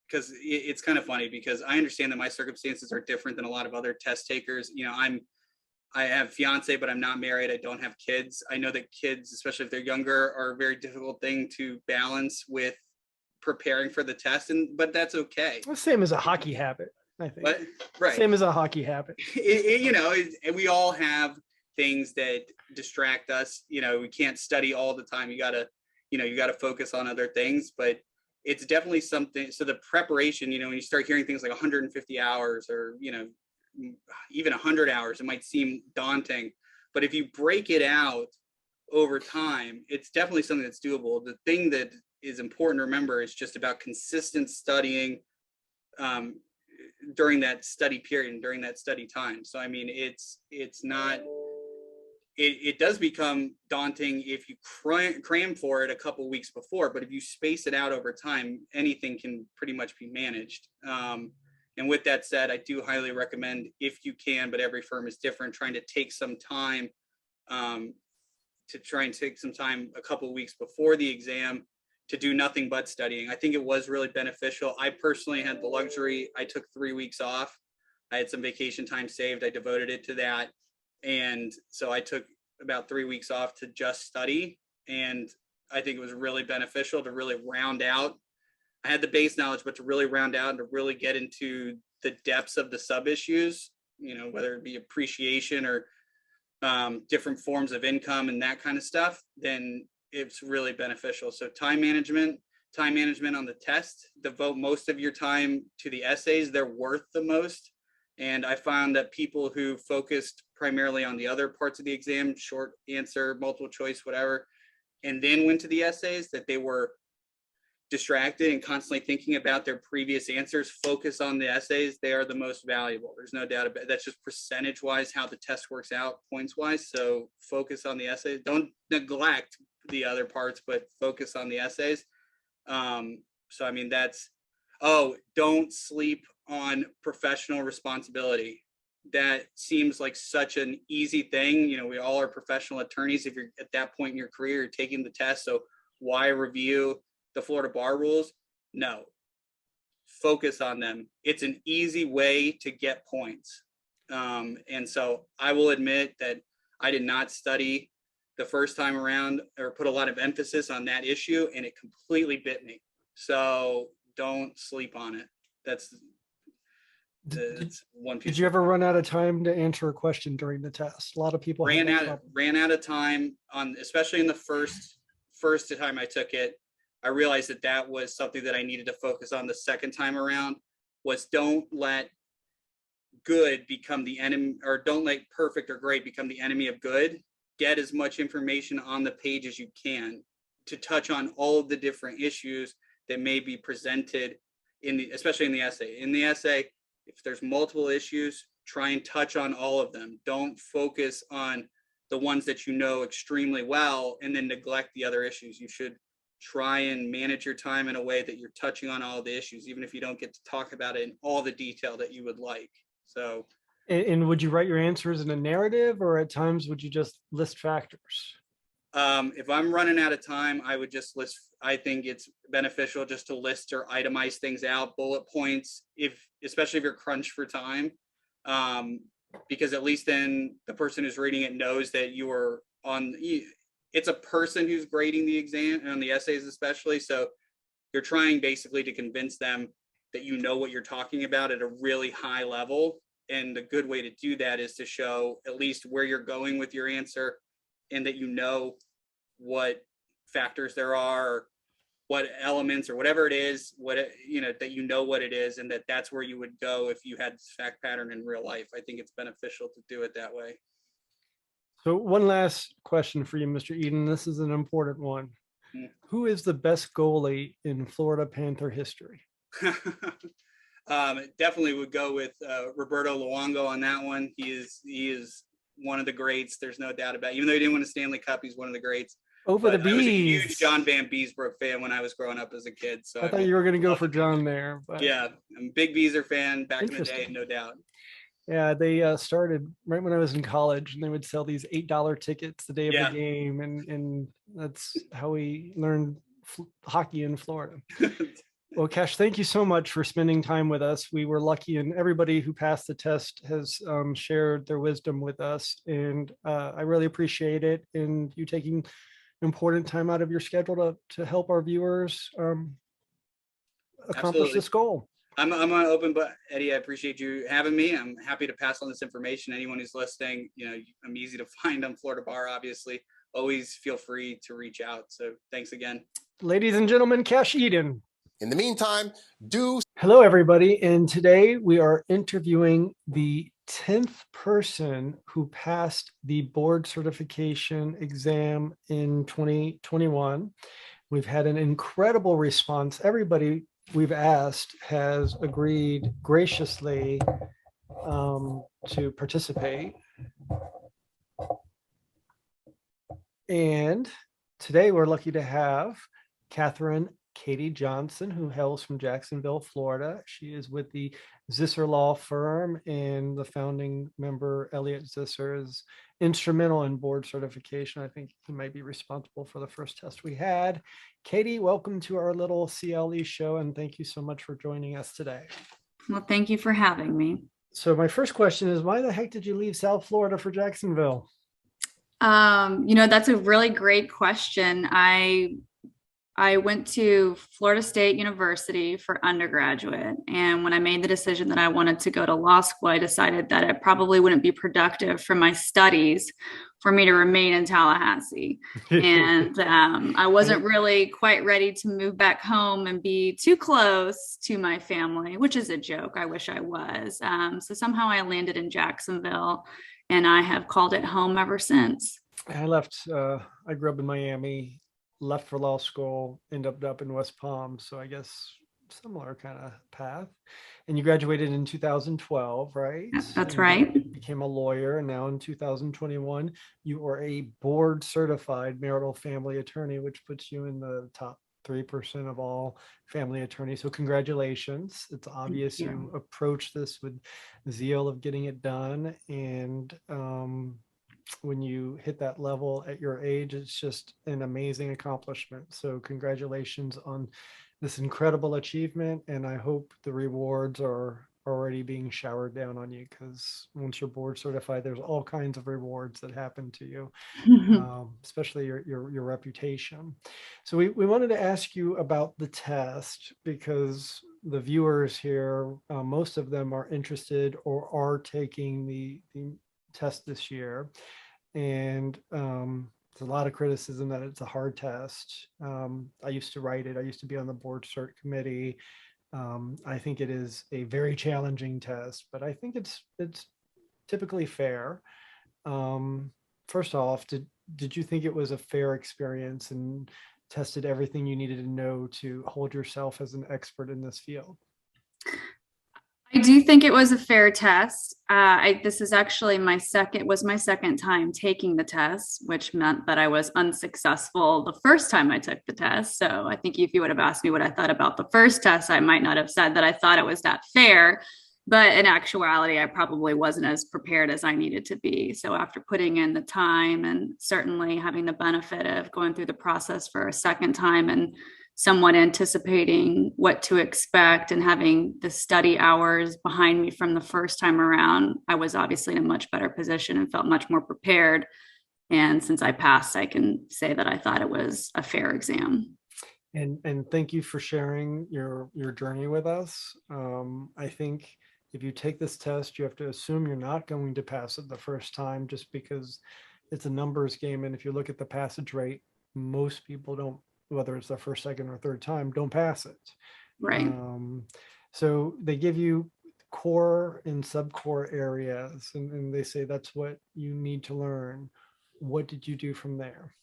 because it's kind of funny, because I understand that my circumstances are different than a lot of other test takers. I have fiance, but I'm not married. I don't have kids. I know that kids, especially if they're younger, are a very difficult thing to balance with preparing for the test, but that's okay. The same as a hockey habit, I think. But, right. Same as a hockey habit. And we all have things that distract us. We can't study all the time. You gotta focus on other things, but it's definitely something. So the preparation, when you start hearing things like 150 hours or, even 100 hours, it might seem daunting, but if you break it out over time, it's definitely something that's doable. The thing that is important to remember is just about consistent studying during that study period and during that study time. So, I mean, it's not, it does become daunting if you cram for it a couple weeks before, but if you space it out over time, anything can pretty much be managed. And with that said, I do highly recommend, if you can, but every firm is different, trying to take some time a couple of weeks before the exam to do nothing but studying. I think it was really beneficial. I personally had the luxury, I took 3 weeks off. I had some vacation time saved. I devoted it to that. And so I took about 3 weeks off to just study. And I think it was really beneficial to really round out. I had the base knowledge, but to really round out and to really get into the depths of the sub issues, you know, whether it be appreciation or different forms of income and that kind of stuff, then it's really beneficial. So time management on the test, devote most of your time to the essays. They're worth the most. And I found that people who focused primarily on the other parts of the exam, short answer, multiple choice, whatever, and then went to the essays, that they were distracted and constantly thinking about their previous answers. Focus on the essays. They are the most valuable. There's no doubt about it. That's just percentage wise how the test works out points wise. So focus on the essays. Don't neglect the other parts, but focus on the essays. So I mean, don't sleep on professional responsibility. That seems like such an easy thing. You know, we all are professional attorneys. If you're at that point in your career, you're taking the test. So why review the Florida bar rules? No, focus on them. It's an easy way to get points. And so I will admit that I did not study the first time around or put a lot of emphasis on that issue, and it completely bit me. So don't sleep on it. That's one piece. Did you ever run out of time to answer a question during the test? A lot of people ran out of time on, especially in the first time I took it. I realized that was something that I needed to focus on the second time around, was don't let good become the enemy, or don't let perfect or great become the enemy of good. Get as much information on the page as you can to touch on all of the different issues that may be presented especially in the essay. In the essay, if there's multiple issues, try and touch on all of them. Don't focus on the ones that you know extremely well and then neglect the other issues. You should try and manage your time in a way that you're touching on all the issues, even if you don't get to talk about it in all the detail that you would like. So, and would you write your answers in a narrative, or at times would you just list factors? If I'm running out of time, I would just list. I think it's beneficial just to list or itemize things out, bullet points, especially if you're crunched for time, because at least then the person who's reading it knows that you are on. It's a person who's grading the exam and on the essays especially. So you're trying basically to convince them that you know what you're talking about at a really high level. And the good way to do that is to show at least where you're going with your answer, and that you know what factors there are, or what elements or whatever it is, that you know what it is, and that's where you would go if you had this fact pattern in real life. I think it's beneficial to do it that way. So one last question for you, Mr. Eden. This is an important one. Who is the best goalie in Florida Panther history? Definitely would go with Roberto Luongo on that one. He is one of the greats. There's no doubt about it. Even though he didn't win a Stanley Cup, he's one of the greats. Over the Bees. I was a huge John Van Beesbrook fan when I was growing up as a kid. So I thought you were going to go for John there. But yeah, I'm a big Beezer fan back in the day, no doubt. Yeah, they started right when I was in college, and they would sell these $8 tickets the day of the game, and that's how we learned hockey in Florida. Well, Cash, thank you so much for spending time with us. We were lucky, and everybody who passed the test has shared their wisdom with us, and I really appreciate it, and you taking important time out of your schedule to help our viewers accomplish this goal. I'm open, but Eddie, I appreciate you having me. I'm happy to pass on this information. Anyone who's listening, I'm easy to find on Florida Bar, obviously. Always feel free to reach out. So thanks again. Ladies and gentlemen, Cash Eden. In the meantime, Hello, everybody. And today we are interviewing the 10th person who passed the board certification exam in 2021. We've had an incredible response. Everybody we've asked has agreed graciously to participate. And today we're lucky to have Catherine Katie Johnson, who hails from Jacksonville, Florida. She is with the Zisser Law Firm, and the founding member, Elliot Zisser, is instrumental in board certification. I think he might be responsible for the first test we had. Katie, welcome to our little CLE show, and thank you so much for joining us today. Well, thank you for having me. So my first question is, why the heck did you leave South Florida for Jacksonville? That's a really great question. I went to Florida State University for undergraduate. And when I made the decision that I wanted to go to law school, I decided that it probably wouldn't be productive for my studies for me to remain in Tallahassee. And I wasn't really quite ready to move back home and be too close to my family, which is a joke. I wish I was. So somehow I landed in Jacksonville, and I have called it home ever since. I left, I grew up in Miami, left for law school, ended up in West Palm. So I guess similar kind of path. And you graduated in 2012, right? That's And right. you became a lawyer. And now in 2021, you are a board certified marital family attorney, which puts you in the top 3% of all family attorneys. So congratulations. It's obvious you approach this with zeal of getting it done. And when you hit that level at your age, it's just an amazing accomplishment. So congratulations on this incredible achievement. And I hope the rewards are already being showered down on you, because once you're board certified, there's all kinds of rewards that happen to you, especially your reputation. So we wanted to ask you about the test, because the viewers here, most of them are interested or are taking the test this year. And there's a lot of criticism that it's a hard test. I used to write it. I used to be on the board cert committee. I think it is a very challenging test, but I think it's typically fair. First off, did you think it was a fair experience and tested everything you needed to know to hold yourself as an expert in this field? I do think it was a fair test. This is actually my second time taking the test, which meant that I was unsuccessful the first time I took the test. So I think if you would have asked me what I thought about the first test, I might not have said that I thought it was that fair. But in actuality, I probably wasn't as prepared as I needed to be. So after putting in the time and certainly having the benefit of going through the process for a second time and somewhat anticipating what to expect and having the study hours behind me from the first time around, I was obviously in a much better position and felt much more prepared. And since I passed, I can say that I thought it was a fair exam. And thank you for sharing your journey with us. I think if you take this test, you have to assume you're not going to pass it the first time, just because it's a numbers game. And if you look at the passage rate, most people don't, whether it's the first, second, or third time, don't pass it. Right. So they give you core and subcore areas, and they say that's what you need to learn. What did you do from there?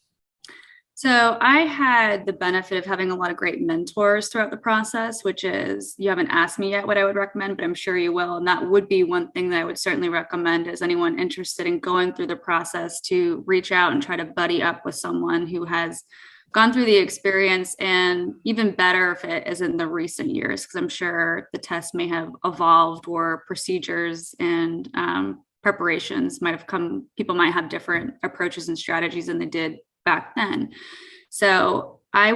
So I had the benefit of having a lot of great mentors throughout the process, which is, you haven't asked me yet what I would recommend, but I'm sure you will. And that would be one thing that I would certainly recommend, is anyone interested in going through the process to reach out and try to buddy up with someone who has gone through the experience, and even better if it is in the recent years, because I'm sure the test may have evolved, or procedures and preparations might have come, people might have different approaches and strategies than they did back then. So I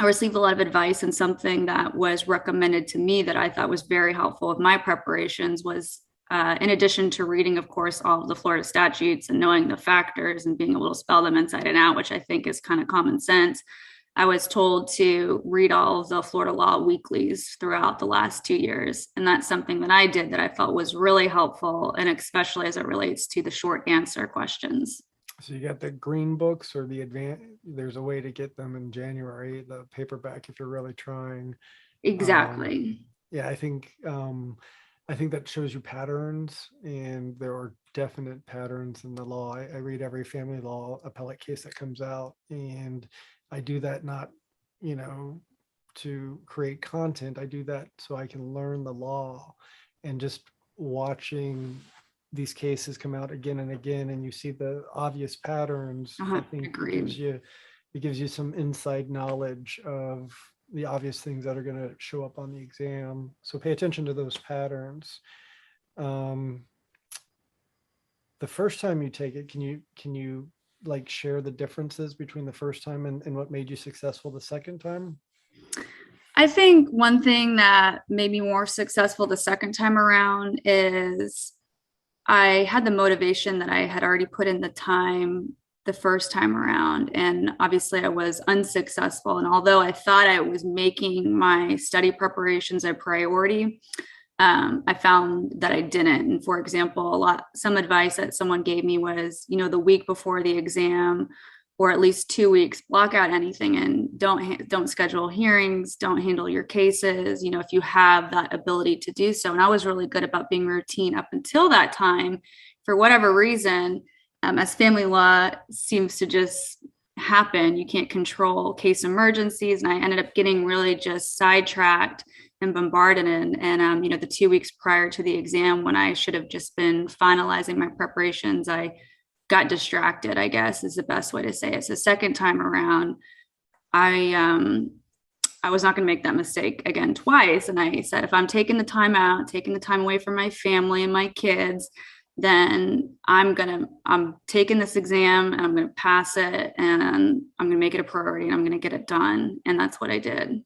received a lot of advice, and something that was recommended to me that I thought was very helpful with my preparations was, in addition to reading, of course, all of the Florida statutes and knowing the factors and being able to spell them inside and out, which I think is kind of common sense, I was told to read all of the Florida law weeklies throughout the last 2 years. And that's something that I did that I felt was really helpful, and especially as it relates to the short answer questions. So you got the green books, or the there's a way to get them in January, the paperback, if you're really trying. Exactly. Yeah, I think that shows you patterns, and there are definite patterns in the law. I read every family law appellate case that comes out, and I do that not, to create content. I do that so I can learn the law, and just watching these cases come out again and again, and you see the obvious patterns. I think Agreed. it gives you some inside knowledge of the obvious things that are going to show up on the exam. So pay attention to those patterns. The first time you take it, can you like share the differences between the first time and what made you successful the second time? I think one thing that made me more successful the second time around is I had the motivation that I had already put in the time the first time around. And obviously I was unsuccessful. And although I thought I was making my study preparations a priority, I found that I didn't. And for example, some advice that someone gave me was, the week before the exam, or at least 2 weeks, block out anything and don't schedule hearings, don't handle your cases, if you have that ability to do so. And I was really good about being routine up until that time. For whatever reason, as family law seems to just happen, you can't control case emergencies. And I ended up getting really just sidetracked and bombarded. And the 2 weeks prior to the exam, when I should have just been finalizing my preparations, I got distracted, I guess is the best way to say it. So second time around, I was not going to make that mistake again twice. And I said, if I'm taking the time out, taking the time away from my family and my kids, then I'm taking this exam and I'm going to pass it and I'm going to make it a priority and I'm going to get it done. And that's what I did.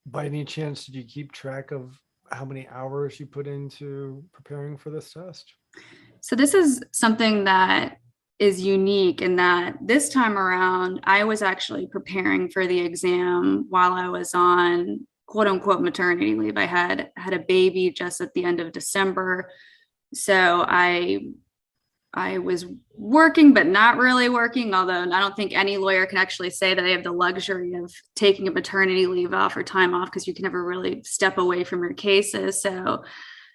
By any chance, did you keep track of how many hours you put into preparing for this test? So this is something that is unique in that this time around, I was actually preparing for the exam while I was on quote unquote maternity leave. I had a baby just at the end of December. So I was working, but not really working, although I don't think any lawyer can actually say that they have the luxury of taking a maternity leave off or time off because you can never really step away from your cases. So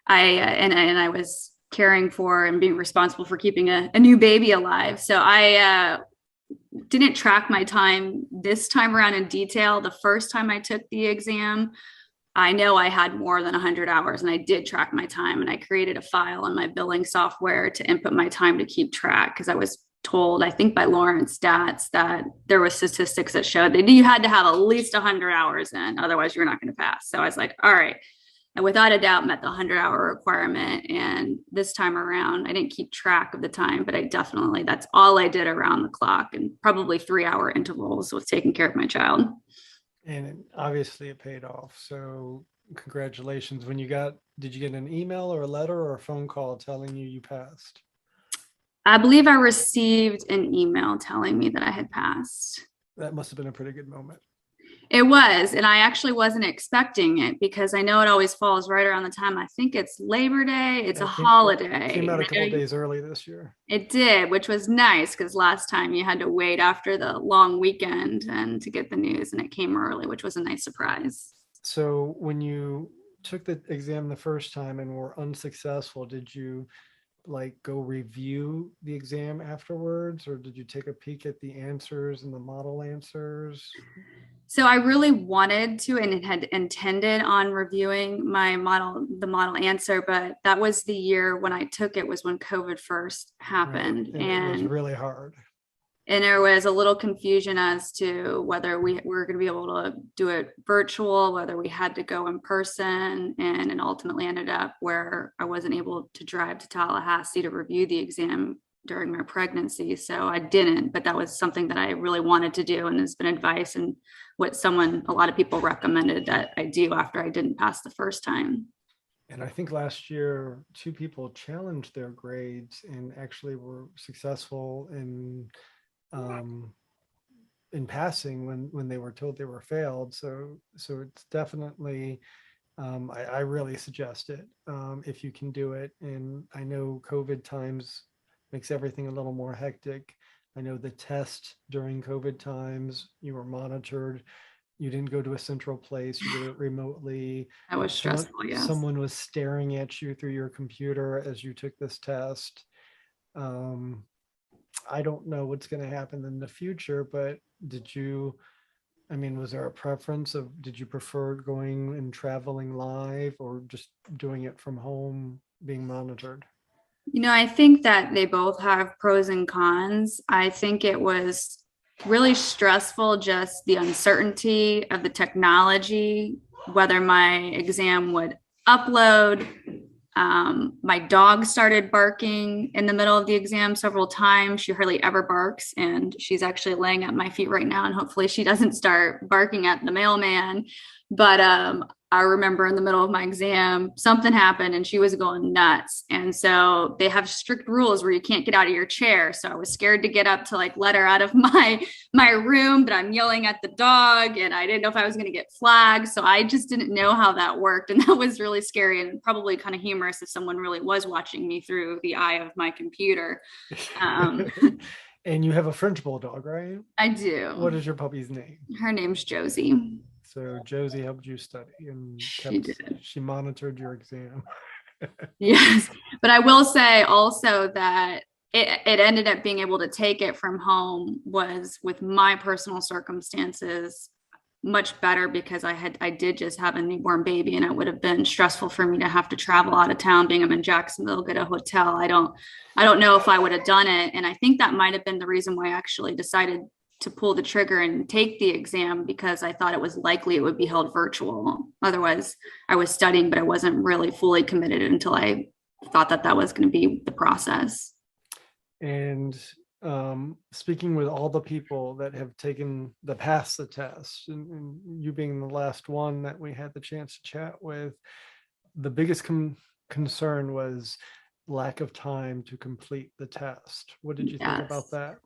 I was caring for and being responsible for keeping a new baby alive. So I didn't track my time this time around in detail. The first time I took the exam, I know I had more than 100 hours and I did track my time and I created a file on my billing software to input my time to keep track because I was told, I think by Lawrence Stats, that there were statistics that showed that you had to have at least 100 hours in, otherwise you're not going to pass. So I was like, all right. And without a doubt met the 100-hour requirement. And this time around, I didn't keep track of the time, but that's all I did around the clock and probably 3-hour intervals with taking care of my child. And obviously it paid off. So congratulations. Did you get an email or a letter or a phone call telling you passed? I believe I received an email telling me that I had passed. That must have been a pretty good moment. It was, and I actually wasn't expecting it because I know it always falls right around the time. I think it's Labor Day. It's a holiday. It came out a couple days early this year. It did, which was nice because last time you had to wait after the long weekend and to get the news, and it came early, which was a nice surprise. So when you took the exam the first time and were unsuccessful, did you go review the exam afterwards, or did you take a peek at the answers and the model answers? So I really wanted to and had intended on reviewing the model answer, but that was the year when I took it was when COVID first happened. Right. And it was really hard. And there was a little confusion as to whether we were going to be able to do it virtual, whether we had to go in person, and it ultimately ended up where I wasn't able to drive to Tallahassee to review the exam during my pregnancy. So I didn't, but that was something that I really wanted to do. And there's been advice and what a lot of people recommended that I do after I didn't pass the first time. And I think last year, 2 people challenged their grades and actually were successful in passing when they were told they were failed. So it's definitely, I really suggest it if you can do it. And I know COVID times makes everything a little more hectic. I know the test during COVID times, you were monitored. You didn't go to a central place, you did it remotely. That was stressful, yes. Someone was staring at you through your computer as you took this test. I don't know what's going to happen in the future, but was there a preference did you prefer going and traveling live or just doing it from home, being monitored? I think that they both have pros and cons. I think it was really stressful, just the uncertainty of the technology, whether my exam would upload. My dog started barking in the middle of the exam several times. She hardly ever barks, and she's actually laying at my feet right now, and hopefully she doesn't start barking at the mailman. But I remember in the middle of my exam, something happened and she was going nuts. And so they have strict rules where you can't get out of your chair. So I was scared to get up to like let her out of my room, but I'm yelling at the dog and I didn't know if I was going to get flagged. So I just didn't know how that worked. And that was really scary and probably kind of humorous if someone really was watching me through the eye of my computer. And you have a French bulldog, right? I do. What is your puppy's name? Her name's Josie. So Josie helped you study and She did. she monitored your exam. Yes, but I will say also that it ended up being able to take it from home was, with my personal circumstances, much better because I did just have a newborn baby, and it would have been stressful for me to have to travel out of town, being I'm in Jacksonville, get a hotel. I don't know if I would have done it. And I think that might have been the reason why I actually decided to pull the trigger and take the exam, because I thought it was likely it would be held virtual. Otherwise, I was studying, but I wasn't really fully committed until I thought that was going to be the process. And speaking with all the people that have passed the test, and you being the last one that we had the chance to chat with, the biggest concern was lack of time to complete the test. What did you think about that?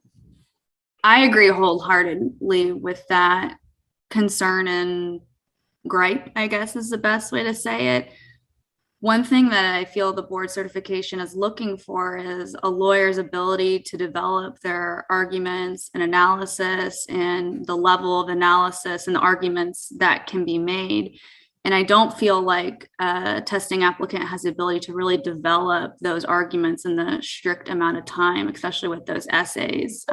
I agree wholeheartedly with that concern and gripe, I guess is the best way to say it. One thing that I feel the board certification is looking for is a lawyer's ability to develop their arguments and analysis and the level of analysis and arguments that can be made. And I don't feel like a testing applicant has the ability to really develop those arguments in the strict amount of time, especially with those essays.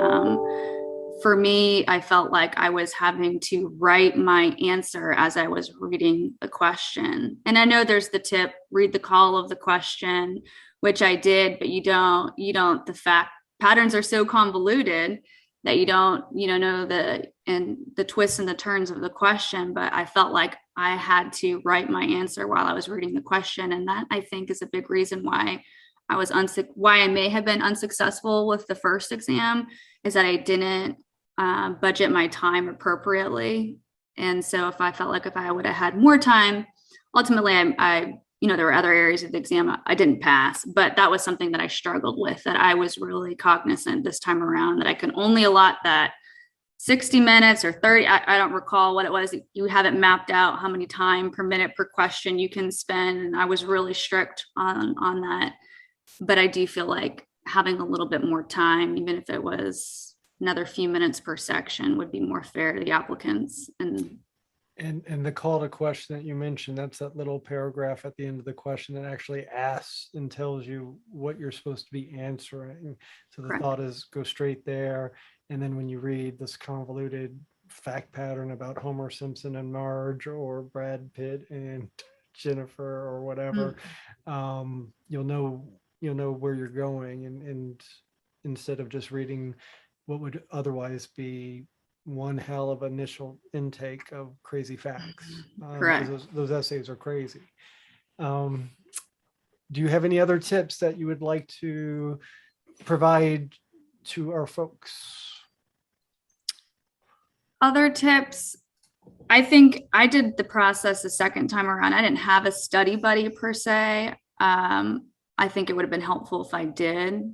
For me, I felt like I was having to write my answer as I was reading the question. And I know there's the tip, read the call of the question, which I did, but you don't, the fact patterns are so convoluted that you don't, know the twists and the turns of the question. But I felt like I had to write my answer while I was reading the question. And that, I think, is a big reason why why I may have been unsuccessful with the first exam, is that I didn't budget my time appropriately. And so if I felt like if I would have had more time, ultimately I there were other areas of the exam I didn't pass, but that was something that I struggled with, that I was really cognizant this time around that I can only allot that 60 minutes or 30. I don't recall what it was. You have it mapped out how many time per minute per question you can spend. And I was really strict on that. But I do feel like having a little bit more time, even if it was another few minutes per section, would be more fair to the applicants. And the call to question that you mentioned, that's that little paragraph at the end of the question that actually asks and tells you what you're supposed to be answering. So the thought is go straight there. And then when you read this convoluted fact pattern about Homer Simpson and Marge, or Brad Pitt and Jennifer, or whatever, you'll know where you're going. And instead of just reading what would otherwise be one hell of initial intake of crazy facts. Correct. Those essays are crazy. Do you have any other tips that you would like to provide to our folks? Other tips, I think I did the process the second time around. I didn't have a study buddy per se. I think it would have been helpful if I did,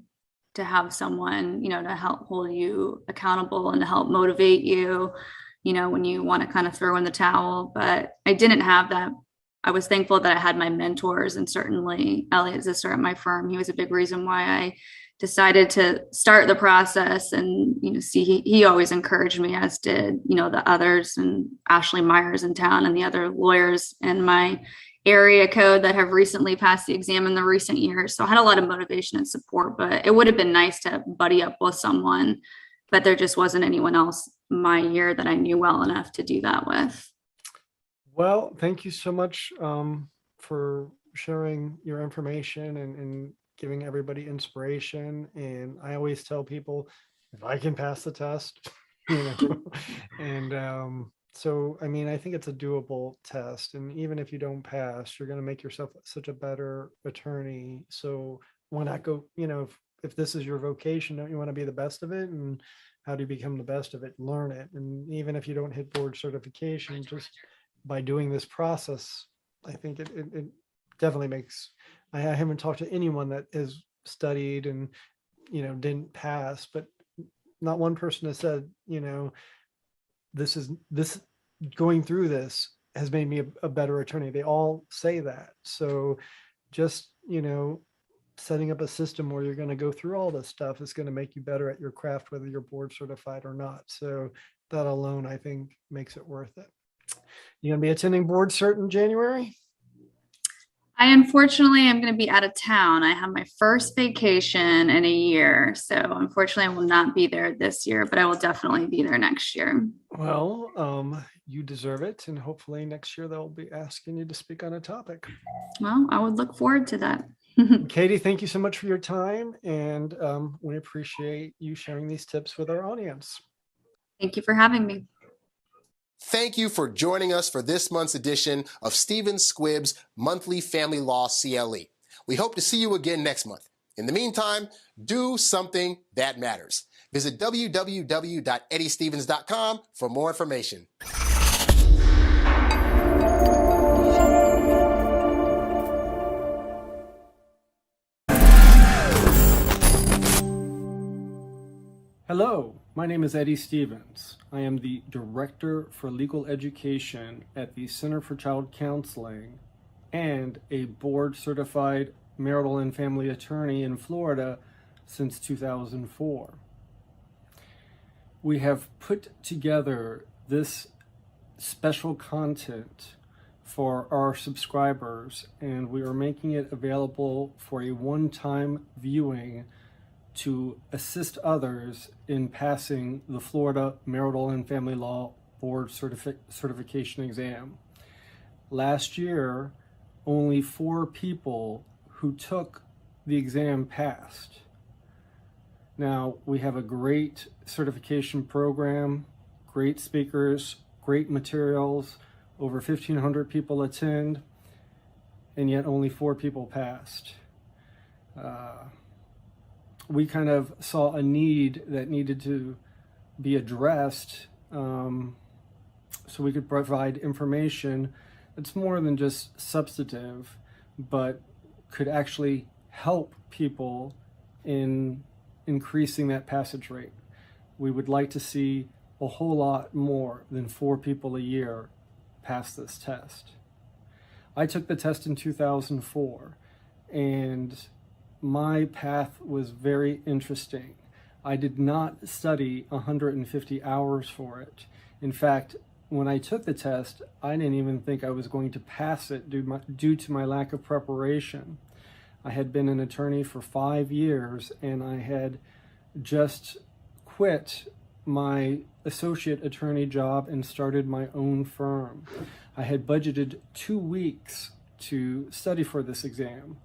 to have someone, to help hold you accountable and to help motivate you, when you want to kind of throw in the towel. But I didn't have that. I was thankful that I had my mentors, and certainly Elliot Zister at my firm. He was a big reason why I decided to start the process. And, he always encouraged me, as did, the others, and Ashley Myers in town and the other lawyers in my area code that have recently passed the exam in the recent years. So I had a lot of motivation and support, but it would have been nice to buddy up with someone, but there just wasn't anyone else my year that I knew well enough to do that with. Well, thank you so much for sharing your information and giving everybody inspiration. And I always tell people, if I can pass the test, you know, and so I mean, I think it's a doable test, and even if you don't pass, you're going to make yourself such a better attorney. So why not go, you know, if this is your vocation, don't you want to be the best of it? And how do you become the best of it? Learn it. And even if you don't hit board certification, just by doing this process, I think it definitely makes, I haven't talked to anyone that has studied and, you know, didn't pass, but not one person has said, you know, this going through this has made me a better attorney. They all say that. So just, you know, setting up a system where you're going to go through all this stuff is going to make you better at your craft, whether you're board certified or not. So that alone, I think, makes it worth it. You going to be attending board cert in January? I unfortunately am going to be out of town. I have my first vacation in a year. So unfortunately, I will not be there this year, but I will definitely be there next year. Well, you deserve it. And hopefully next year they'll be asking you to speak on a topic. Well, I would look forward to that. Katie, thank you so much for your time. And we appreciate you sharing these tips with our audience. Thank you for having me. Thank you for joining us for this month's edition of Stephen Squibb's Monthly Family Law CLE. We hope to see you again next month. In the meantime, do something that matters. Visit www.eddiestevens.com for more information. Hello, my name is Eddie Stevens. I am the Director for Legal Education at the Center for Child Counseling and a board-certified marital and family attorney in Florida since 2004. We have put together this special content for our subscribers, and we are making it available for a one-time viewing to assist others in passing the Florida Marital and Family Law Board Certification exam. Last year, only 4 people who took the exam passed. Now, we have a great certification program, great speakers, great materials, over 1,500 people attend, and yet only 4 people passed. We kind of saw a need that needed to be addressed, so we could provide information that's more than just substantive, but could actually help people in increasing that passage rate. We would like to see a whole lot more than 4 people a year pass this test. I took the test in 2004, and my path was very interesting. I did not study 150 hours for it. In fact, when I took the test, I didn't even think I was going to pass it due to my lack of preparation. I had been an attorney for 5 years, and I had just quit my associate attorney job and started my own firm. I had budgeted 2 weeks to study for this exam.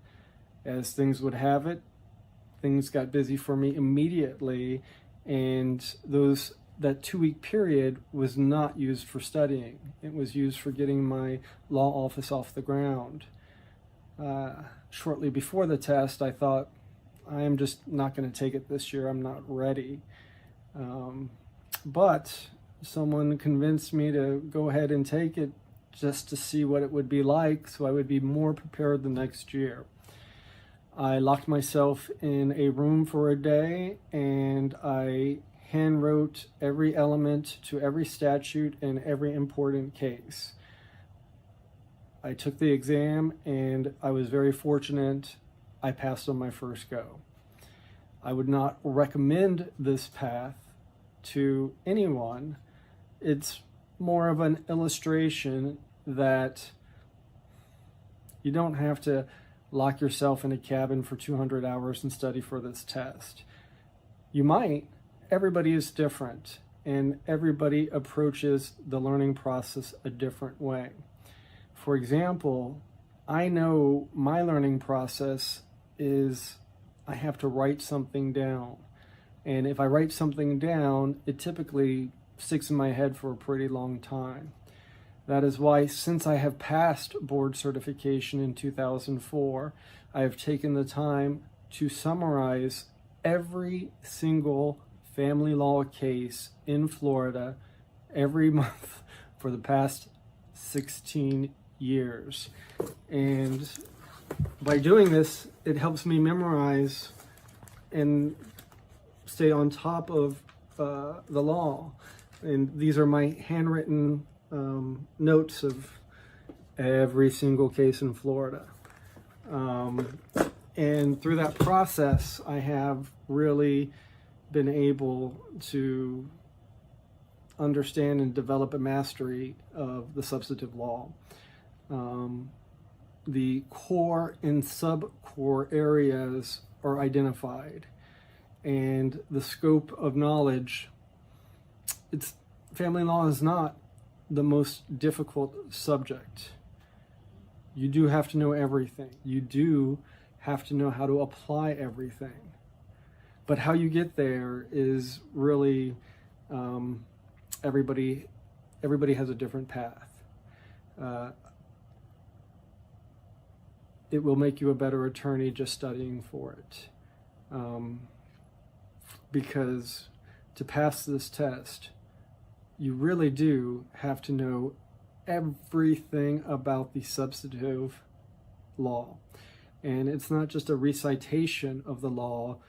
As things would have it, things got busy for me immediately, and that 2-week period was not used for studying. It was used for getting my law office off the ground. Shortly before the test, I thought, I am just not going to take it this year. I'm not ready. But someone convinced me to go ahead and take it just to see what it would be like, so I would be more prepared the next year. I locked myself in a room for a day, and I hand wrote every element to every statute and every important case. I took the exam, and I was very fortunate. I passed on my first go. I would not recommend this path to anyone. It's more of an illustration that you don't have to lock yourself in a cabin for 200 hours and study for this test. You might. Everybody is different, and everybody approaches the learning process a different way. For example, I know my learning process is I have to write something down. And if I write something down, it typically sticks in my head for a pretty long time. That is why, since I have passed board certification in 2004, I have taken the time to summarize every single family law case in Florida every month for the past 16 years. And by doing this, it helps me memorize and stay on top of the law. And these are my handwritten notes of every single case in Florida. And through that process, I have really been able to understand and develop a mastery of the substantive law. The core and sub-core areas are identified, and the scope of knowledge, family law is not the most difficult subject. You do have to know everything. You do have to know how to apply everything. But how you get there is really, everybody has a different path. It will make you a better attorney just studying for it. Because to pass this test, you really do have to know everything about the substantive law. And it's not just a recitation of the law,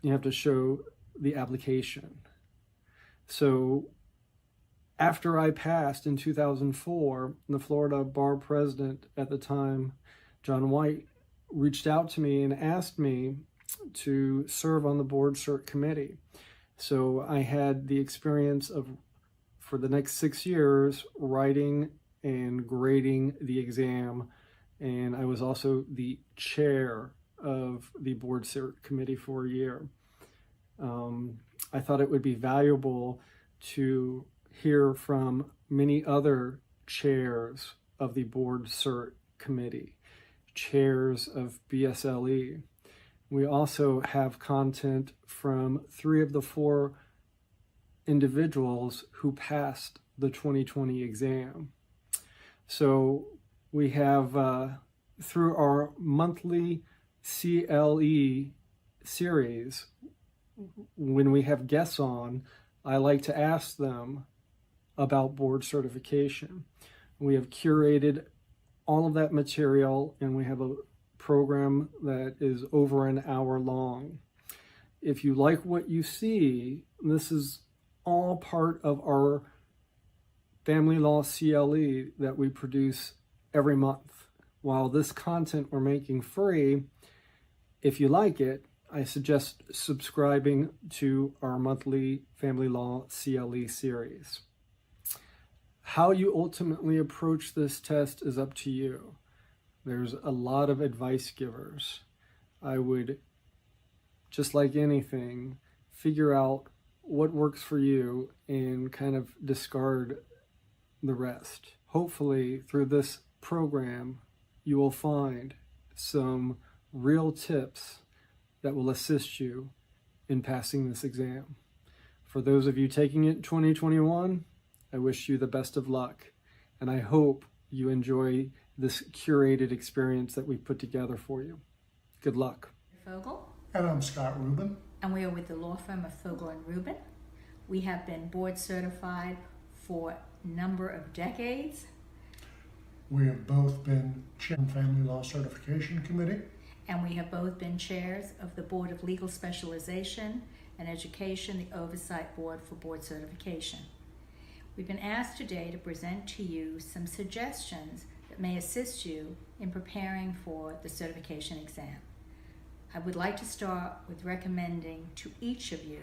you have to show the application. So after I passed in 2004, the Florida Bar President at the time, John White, reached out to me and asked me to serve on the board cert committee. So I had the experience of, for the next 6 years, writing and grading the exam. And I was also the chair of the board cert committee for a year. I thought it would be valuable to hear from many other chairs of the board cert committee, chairs of BSLE. We also have content from 3 of the 4 individuals who passed the 2020 exam. So we have, through our monthly CLE series, when we have guests on, I like to ask them about board certification. We have curated all of that material, and we have a program that is over an hour long. If you like what you see, this is all part of our family law CLE that we produce every month. While this content we're making free, if you like it, I suggest subscribing to our monthly family law CLE series. How you ultimately approach this test is up to you. There's a lot of advice givers. I would, just like anything, figure out what works for you and kind of discard the rest. Hopefully, through this program, you will find some real tips that will assist you in passing this exam. For those of you taking it in 2021, I wish you the best of luck, and I hope you enjoy this curated experience that we put together for you. Good luck. Fogel. And I'm Scott Rubin. And we are with the law firm of Fogel and Rubin. We have been board certified for a number of decades. We have both been chair of the Family Law Certification Committee. And we have both been chairs of the Board of Legal Specialization and Education, the Oversight Board for Board Certification. We've been asked today to present to you some suggestions that may assist you in preparing for the certification exam. I would like to start with recommending to each of you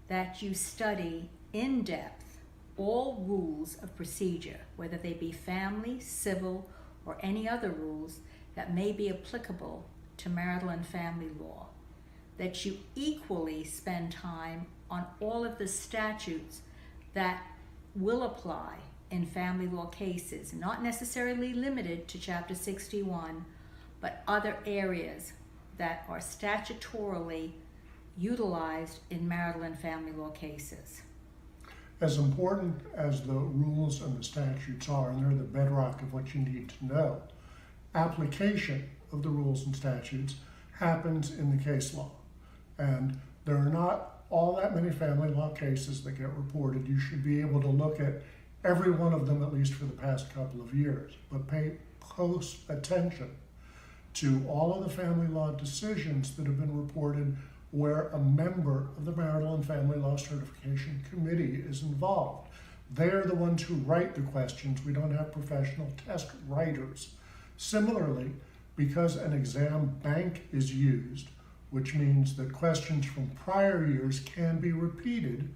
that you study in depth all rules of procedure, whether they be family, civil, or any other rules that may be applicable to marital and family law. That you equally spend time on all of the statutes that will apply in family law cases, not necessarily limited to Chapter 61, but other areas that are statutorily utilized in marital and family law cases. As important as the rules and the statutes are, and they're the bedrock of what you need to know, application of the rules and statutes happens in the case law. And there are not all that many family law cases that get reported. You should be able to look at every one of them, at least for the past couple of years, but pay close attention to all of the family law decisions that have been reported where a member of the Marital and Family Law Certification Committee is involved. They're the ones who write the questions. We don't have professional test writers. Similarly, because an exam bank is used, which means that questions from prior years can be repeated,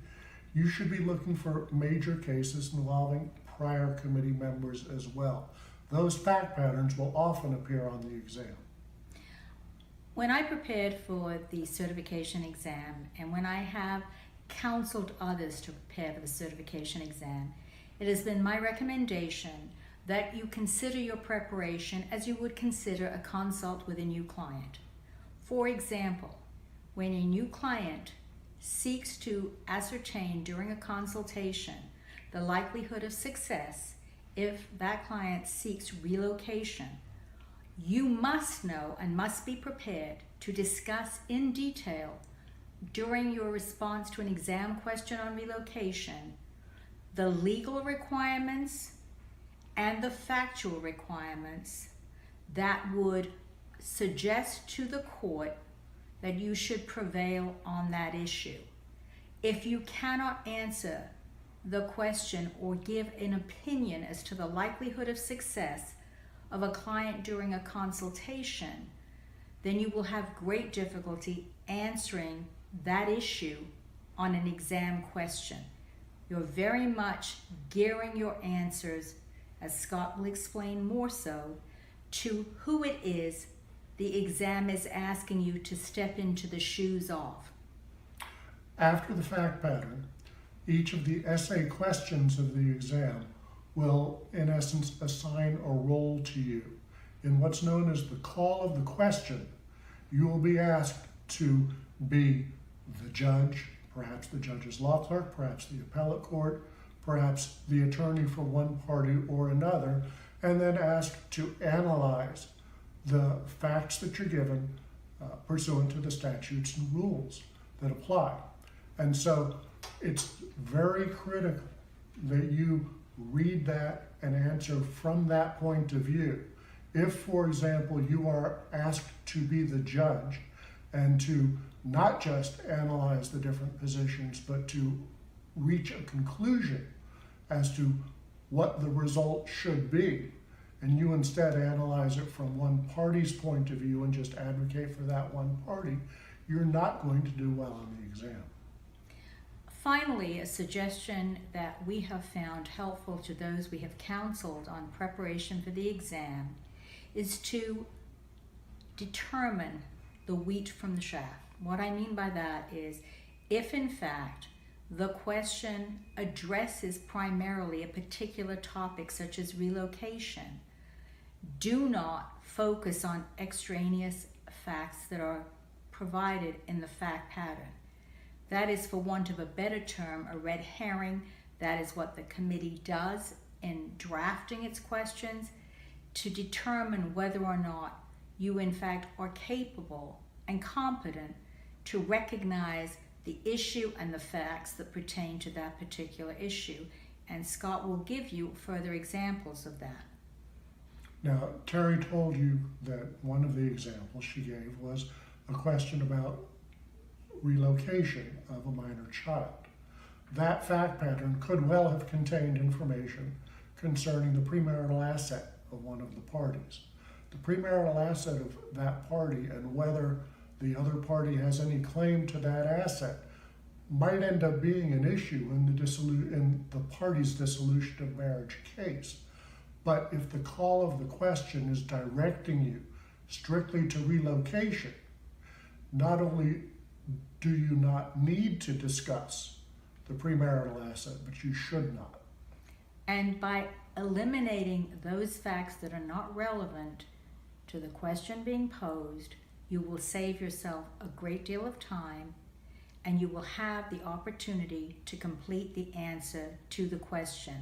you should be looking for major cases involving prior committee members as well. Those fact patterns will often appear on the exam. When I prepared for the certification exam, and when I have counseled others to prepare for the certification exam, it has been my recommendation that you consider your preparation as you would consider a consult with a new client. For example, when a new client seeks to ascertain during a consultation the likelihood of success if that client seeks relocation, you must know and must be prepared to discuss in detail during your response to an exam question on relocation the legal requirements and the factual requirements that would suggest to the court that you should prevail on that issue. If you cannot answer the question or give an opinion as to the likelihood of success of a client during a consultation, then you will have great difficulty answering that issue on an exam question. You're very much gearing your answers, as Scott will explain more so, to who it is the exam is asking you to step into the shoes of. After the fact pattern, each of the essay questions of the exam will, in essence, assign a role to you. In what's known as the call of the question, you will be asked to be the judge, perhaps the judge's law clerk, perhaps the appellate court, perhaps the attorney for one party or another, and then asked to analyze the facts that you're given pursuant to the statutes and rules that apply. And so it's very critical that you read that and answer from that point of view. If, for example, you are asked to be the judge and to not just analyze the different positions, but to reach a conclusion as to what the result should be, and you instead analyze it from one party's point of view and just advocate for that one party, you're not going to do well on the exam. Finally, a suggestion that we have found helpful to those we have counseled on preparation for the exam is to determine the wheat from the chaff. What I mean by that is, if in fact the question addresses primarily a particular topic such as relocation, do not focus on extraneous facts that are provided in the fact pattern. That is, for want of a better term, a red herring. That is what the committee does in drafting its questions to determine whether or not you in fact are capable and competent to recognize the issue and the facts that pertain to that particular issue. And Scott will give you further examples of that. Now, Terry told you that one of the examples she gave was a question about relocation of a minor child. That fact pattern could well have contained information concerning the premarital asset of one of the parties. The premarital asset of that party and whether the other party has any claim to that asset might end up being an issue in the party's dissolution of marriage case. But if the call of the question is directing you strictly to relocation, not only do you not need to discuss the premarital asset, but you should not. And by eliminating those facts that are not relevant to the question being posed, you will save yourself a great deal of time and you will have the opportunity to complete the answer to the question.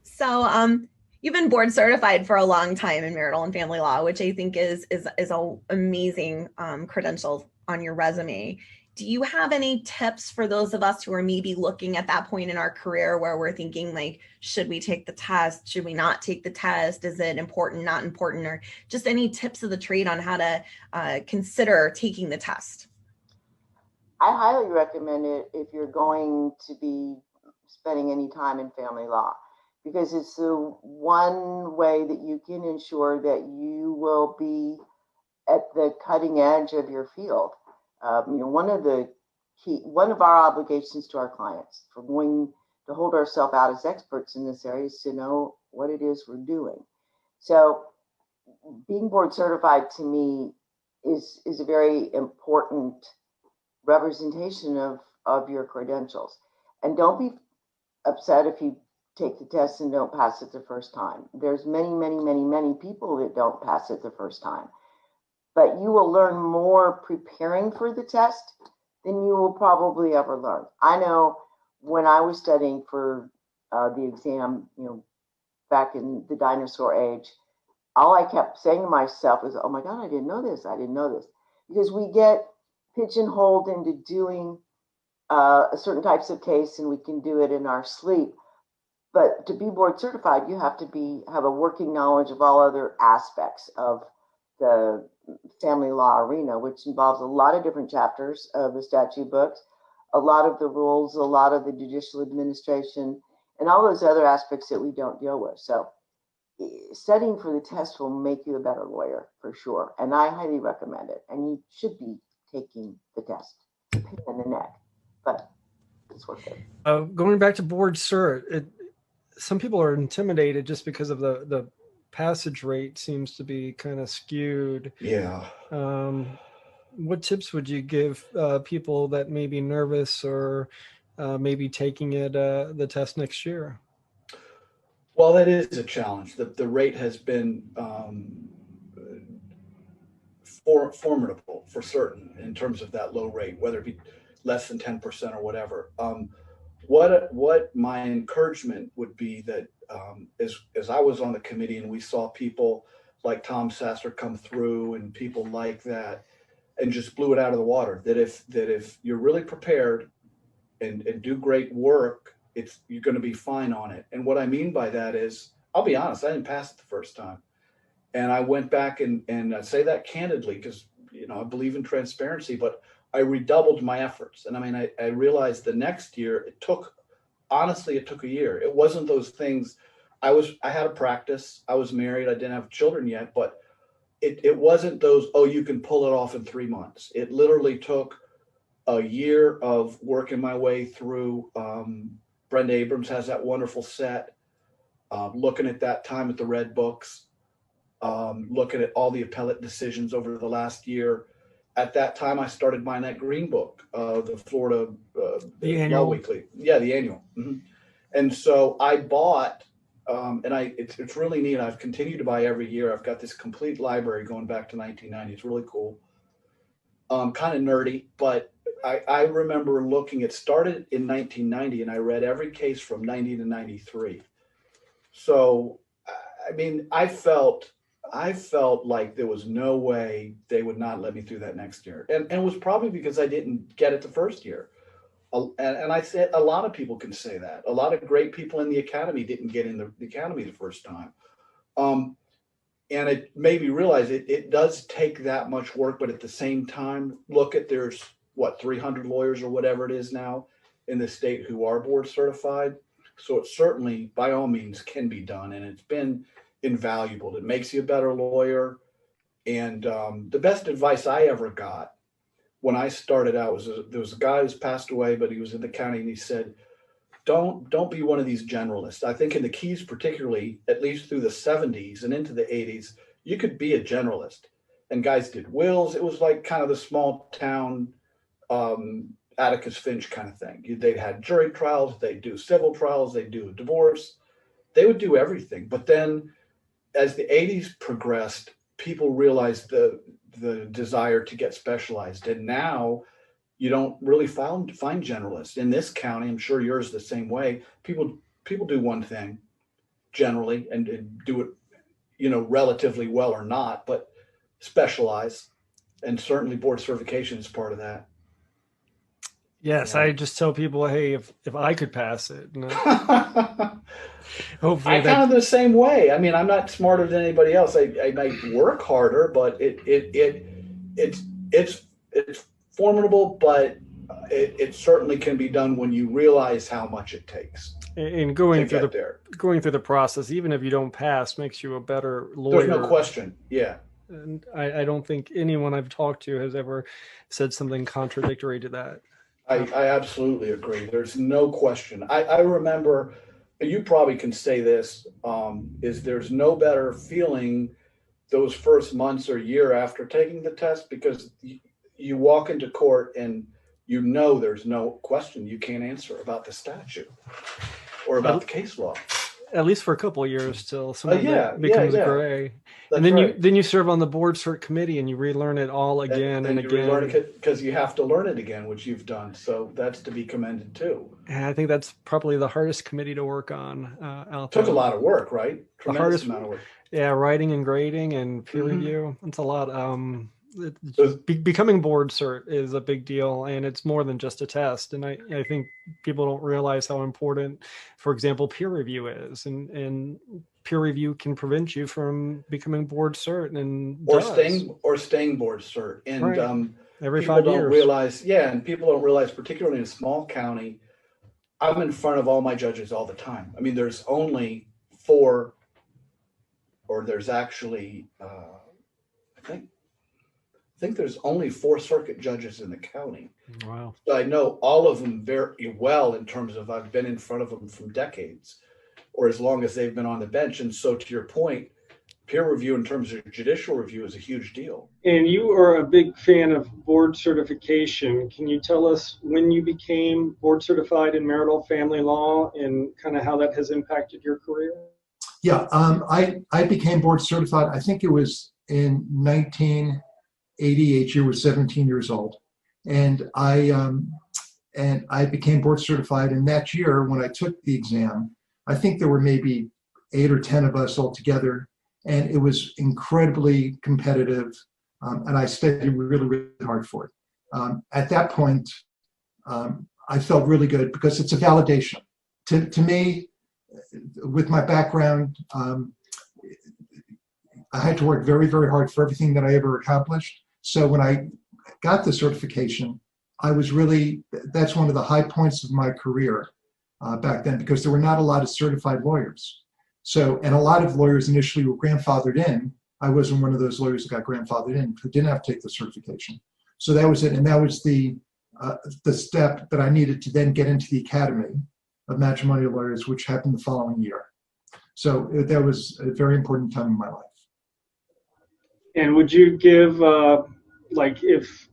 So, you've been board certified for a long time in marital and family law, which I think is a amazing credential on your resume. Do you have any tips for those of us who are maybe looking at that point in our career where we're thinking like, should we take the test? Should we not take the test? Is it important, not important? Or just any tips of the trade on how to consider taking the test? I highly recommend it if you're going to be spending any time in family law, because it's the one way that you can ensure that you will be at the cutting edge of your field. One of our obligations to our clients for going to hold ourselves out as experts in this area is to know what it is we're doing. So being board certified to me is a very important representation of your credentials. And don't be upset if you take the test and don't pass it the first time. There's many, many, many, many people that don't pass it the first time. But you will learn more preparing for the test than you will probably ever learn. I know when I was studying for the exam, back in the dinosaur age, all I kept saying to myself is, oh my God, I didn't know this. I didn't know this. Because we get pigeonholed into doing certain types of case, and we can do it in our sleep. But to be board certified, you have to have a working knowledge of all other aspects of the family law arena, which involves a lot of different chapters of the statute books, a lot of the rules, a lot of the judicial administration, and all those other aspects that we don't deal with. So studying for the test will make you a better lawyer for sure. And I highly recommend it. And you should be taking the test. It's a pain in the neck, but it's worth it. Going back to board cert, some people are intimidated just because of the passage rate seems to be kind of skewed. Yeah. What tips would you give people that may be nervous or maybe taking the test next year? Well, that is a challenge. The rate has been formidable for certain in terms of that low rate, whether it be less than 10% or whatever. What my encouragement would be that as I was on the committee and we saw people like Tom Sasser come through and people like that and just blew it out of the water, that if you're really prepared and do great work, you're going to be fine on it. And what I mean by that is, I'll be honest, I didn't pass it the first time. And I went back and I say that candidly because, I believe in transparency, but I redoubled my efforts. And I mean, I realized the next year it took a year. It wasn't those things. I had a practice. I was married. I didn't have children yet, but it wasn't those, oh, you can pull it off in 3 months. It literally took a year of working my way through. Brenda Abrams has that wonderful set, looking at that time at the Red Books, looking at all the appellate decisions over the last year. At that time, I started buying that green book, the Florida the annual Law Weekly. Yeah, the annual. Mm-hmm. And so I bought, it's really neat. I've continued to buy every year. I've got this complete library going back to 1990. It's really cool. Kind of nerdy, but I remember it started in 1990 and I read every case from 90 to 93. So, I mean, I felt like there was no way they would not let me through that next year. And it was probably because I didn't get it the first year. And I said, a lot of people can say that. A lot of great people in the academy didn't get in the academy the first time. And it made me realize it does take that much work, but at the same time, there's 300 lawyers or whatever it is now in the state who are board certified. So it certainly, by all means, can be done. And it's been invaluable. It makes you a better lawyer. And the best advice I ever got when I started out was there was a guy who's passed away, but he was in the county, and he said, don't be one of these generalists. I think in the Keys, particularly, at least through the 70s and into the 80s, you could be a generalist. And guys did wills. It was like kind of the small town Atticus Finch kind of thing. They had jury trials, they do civil trials, they do divorce. They would do everything. But then as the 80s progressed, people realized the desire to get specialized. And now you don't really find generalists. In this county, I'm sure yours the same way. People do one thing generally and do it, you know, relatively well or not, but specialize. And certainly board certification is part of that. Yes, Yeah. I just tell people, hey, if I could pass it, hopefully I kind of the same way. I mean, I'm not smarter than anybody else. I might work harder, but it's formidable, but it certainly can be done when you realize how much it takes. And going to through get there. going through the process, even if you don't pass, makes you a better lawyer. There's no question. Yeah. And I don't think anyone I've talked to has ever said something contradictory to that. I absolutely agree. There's no question. I remember, you probably can say this, is there's no better feeling those first months or year after taking the test, because you walk into court and you know there's no question you can't answer about the statute or about the case law. At least for a couple of years till some of Yeah, it becomes yeah. gray. That's And then right. you serve on the board cert committee and you relearn it all again and you again. relearn it because you have to learn it again, which you've done. So that's to be commended too. And I think that's probably the hardest committee to work on out there. Took a lot of work, right? The Tremendous hardest amount of work. Yeah, writing and grading and peer Mhm. review. It's a lot. Becoming board cert is a big deal, and it's more than just a test. And I think people don't realize how important, for example, peer review is, and peer review can prevent you from becoming board cert and Or does. staying board cert. And Right. Every people 5 don't years. realize, and people don't realize, particularly in a small county, I'm in front of all my judges all the time. I mean, there's only 4, or there's actually, I think there's only 4 circuit judges in the county. Wow. So I know all of them very well in terms of I've been in front of them from decades, or as long as they've been on the bench. And so to your point, peer review in terms of judicial review is a huge deal. And you are a big fan of board certification. Can you tell us when you became board certified in marital family law and kind of how that has impacted your career? Yeah, I became board certified, I think it was in 1988, you were 17 years old. And I became board certified. And that year when I took the exam, I think there were maybe 8 or 10 of us all together. And it was incredibly competitive. And I studied really, really hard for it. At that point, I felt really good because it's a validation. To me, with my background, I had to work very, very hard for everything that I ever accomplished. So when I got the certification, I was really, that's one of the high points of my career back then, because there were not a lot of certified lawyers. So, and a lot of lawyers initially were grandfathered in. I wasn't one of those lawyers that got grandfathered in who didn't have to take the certification. So that was it. And that was the step that I needed to then get into the Academy of Matrimonial Lawyers, which happened the following year. So that was a very important time in my life. And would you give, like, if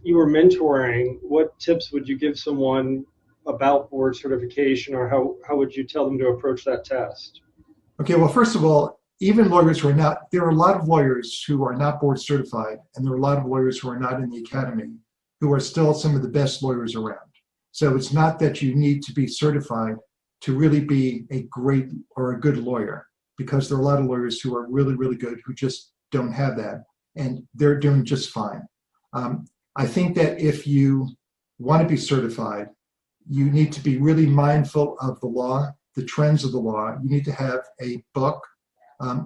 you were mentoring, what tips would you give someone about board certification, or how would you tell them to approach that test? Okay, well, first of all, even lawyers who are not, there are a lot of lawyers who are not board certified, and there are a lot of lawyers who are not in the academy who are still some of the best lawyers around. So it's not that you need to be certified to really be a great or a good lawyer, because there are a lot of lawyers who are really, really good who just don't have that, and they're doing just fine. I think that if you want to be certified, you need to be really mindful of the law, the trends of the law. You need to have a book,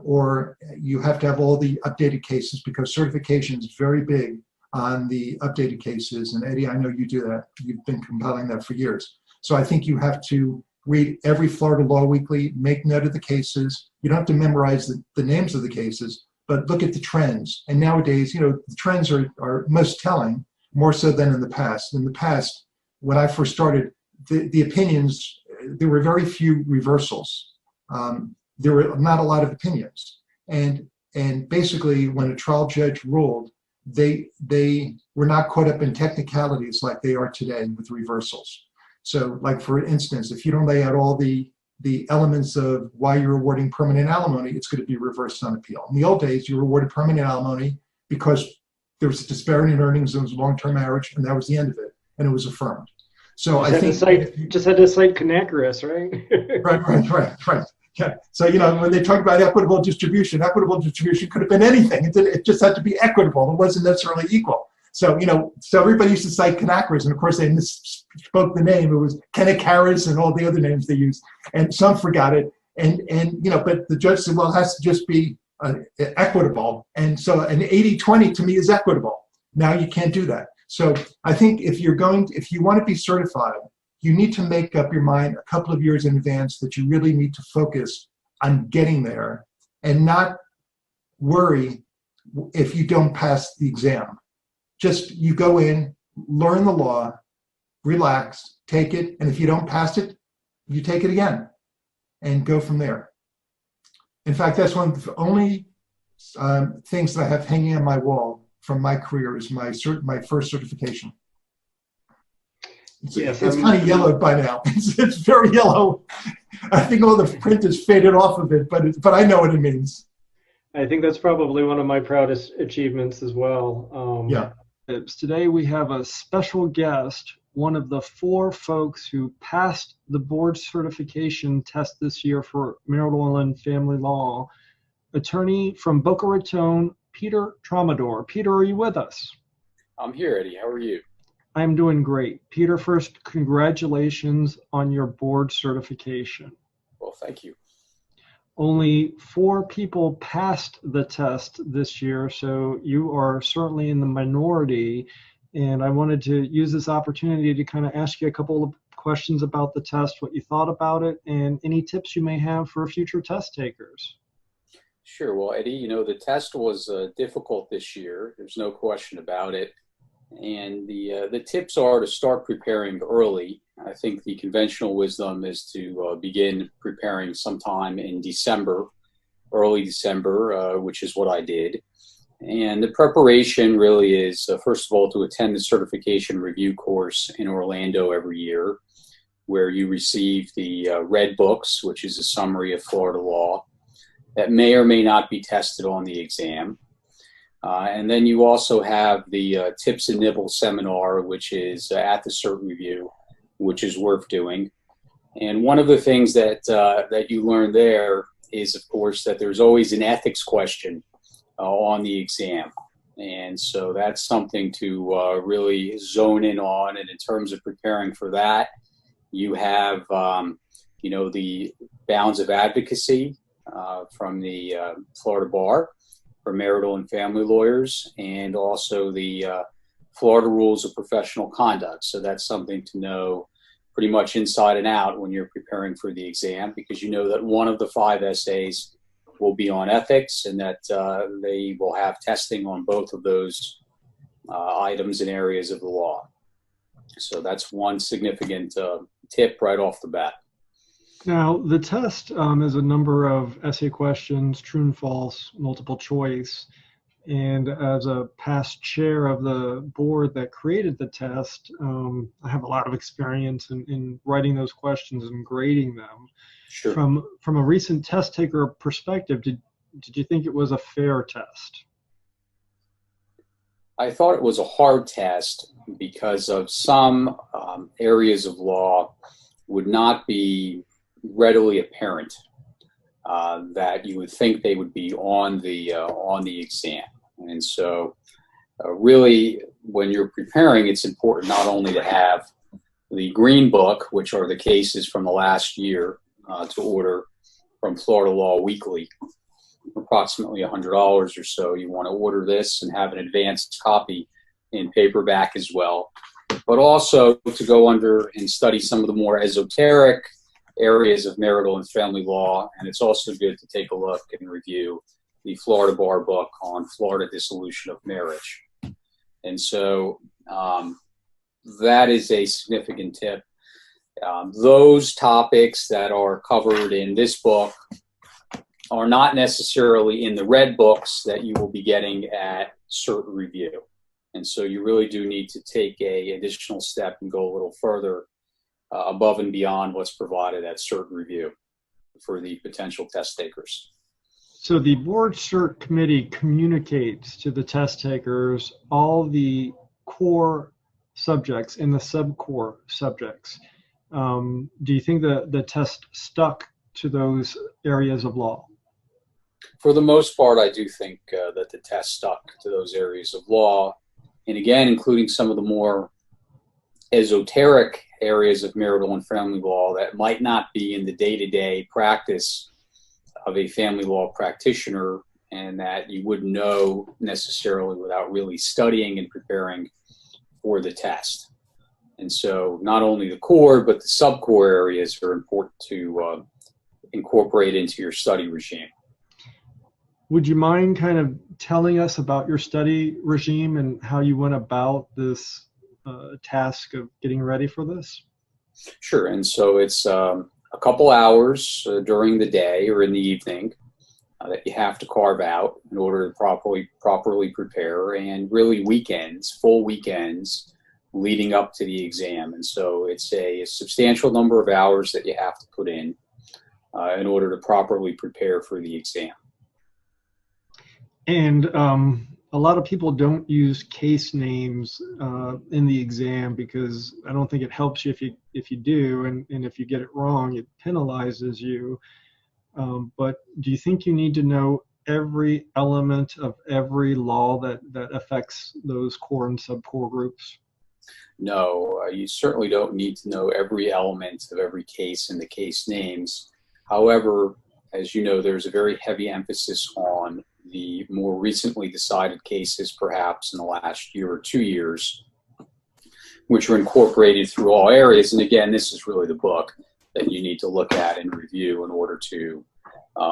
or you have to have all the updated cases, because certification is very big on the updated cases. And Eddie, I know you do that. You've been compiling that for years. So I think you have to read every Florida Law Weekly, make note of the cases. You don't have to memorize the names of the cases, but look at the trends. And nowadays, you know, the trends are most telling, more so than in the past. In the past, when I first started, the opinions, there were very few reversals. There were not a lot of opinions. And basically, when a trial judge ruled, they were not caught up in technicalities like they are today with reversals. So, like, for instance, if you don't lay out all the elements of why you're awarding permanent alimony, it's going to be reversed on appeal. In the old days, you were awarded permanent alimony because there was a disparity in earnings, it was a long-term average, and that was the end of it, and it was affirmed. So I think just had to cite Canacaris, right? right. Yeah. So, when they talk about equitable distribution could have been anything. It just had to be equitable. It wasn't necessarily equal. So, so everybody used to cite Canacaris, and of course they misspoke the name. It was Canacaris and all the other names they used, and some forgot it. And but the judge said, well, it has to just be equitable. And so an 80-20 to me is equitable. Now you can't do that. So I think if you want to be certified, you need to make up your mind a couple of years in advance that you really need to focus on getting there and not worry if you don't pass the exam. Just you go in, learn the law, relax, take it, and if you don't pass it, you take it again and go from there. In fact, that's one of the only things that I have hanging on my wall from my career is my first certification. It's kind of yellowed by now. It's very yellow. I think all the print is faded off of it, but I know what it means. I think that's probably one of my proudest achievements as well. Today we have a special guest, one of the 4 folks who passed the board certification test this year for marital and family law, attorney from Boca Raton, Peter Tromador. Peter, are you with us? I'm here, Eddie. How are you? I'm doing great. Peter, first, congratulations on your board certification. Well, thank you. Only 4 people passed the test this year, so you are certainly in the minority. And I wanted to use this opportunity to kind of ask you a couple of questions about the test, what you thought about it, and any tips you may have for future test takers. Sure. Well, Eddie, the test was difficult this year. There's no question about it. And the tips are to start preparing early. I think the conventional wisdom is to begin preparing sometime in December, early December, which is what I did. And the preparation really is, first of all, to attend the certification review course in Orlando every year, where you receive the red books, which is a summary of Florida law that may or may not be tested on the exam. And then you also have the Tips and Nibbles seminar, which is at the cert review, which is worth doing. And one of the things that you learn there is, of course, that there's always an ethics question on the exam. And so that's something to really zone in on. And in terms of preparing for that, you have, the bounds of advocacy from the Florida Bar for marital and family lawyers, and also the Florida Rules of Professional Conduct. So that's something to know pretty much inside and out when you're preparing for the exam, because you know that one of the 5 essays will be on ethics, and that they will have testing on both of those items and areas of the law. So that's one significant tip right off the bat. Now, the test is a number of essay questions, true and false, multiple choice. And as a past chair of the board that created the test, I have a lot of experience in writing those questions and grading them. Sure. From a recent test taker perspective, did you think it was a fair test? I thought it was a hard test because of some areas of law would not be readily apparent that you would think they would be on the exam. And so really, when you're preparing, it's important not only to have the green book, which are the cases from the last year, to order from Florida Law Weekly, approximately $100 or so. You want to order this and have an advanced copy in paperback as well, but also to go under and study some of the more esoteric areas of marital and family law. And it's also good to take a look and review the Florida Bar book on Florida dissolution of marriage. And so that is a significant tip. Those topics that are covered in this book are not necessarily in the red books that you will be getting at cert review. And so you really do need to take an additional step and go a little further above and beyond what's provided at cert review for the potential test takers. So the board cert committee communicates to the test takers all the core subjects and the sub-core subjects. Do you think that the test stuck to those areas of law? For the most part, I do think that the test stuck to those areas of law. And again, including some of the more esoteric areas of marital and family law that might not be in the day-to-day practice of a family law practitioner, and that you wouldn't know necessarily without really studying and preparing for the test. And so not only the core, but the sub-core areas are important to incorporate into your study regime. Would you mind kind of telling us about your study regime and how you went about this task of getting ready for this? Sure. And so it's a couple hours during the day or in the evening that you have to carve out in order to properly prepare, and really weekends, full weekends leading up to the exam. And so it's a substantial number of hours that you have to put in order to properly prepare for the exam. And a lot of people don't use case names in the exam because I don't think it helps you if you do, and if you get it wrong, it penalizes you. But do you think you need to know every element of every law that affects those core and subcore groups? No, you certainly don't need to know every element of every case and the case names. However, as you know, there's a very heavy emphasis on the more recently decided cases, perhaps in the last year or 2 years, which are incorporated through all areas. And again, this is really the book that you need to look at and review in order to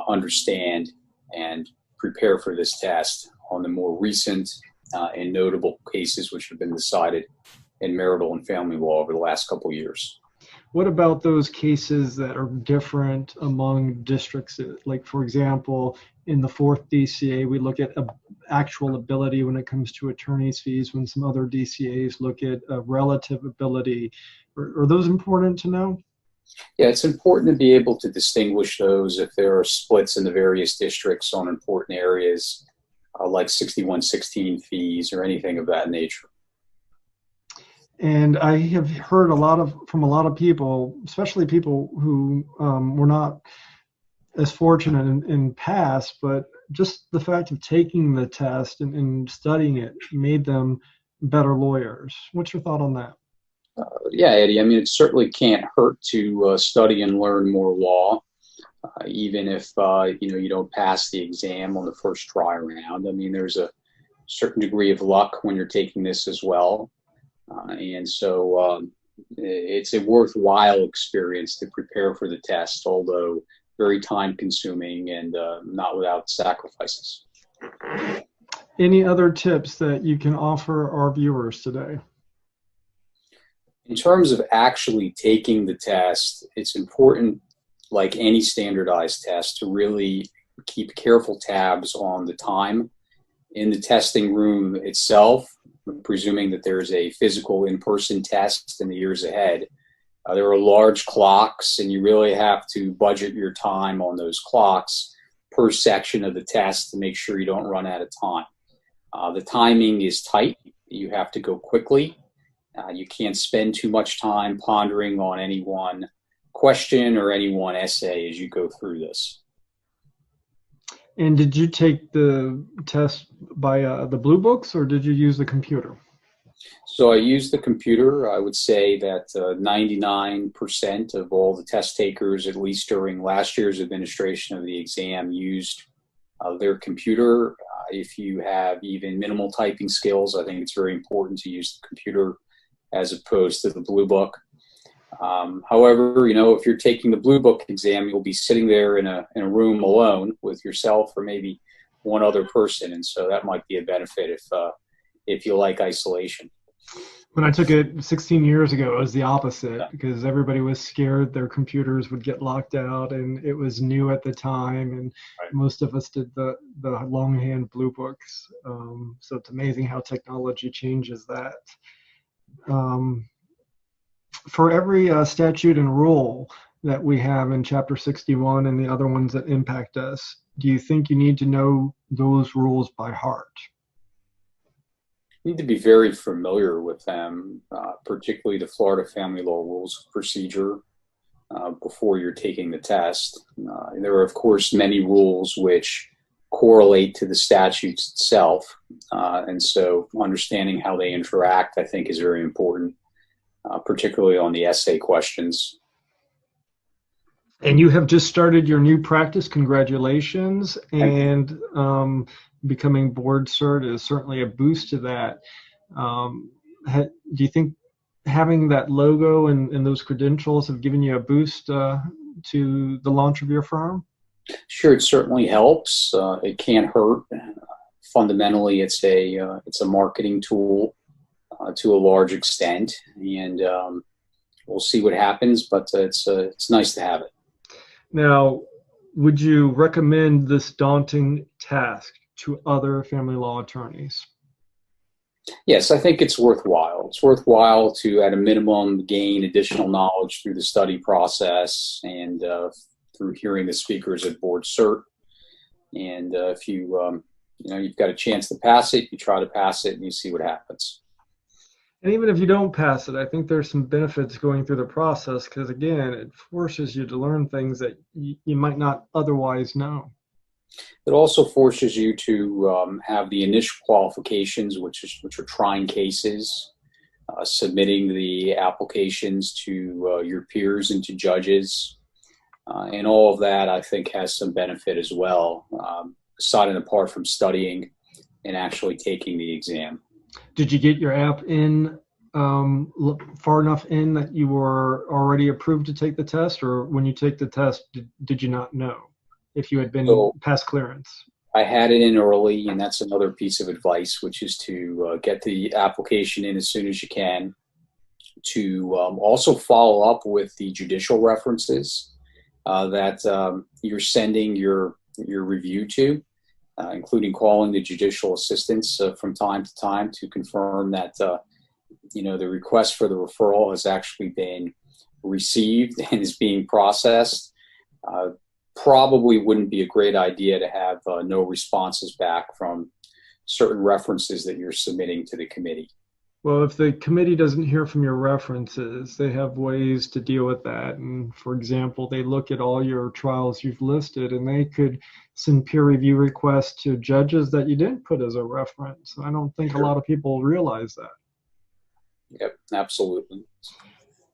understand and prepare for this test on the more recent and notable cases which have been decided in marital and family law over the last couple of years. What about those cases that are different among districts? Like, for example, in the 4th DCA, we look at actual ability when it comes to attorney's fees, when some other DCAs look at relative ability. Are those important to know? Yeah, it's important to be able to distinguish those if there are splits in the various districts on important areas like 6116 fees or anything of that nature. And I have heard from a lot of people, especially people who were not as fortunate in past, but just the fact of taking the test and studying it made them better lawyers. What's your thought on that? Yeah, Eddie, I mean, it certainly can't hurt to study and learn more law, even if you don't pass the exam on the first try around. I mean, there's a certain degree of luck when you're taking this as well. And so it's a worthwhile experience to prepare for the test, although very time consuming and not without sacrifices. Any other tips that you can offer our viewers today? In terms of actually taking the test, it's important, like any standardized test, to really keep careful tabs on the time in the testing room itself, presuming that there's a physical in-person test in the years ahead. There are large clocks, and you really have to budget your time on those clocks per section of the test to make sure you don't run out of time. The timing is tight. You have to go quickly. You can't spend too much time pondering on any one question or any one essay as you go through this. And did you take the test by the Blue Books, or did you use the computer? So I used the computer. I would say that 99% of all the test takers, at least during last year's administration of the exam, used their computer. If you have even minimal typing skills, I think it's very important to use the computer as opposed to the Blue Book. However, if you're taking the Blue Book exam, you'll be sitting there in a room alone with yourself or maybe one other person, and so that might be a benefit if you like isolation. When I took it 16 years ago, it was the opposite, because everybody was scared their computers would get locked out, and it was new at the time, and most of us did the longhand Blue Books. So it's amazing how technology changes that. For every statute and rule that we have in Chapter 61 and the other ones that impact us, do you think you need to know those rules by heart? You need to be very familiar with them, particularly the Florida Family Law Rules of Procedure, before you're taking the test. There are, of course, many rules which correlate to the statutes itself. And so understanding how they interact, I think, is very important, particularly on the essay questions. And you have just started your new practice. Congratulations. And becoming board cert is certainly a boost to that. Do you think having that logo and those credentials have given you a boost to the launch of your firm? Sure, it certainly helps. It can't hurt. Fundamentally, it's a marketing tool to a large extent, and we'll see what happens. But it's nice to have it. Now, would you recommend this daunting task to other family law attorneys? Yes, I think it's worthwhile. It's worthwhile to, at a minimum, gain additional knowledge through the study process and through hearing the speakers at board cert. And if you've got a chance to pass it, you try to pass it and you see what happens. And even if you don't pass it, I think there's some benefits going through the process because, again, it forces you to learn things that you might not otherwise know. It also forces you to have the initial qualifications, which are trying cases, submitting the applications to your peers and to judges. And all of that, I think, has some benefit as well, aside and apart from studying and actually taking the exam. Did you get your app in far enough in that you were already approved to take the test, or when you take the test, did you not know if you had been past clearance? I had it in early, and that's another piece of advice, which is to get the application in as soon as you can, to also follow up with the judicial references that you're sending your review to, including calling the judicial assistants from time to time to confirm that the request for the referral has actually been received and is being processed. Probably wouldn't be a great idea to have no responses back from certain references that you're submitting to the committee. Well, if the committee doesn't hear from your references, they have ways to deal with that. And for example, they look at all your trials you've listed and they could send peer review requests to judges that you didn't put as a reference. I don't think a lot of people realize that. Yep, absolutely.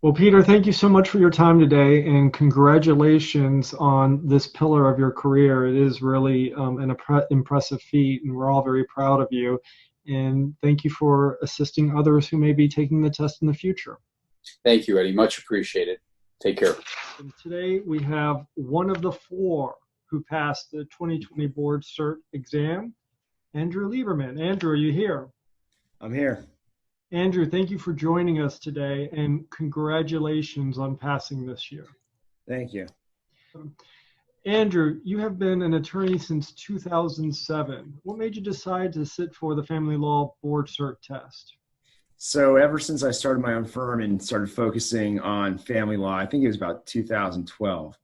Well, Peter, thank you so much for your time today, and congratulations on this pillar of your career. It is really an impressive feat, and we're all very proud of you. And thank you for assisting others who may be taking the test in the future. Thank you, Eddie. Much appreciated. Take care. And today we have one of the four who passed the 2020 board cert exam, Andrew Lieberman. Andrew, are you here? I'm here. Andrew, thank you for joining us today, and congratulations on passing this year. Thank you. Andrew, you have been an attorney since 2007. What made you decide to sit for the Family Law Board Cert test? So ever since I started my own firm and started focusing on family law, I think it was about 2012,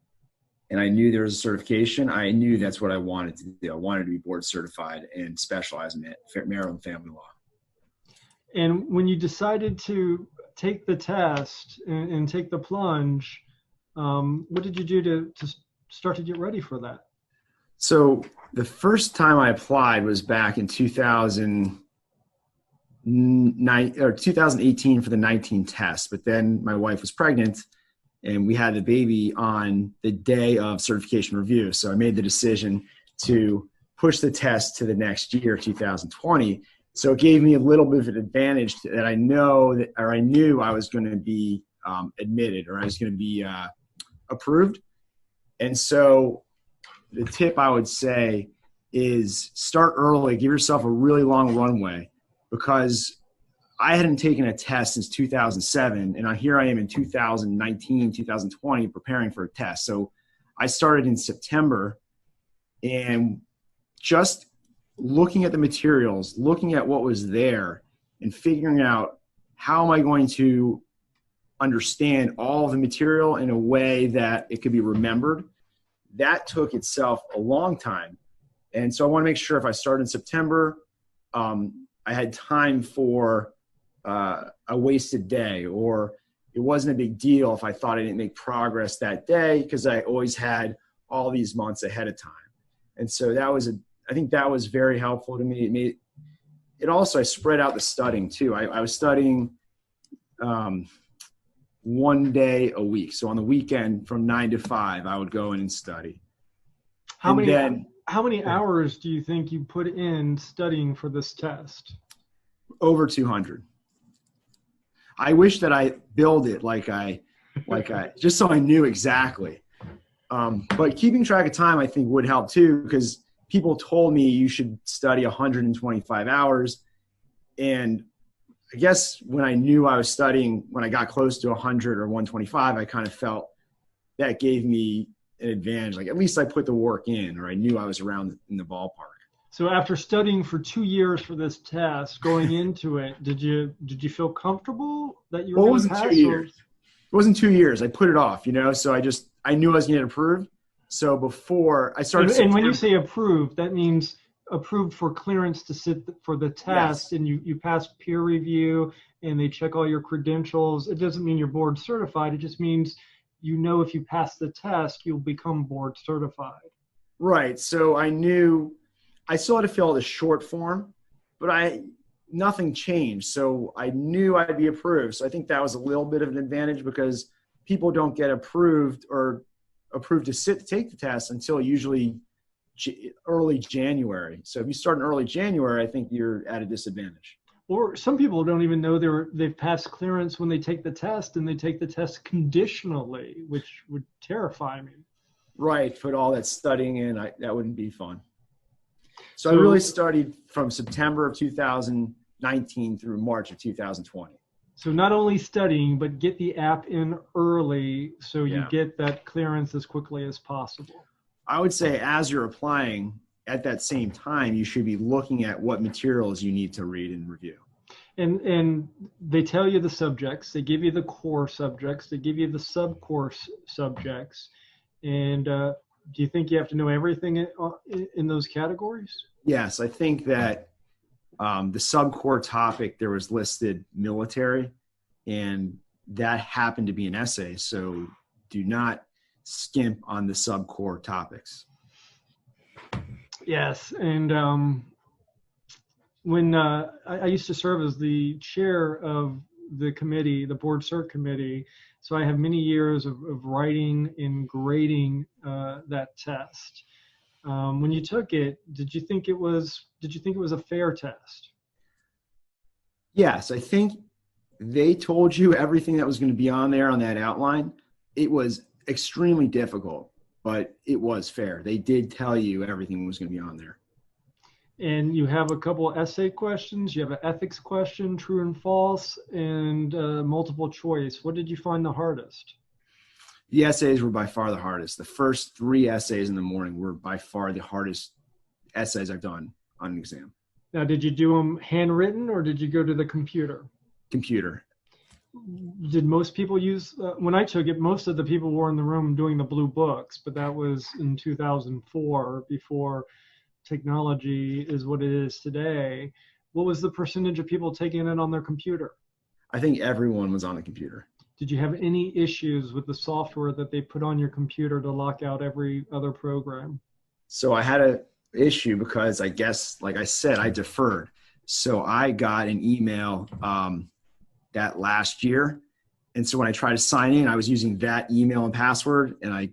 and I knew there was a certification. I knew that's what I wanted to do. I wanted to be board certified and specialize in Maryland family law. And when you decided to take the test and take the plunge, what did you do to start to get ready for that? So the first time I applied was back in 2018 for the 19 test, but then my wife was pregnant and we had the baby on the day of certification review. So I made the decision to push the test to the next year, 2020. So it gave me a little bit of an advantage that I knew I was going to be admitted, or I was going to be approved. And so the tip I would say is start early, give yourself a really long runway, because I hadn't taken a test since 2007, and here I am in 2019, 2020 preparing for a test. So I started in September, and just looking at the materials, looking at what was there, and figuring out how am I going to understand all the material in a way that it could be remembered. That took itself a long time. And so I want to make sure if I start in September, I had time for a wasted day, or it wasn't a big deal if I thought I didn't make progress that day, because I always had all these months ahead of time. And so I think that was very helpful to me. It also, I spread out the studying too. I was studying 1 day a week. So on the weekend from 9 to 5, I would go in and study. How many hours do you think you put in studying for this test? Over 200. I wish that I billed it like I just so I knew exactly. But keeping track of time, I think, would help too, because people told me you should study 125 hours. And I guess when I knew I was studying, when I got close to 100 or 125, I kind of felt that gave me an advantage. Like, at least I put the work in, or I knew I was around in the ballpark. So after studying for 2 years for this test, going into it, did you feel comfortable that you were going to pass? 2 years. It wasn't 2 years. I put it off, so I knew I was going to get approved. So before I started, and when you say approved, that means approved for clearance to sit for the test. Yes. And you pass peer review and they check all your credentials. It doesn't mean you're board certified. It just means, if you pass the test, you'll become board certified. Right. So I knew I still had to fill out the short form, but nothing changed. So I knew I'd be approved. So I think that was a little bit of an advantage, because people don't get approved to take the test until usually early January. So if you start in early January, I think you're at a disadvantage. Or some people don't even know they've passed clearance when they take the test, and they take the test conditionally, which would terrify me. Right. Put all that studying in, that wouldn't be fun. So I really studied from September of 2019 through March of 2020. So not only studying, but get the app in early so you get that clearance as quickly as possible. I would say as you're applying at that same time, you should be looking at what materials you need to read and review. And they tell you the subjects, they give you the core subjects, they give you the sub-course subjects. And do you think you have to know everything in those categories? Yes, I think that the sub-core topic there was listed military, and that happened to be an essay. So do not skimp on the sub-core topics. Yes, and when I used to serve as the chair of the committee, the board cert committee, so I have many years of writing and grading that test. When you took it, did you think it was a fair test? Yes, I think they told you everything that was going to be on there on that outline. It was extremely difficult, but it was fair. They did tell you everything was going to be on there. And you have a couple essay questions. You have an ethics question, true and false, and multiple choice. What did you find the hardest? The essays were by far the hardest. The first 3 essays in the morning were by far the hardest essays I've done on an exam. Now, did you do them handwritten, or did you go to the computer? Computer. Did most people use, when I took it, most of the people were in the room doing the blue books, but that was in 2004, before technology is what it is today. What was the percentage of people taking it on their computer? I think everyone was on the computer. Did you have any issues with the software that they put on your computer to lock out every other program? So I had an issue because I guess, like I said, I deferred. So I got an email that last year. And so when I tried to sign in, I was using that email and password, and I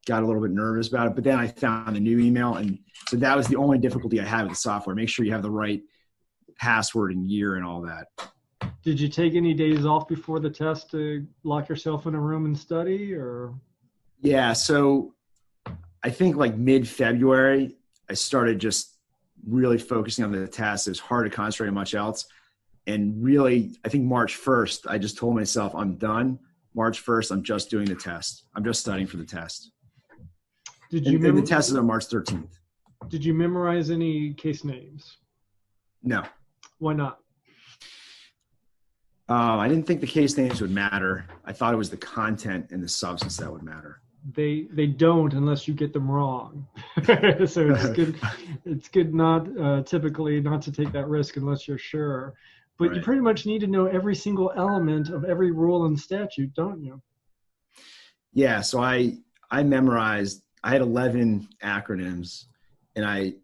got a little bit nervous about it. But then I found a new email, and so that was the only difficulty I had with the software. Make sure you have the right password and year and all that. Did you take any days off before the test to lock yourself in a room and study, or? Yeah, so I think like mid-February, I started just really focusing on the test. It was hard to concentrate on much else. And really, I think March 1st, I just told myself, I'm done. March 1st, I'm just doing the test. I'm just studying for the test. And the test is on March 13th. Did you memorize any case names? No. Why not? I didn't think the case names would matter. I thought it was the content and the substance that would matter. They don't unless you get them wrong. So it's good not typically not to take that risk unless you're sure. But you pretty much need to know every single element of every rule and statute, don't you? Yeah, so I memorized, I had 11 acronyms, and I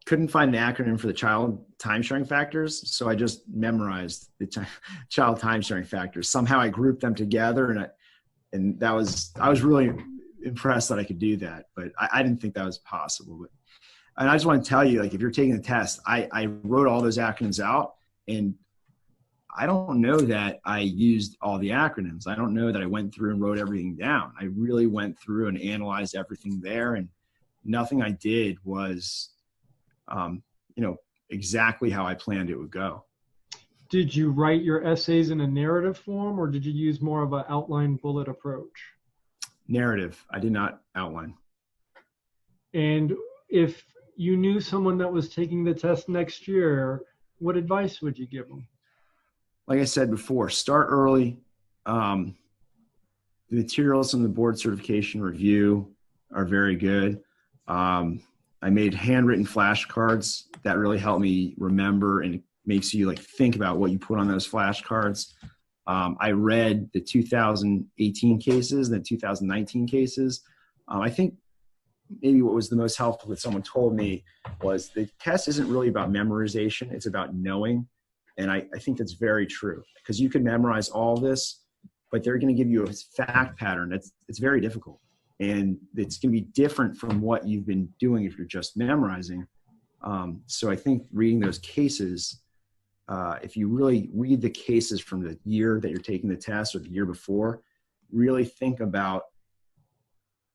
couldn't find an acronym for the child time sharing factors, so I just memorized the child time sharing factors. Somehow I grouped them together, and I was really impressed that I could do that, but I didn't think that was possible. And I just want to tell you, like, if you're taking the test, I wrote all those acronyms out, and I don't know that I used all the acronyms. I don't know that I went through and wrote everything down. I really went through and analyzed everything there, and nothing I did was, exactly how I planned it would go. Did you write your essays in a narrative form, or did you use more of an outline bullet approach? Narrative. I did not outline. And if you knew someone that was taking the test next year, what advice would you give them? Like I said before, start early. The materials in the board certification review are very good. I made handwritten flashcards that really helped me remember, and it makes you think about what you put on those flashcards. I read the 2018 cases, the 2019 cases. I think maybe what was the most helpful that someone told me was the test isn't really about memorization, it's about knowing. And I think that's very true, because you can memorize all this, but they're going to give you a fact pattern it's very difficult. And it's going to be different from what you've been doing if you're just memorizing. So I think reading those cases, if you really read the cases from the year that you're taking the test or the year before, really think about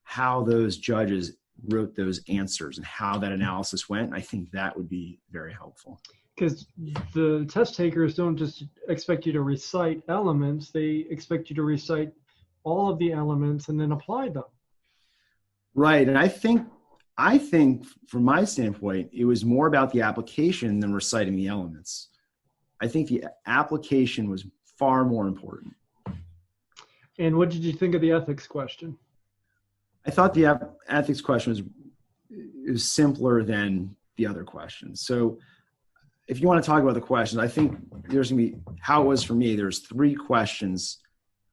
how those judges wrote those answers and how that analysis went. I think that would be very helpful. Because the test takers don't just expect you to recite elements, they expect you to recite all of the elements and then apply them. Right. And I think from my standpoint, it was more about the application than reciting the elements. I think the application was far more important. And what did you think of the ethics question? I thought the ethics question was simpler than the other questions. So if you want to talk about the questions, I think there's going to be, how it was for me, there's 3 questions,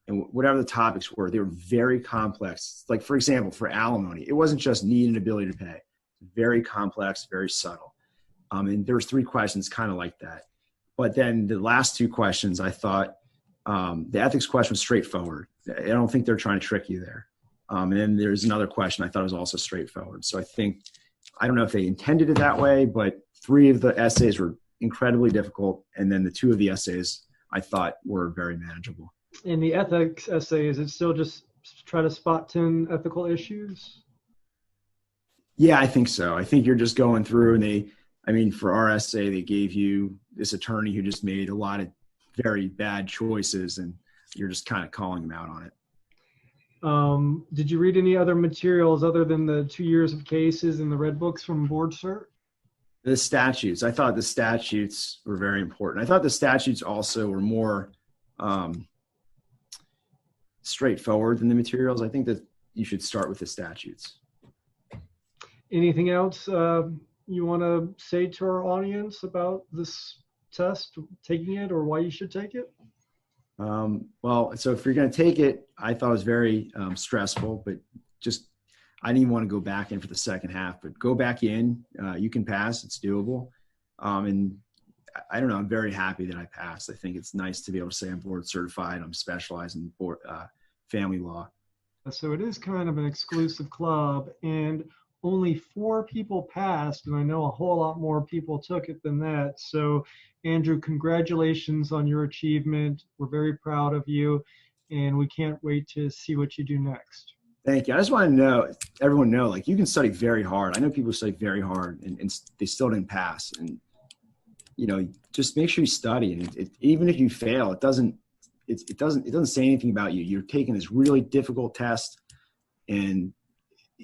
and whatever the topics were, they were very complex. Like, for example, for alimony, it wasn't just need and ability to pay. Very complex, very subtle. And there was 3 questions kind of like that. But then the last 2 questions, I thought the ethics question was straightforward. I don't think they're trying to trick you there. And then there's another question I thought was also straightforward. So I don't know if they intended it that way, but 3 of the essays were incredibly difficult. And then the 2 of the essays I thought were very manageable. In the ethics essay, is it still just try to spot 10 ethical issues? Yeah, I think so. I think you're just going through, and for our essay, they gave you this attorney who just made a lot of very bad choices, and you're just kind of calling him out on it. Did you read any other materials other than the 2 years of cases and the red books from Board Cert? The statutes. I thought the statutes were very important. I thought the statutes also were more straightforward than the materials. I think that you should start with the statutes. Anything else you want to say to our audience about this test, taking it, or why you should take it? Well, so if you're going to take it, I thought it was very stressful, but I didn't even want to go back in for the second half, but go back in. You can pass. It's doable. And I don't know. I'm very happy that I passed. I think it's nice to be able to say I'm board certified. I'm specialized in family law. So it is kind of an exclusive club, and only 4 people passed, and I know a whole lot more people took it than that. So Andrew, congratulations on your achievement. We're very proud of you, and we can't wait to see what you do next. Thank you. I just want to everyone know, you can study very hard. I know people study very hard and they still didn't pass. And, just make sure you study. And even if you fail, it doesn't say anything about you. You're taking this really difficult test, and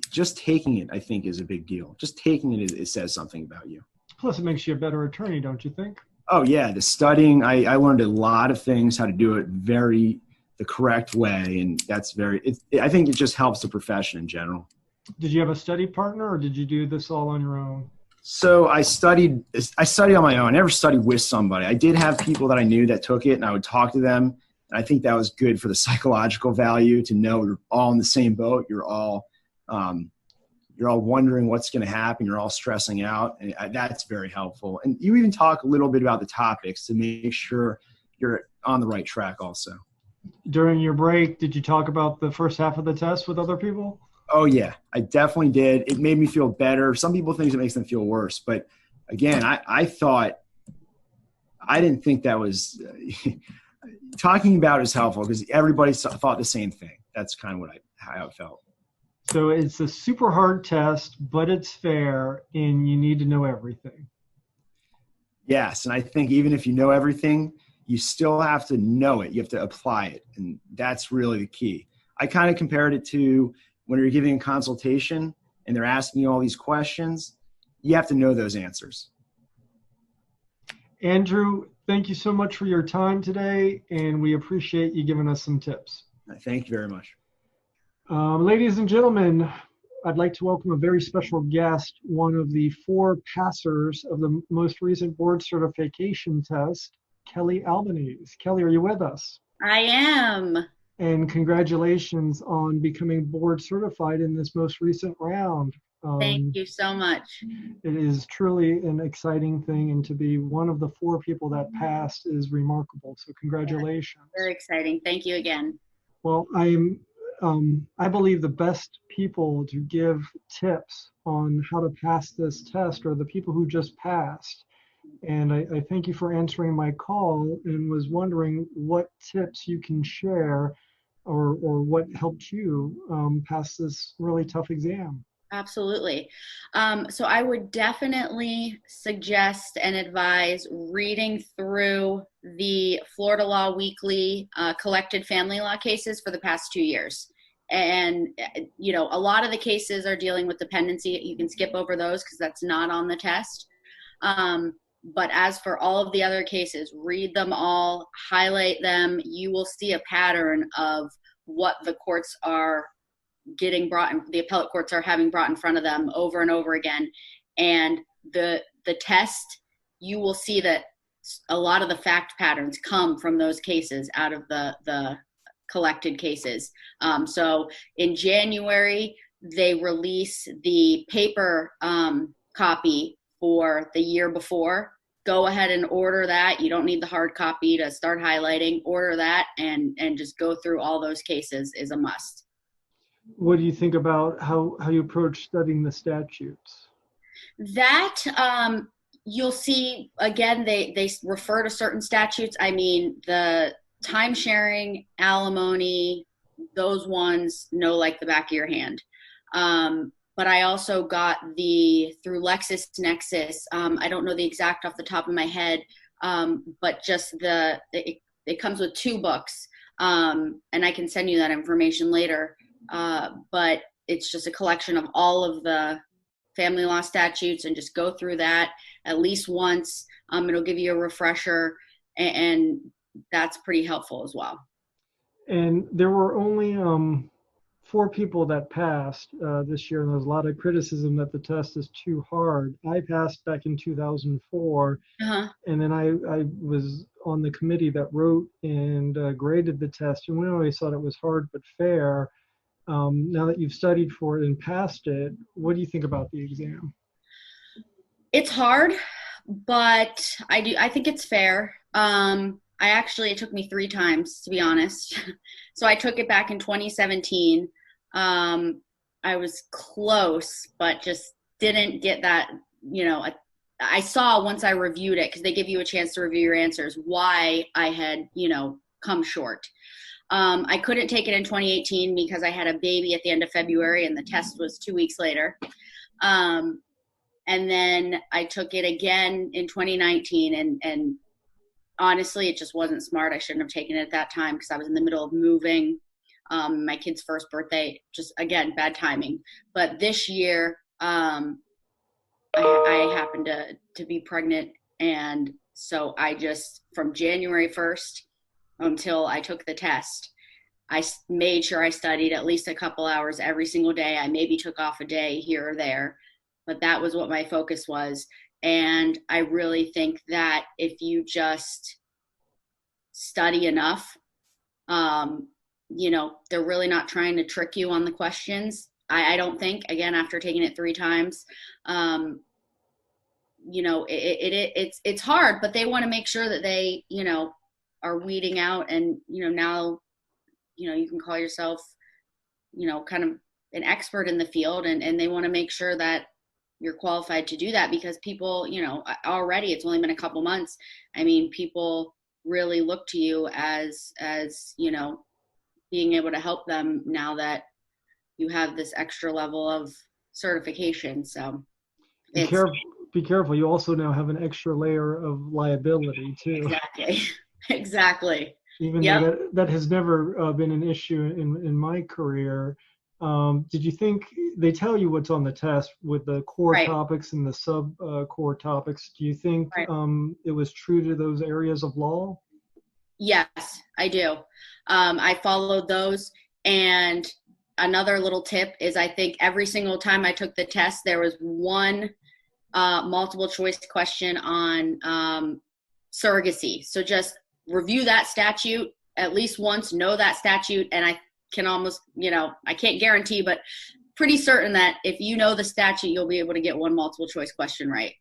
just taking it, I think, is a big deal. Just taking it, it says something about you. Plus, it makes you a better attorney, don't you think? Oh yeah, the studying, I learned a lot of things, how to do it the correct way. And that's I think it just helps the profession in general. Did you have a study partner or did you do this all on your own? So I studied on my own. I never studied with somebody. I did have people that I knew that took it and I would talk to them. And I think that was good for the psychological value to know you're all in the same boat. You're all wondering what's going to happen. You're all stressing out. And that's very helpful. And you even talk a little bit about the topics to make sure you're on the right track also. During your break, did you talk about the first half of the test with other people? Oh yeah, I definitely did. It made me feel better. Some people think it makes them feel worse, but again, I didn't think that was talking about is helpful because everybody thought the same thing. That's kind of how it felt. So it's a super hard test, but it's fair and you need to know everything. Yes, and I think even if you know everything, you still have to know it. You have to apply it, and that's really the key. I kind of compared it to when you're giving a consultation and they're asking you all these questions, you have to know those answers. Andrew, thank you so much for your time today, and we appreciate you giving us some tips. Thank you very much. Ladies and gentlemen, I'd like to welcome a very special guest, one of the 4 passers of the most recent board certification test, Kelly Albanese. Kelly, are you with us? I am. And congratulations on becoming board certified in this most recent round. Thank you so much. It is truly an exciting thing, and to be one of the 4 people that passed is remarkable. So congratulations. Very exciting. Thank you again. Well, I believe the best people to give tips on how to pass this test are the people who just passed. And I thank you for answering my call and was wondering what tips you can share or what helped you pass this really tough exam. Absolutely. So I would definitely suggest and advise reading through the Florida Law Weekly collected family law cases for the past 2 years. And, a lot of the cases are dealing with dependency. You can skip over those because that's not on the test. But as for all of the other cases, read them all, highlight them. You will see a pattern of what the courts are getting the appellate courts are having brought in front of them over and over again. And the test, you will see that a lot of the fact patterns come from those cases out of the collected cases. So in January, they release the paper copy for the year before. Go ahead and order that. You don't need the hard copy to start highlighting. Order that and just go through all those cases is a must. What do you think about how you approach studying the statutes? That you'll see, again, they refer to certain statutes. I mean, the time sharing, alimony, those ones know like the back of your hand. But I also got through LexisNexis, I don't know the exact off the top of my head, but just it comes with 2 books. And I can send you that information later. But it's just a collection of all of the family law statutes, and just go through that at least once. It'll give you a refresher, and that's pretty helpful as well. And there were only 4 people that passed this year, and there's a lot of criticism that the test is too hard. I passed back in 2004, and then I was on the committee that wrote and graded the test, and we always thought it was hard but fair. Now that you've studied for it and passed it, what do you think about the exam? It's hard, but I think it's fair. It took me 3 times, to be honest. So I took it back in 2017. I was close, but just didn't get that, I saw once I reviewed it, because they give you a chance to review your answers, why I had, come short. I couldn't take it in 2018 because I had a baby at the end of February and the test was 2 weeks later. And then I took it again in 2019 and honestly, it just wasn't smart. I shouldn't have taken it at that time because I was in the middle of moving. My kid's first birthday, just again, bad timing. But this year, I happened to be pregnant And so I just, from January 1st until I took the test, I made sure I studied at least a couple hours every single day. I maybe took off a day here or there, but that was what my focus was. And I really think that if you just study enough, you know, they're really not trying to trick you on the questions. I don't think, again, after taking it 3 times, you know, it's hard, but they want to make sure that they, you know, are weeding out. And, you know, now, you know, you can call yourself, you know, kind of an expert in the field, and they want to make sure that you're qualified to do that, because people, you know, already, it's only been a couple months. I mean, people really look to you as, you know, being able to help them now that you have this extra level of certification. So Be careful. You also now have an extra layer of liability too. Exactly. Exactly. Even though that has never been an issue in my career. Did you think they tell you what's on the test with the core topics and the sub core topics? Do you think it was true to those areas of law? Yes, I do. I followed those. And another little tip is, I think every single time I took the test, there was one multiple choice question on surrogacy. So just review that statute at least once, know that statute, and I can almost, you know, I can't guarantee, but pretty certain that if you know the statute, you'll be able to get one multiple choice question right.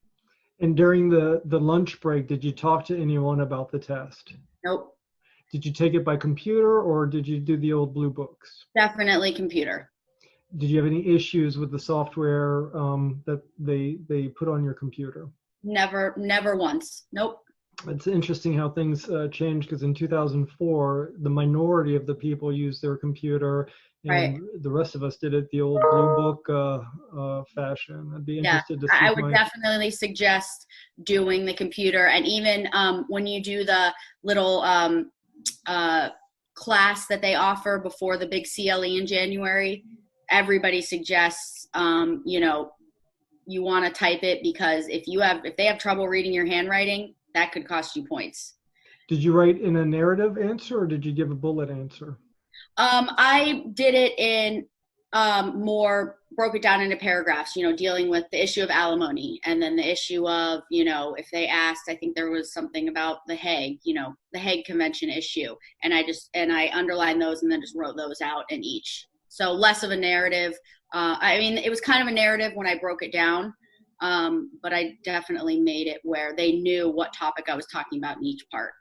And during the lunch break, did you talk to anyone about the test? Nope. Did you take it by computer, or did you do the old blue books? Definitely computer. Did you have any issues with the software that they put on your computer? Never once. Nope. It's interesting how things changed, because in 2004, the minority of the people used their computer, and the rest of us did it the old blue book fashion. I'd be interested to see. I would definitely suggest doing the computer, and even when you do the little class that they offer before the big CLE in January, everybody suggests, you know, you want to type it, because if they have trouble reading your handwriting, that could cost you points. Did you write in a narrative answer, or did you give a bullet answer? I did it in broke it down into paragraphs, you know, dealing with the issue of alimony, and then the issue of, you know, if they asked, I think there was something about the Hague, you know, the Hague Convention issue. And I underlined those and then just wrote those out in each. So less of a narrative. I mean, it was kind of a narrative when I broke it down. But I definitely made it where they knew what topic I was talking about in each part.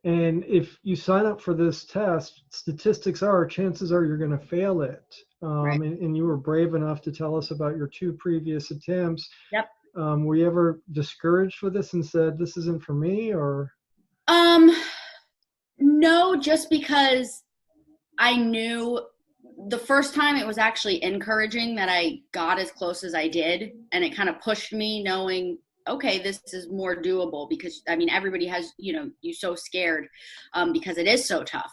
And if you sign up for this test, chances are you're going to fail it. And you were brave enough to tell us about your 2 previous attempts. Yep. Were you ever discouraged with this and said, this isn't for me, or? No, just because I knew the first time it was actually encouraging that I got as close as I did, and it kind of pushed me, knowing, okay, this is more doable, because I mean, everybody has, you know, you're so scared because it is so tough.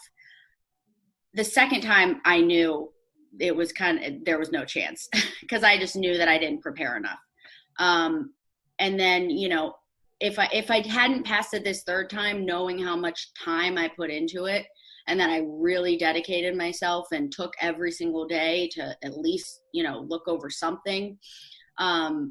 The second time I knew it was there was no chance, because I just knew that I didn't prepare enough. And then, you know, if I hadn't passed it this third time, knowing how much time I put into it, and that I really dedicated myself and took every single day to at least, you know, look over something. I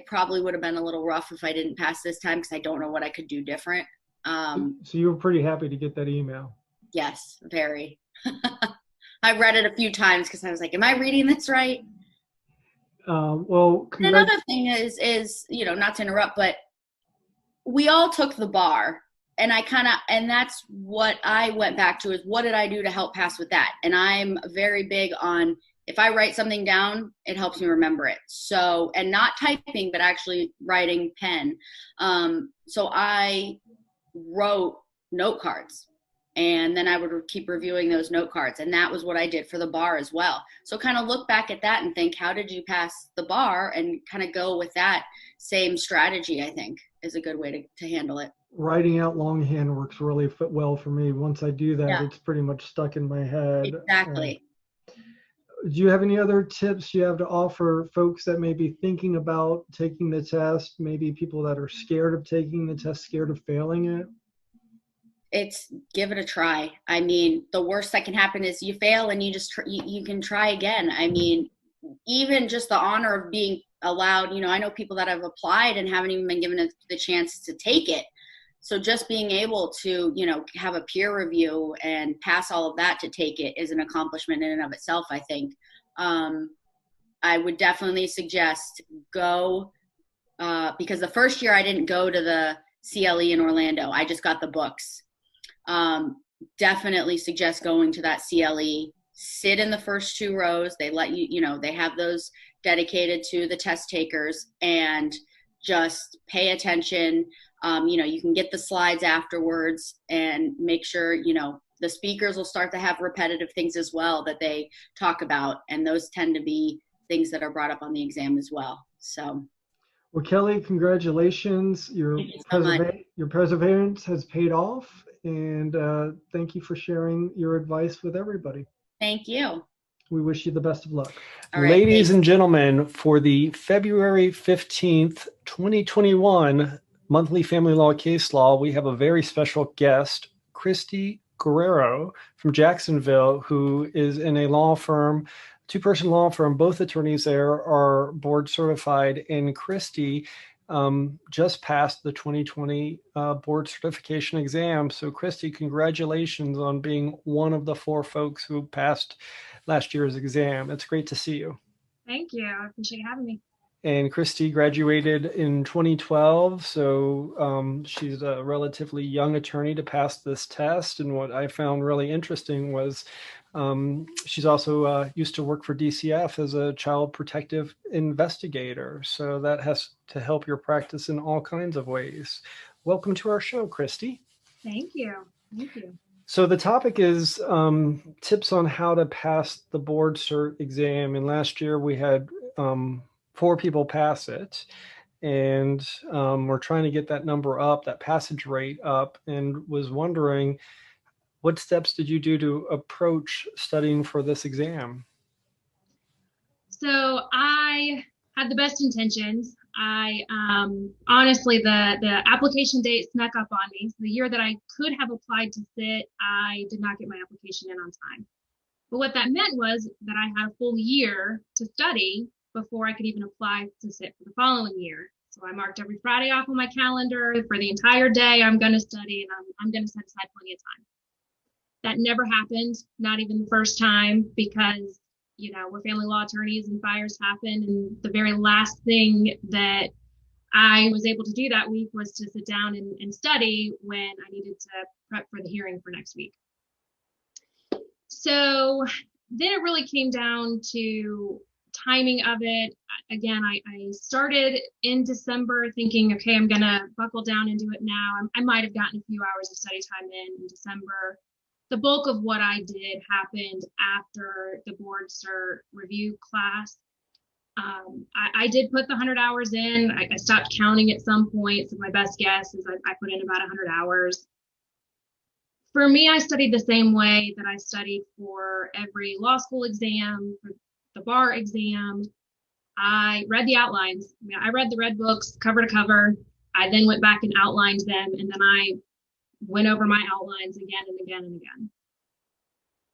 probably would have been a little rough if I didn't pass this time, because I don't know what I could do different. So you were pretty happy to get that email? Yes, very. I read it a few times because I was like, am I reading this right? Well, another thing is, you know, not to interrupt, but we all took the bar. And and that's what I went back to, is what did I do to help pass with that? And I'm very big on, if I write something down, it helps me remember it. So, and not typing, but actually writing pen. So I wrote note cards, and then I would keep reviewing those note cards. And that was what I did for the bar as well. So kind of look back at that and think, how did you pass the bar? And kind of go with that same strategy, I think, is a good way to handle it. Writing out longhand works really well for me. Once I do that, it's pretty much stuck in my head. Exactly. do you have any other tips you have to offer folks that may be thinking about taking the test, maybe people that are scared of taking the test, scared of failing it? It's give it a try. I mean, the worst that can happen is you fail and you just you can try again. I mean, even just the honor of being allowed, I know people that have applied and haven't even been given the chance to take it. So just being able to, have a peer review and pass all of that to take it is an accomplishment in and of itself, I think. I would definitely suggest go, because the first year I didn't go to the CLE in Orlando. I just got the books. Definitely suggest going to that CLE. Sit in the first 2 rows. They let you, they have those dedicated to the test takers, and just pay attention. You can get the slides afterwards, and make sure, the speakers will start to have repetitive things as well that they talk about. And those tend to be things that are brought up on the exam as well. So. Well, Kelly, congratulations. Your perseverance has paid off. And thank you for sharing your advice with everybody. Thank you. We wish you the best of luck. All right, Ladies thanks. and gentlemen, for the February 15th, 2021 monthly family law case law, we have a very special guest, Christy Guerrero from Jacksonville, who is in a law firm, 2-person law firm. Both attorneys there are board certified, and Christy just passed the 2020 board certification exam. So Christy, congratulations on being one of the 4 folks who passed last year's exam. It's great to see you. Thank you. I appreciate you having me. And Christy graduated in 2012, so she's a relatively young attorney to pass this test. And what I found really interesting was she's also used to work for DCF as a child protective investigator. So that has to help your practice in all kinds of ways. Welcome to our show, Christy. Thank you. Thank you. So the topic is tips on how to pass the board cert exam. And last year we had 4 people pass it. And we're trying to get that number up, that passage rate up, and was wondering, what steps did you do to approach studying for this exam? So I had the best intentions. I honestly, the application date snuck up on me. So the year that I could have applied to sit, I did not get my application in on time. But what that meant was that I had a full year to study before I could even apply to sit for the following year. So I marked every Friday off on my calendar for the entire day. I'm going to study, and I'm going to set aside plenty of time. That never happened, not even the first time, because, we're family law attorneys and fires happen. And the very last thing that I was able to do that week was to sit down and study when I needed to prep for the hearing for next week. So then it really came down to timing of it. Again, I started in December thinking, okay, I'm going to buckle down and do it now. I might have gotten a few hours of study time in December. The bulk of what I did happened after the board cert review class. I did put the 100 hours in. I stopped counting at some point. So my best guess is I put in about 100 hours. For me, I studied the same way that I studied for every law school exam, for the bar exam. I read the outlines. I read the red books cover to cover. I then went back and outlined them, and then I went over my outlines again and again and again.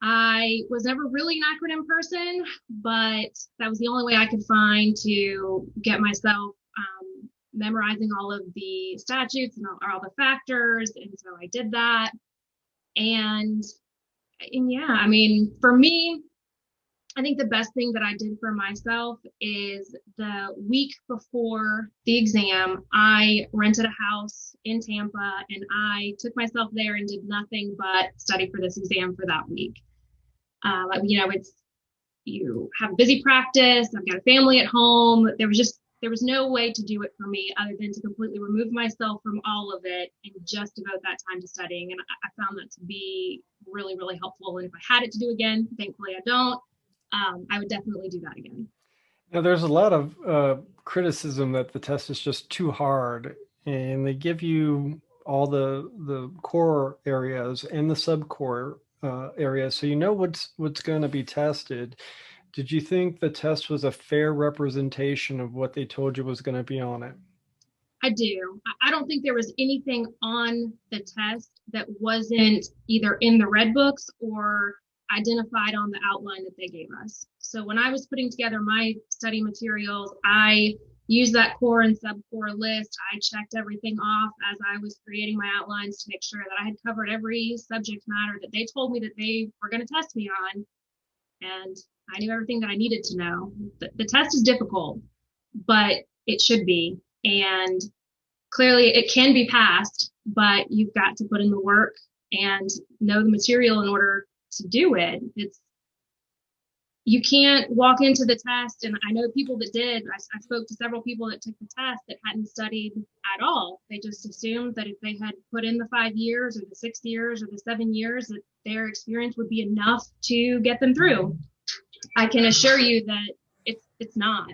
I was never really an acronym person, but that was the only way I could find to get myself memorizing all of the statutes and all the factors. And so I did that. And yeah, for me, I think the best thing that I did for myself is the week before the exam, I rented a house in Tampa, and I took myself there and did nothing but study for this exam for that week. You have busy practice. I've got a family at home. There was no way to do it for me other than to completely remove myself from all of it and just devote that time to studying. And I found that to be really, really helpful. And if I had it to do again, thankfully I don't. I would definitely do that again. Now, there's a lot of criticism that the test is just too hard, and they give you all the core areas and the subcore areas, so you know what's going to be tested. Did you think the test was a fair representation of what they told you was going to be on it? I do. I don't think there was anything on the test that wasn't either in the red books or identified on the outline that they gave us. So when I was putting together my study materials, I used that core and sub-core list. I checked everything off as I was creating my outlines to make sure that I had covered every subject matter that they told me that they were going to test me on. And I knew everything that I needed to know. The test is difficult, but it should be. And clearly it can be passed, but you've got to put in the work and know the material in order to do it. You can't walk into the test, and I know people that did. I spoke to several people that took the test that hadn't studied at all. They just assumed that if they had put in the 5 years or the 6 years or the 7 years, that their experience would be enough to get them through. I can assure you that it's not.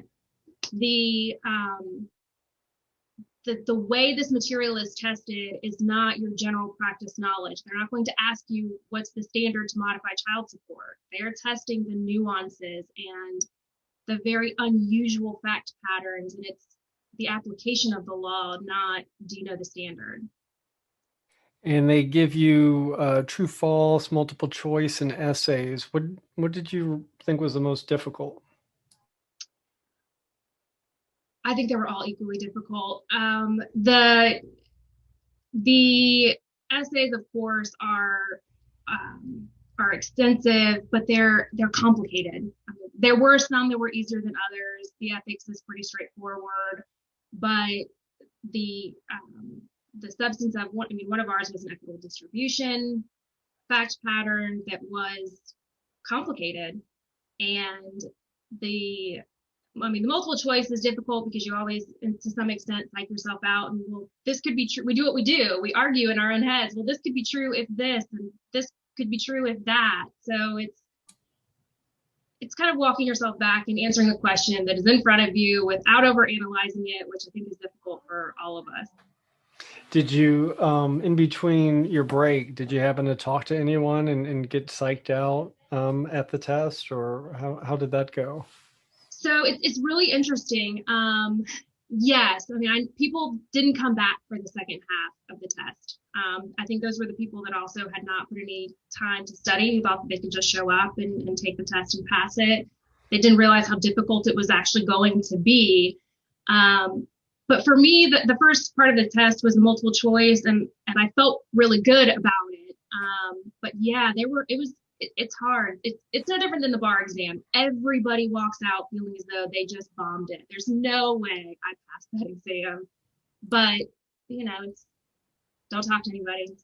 The way this material is tested is not your general practice knowledge. They're not going to ask you what's the standard to modify child support. They're testing the nuances and the very unusual fact patterns, and it's the application of the law, not do you know the standard. And they give you true, false, multiple choice, and essays. What did you think was the most difficult? I think they were all equally difficult. The essays, of course, are extensive, but they're complicated. There were some that were easier than others. The ethics is pretty straightforward, but the substance of one of ours was an equitable distribution fact pattern that was complicated, and the multiple choice is difficult because you always, and to some extent, psych yourself out. And well, this could be true. We do what we do. We argue in our own heads. Well, this could be true if this, and this could be true if that. So it's kind of walking yourself back and answering a question that is in front of you without overanalyzing it, which I think is difficult for all of us. Did you, in between your break, did you happen to talk to anyone and get psyched out at the test, or how did that go? So it's really interesting. Yes, people didn't come back for the second half of the test. I think those were the people that also had not put any time to study, who thought that they could just show up and take the test and pass it. They didn't realize how difficult it was actually going to be. But for me, the first part of the test was the multiple choice, and I felt really good about it. But yeah, it's hard. It's no different than the bar exam. Everybody walks out feeling as though they just bombed it. There's no way I passed that exam. But don't talk to anybody.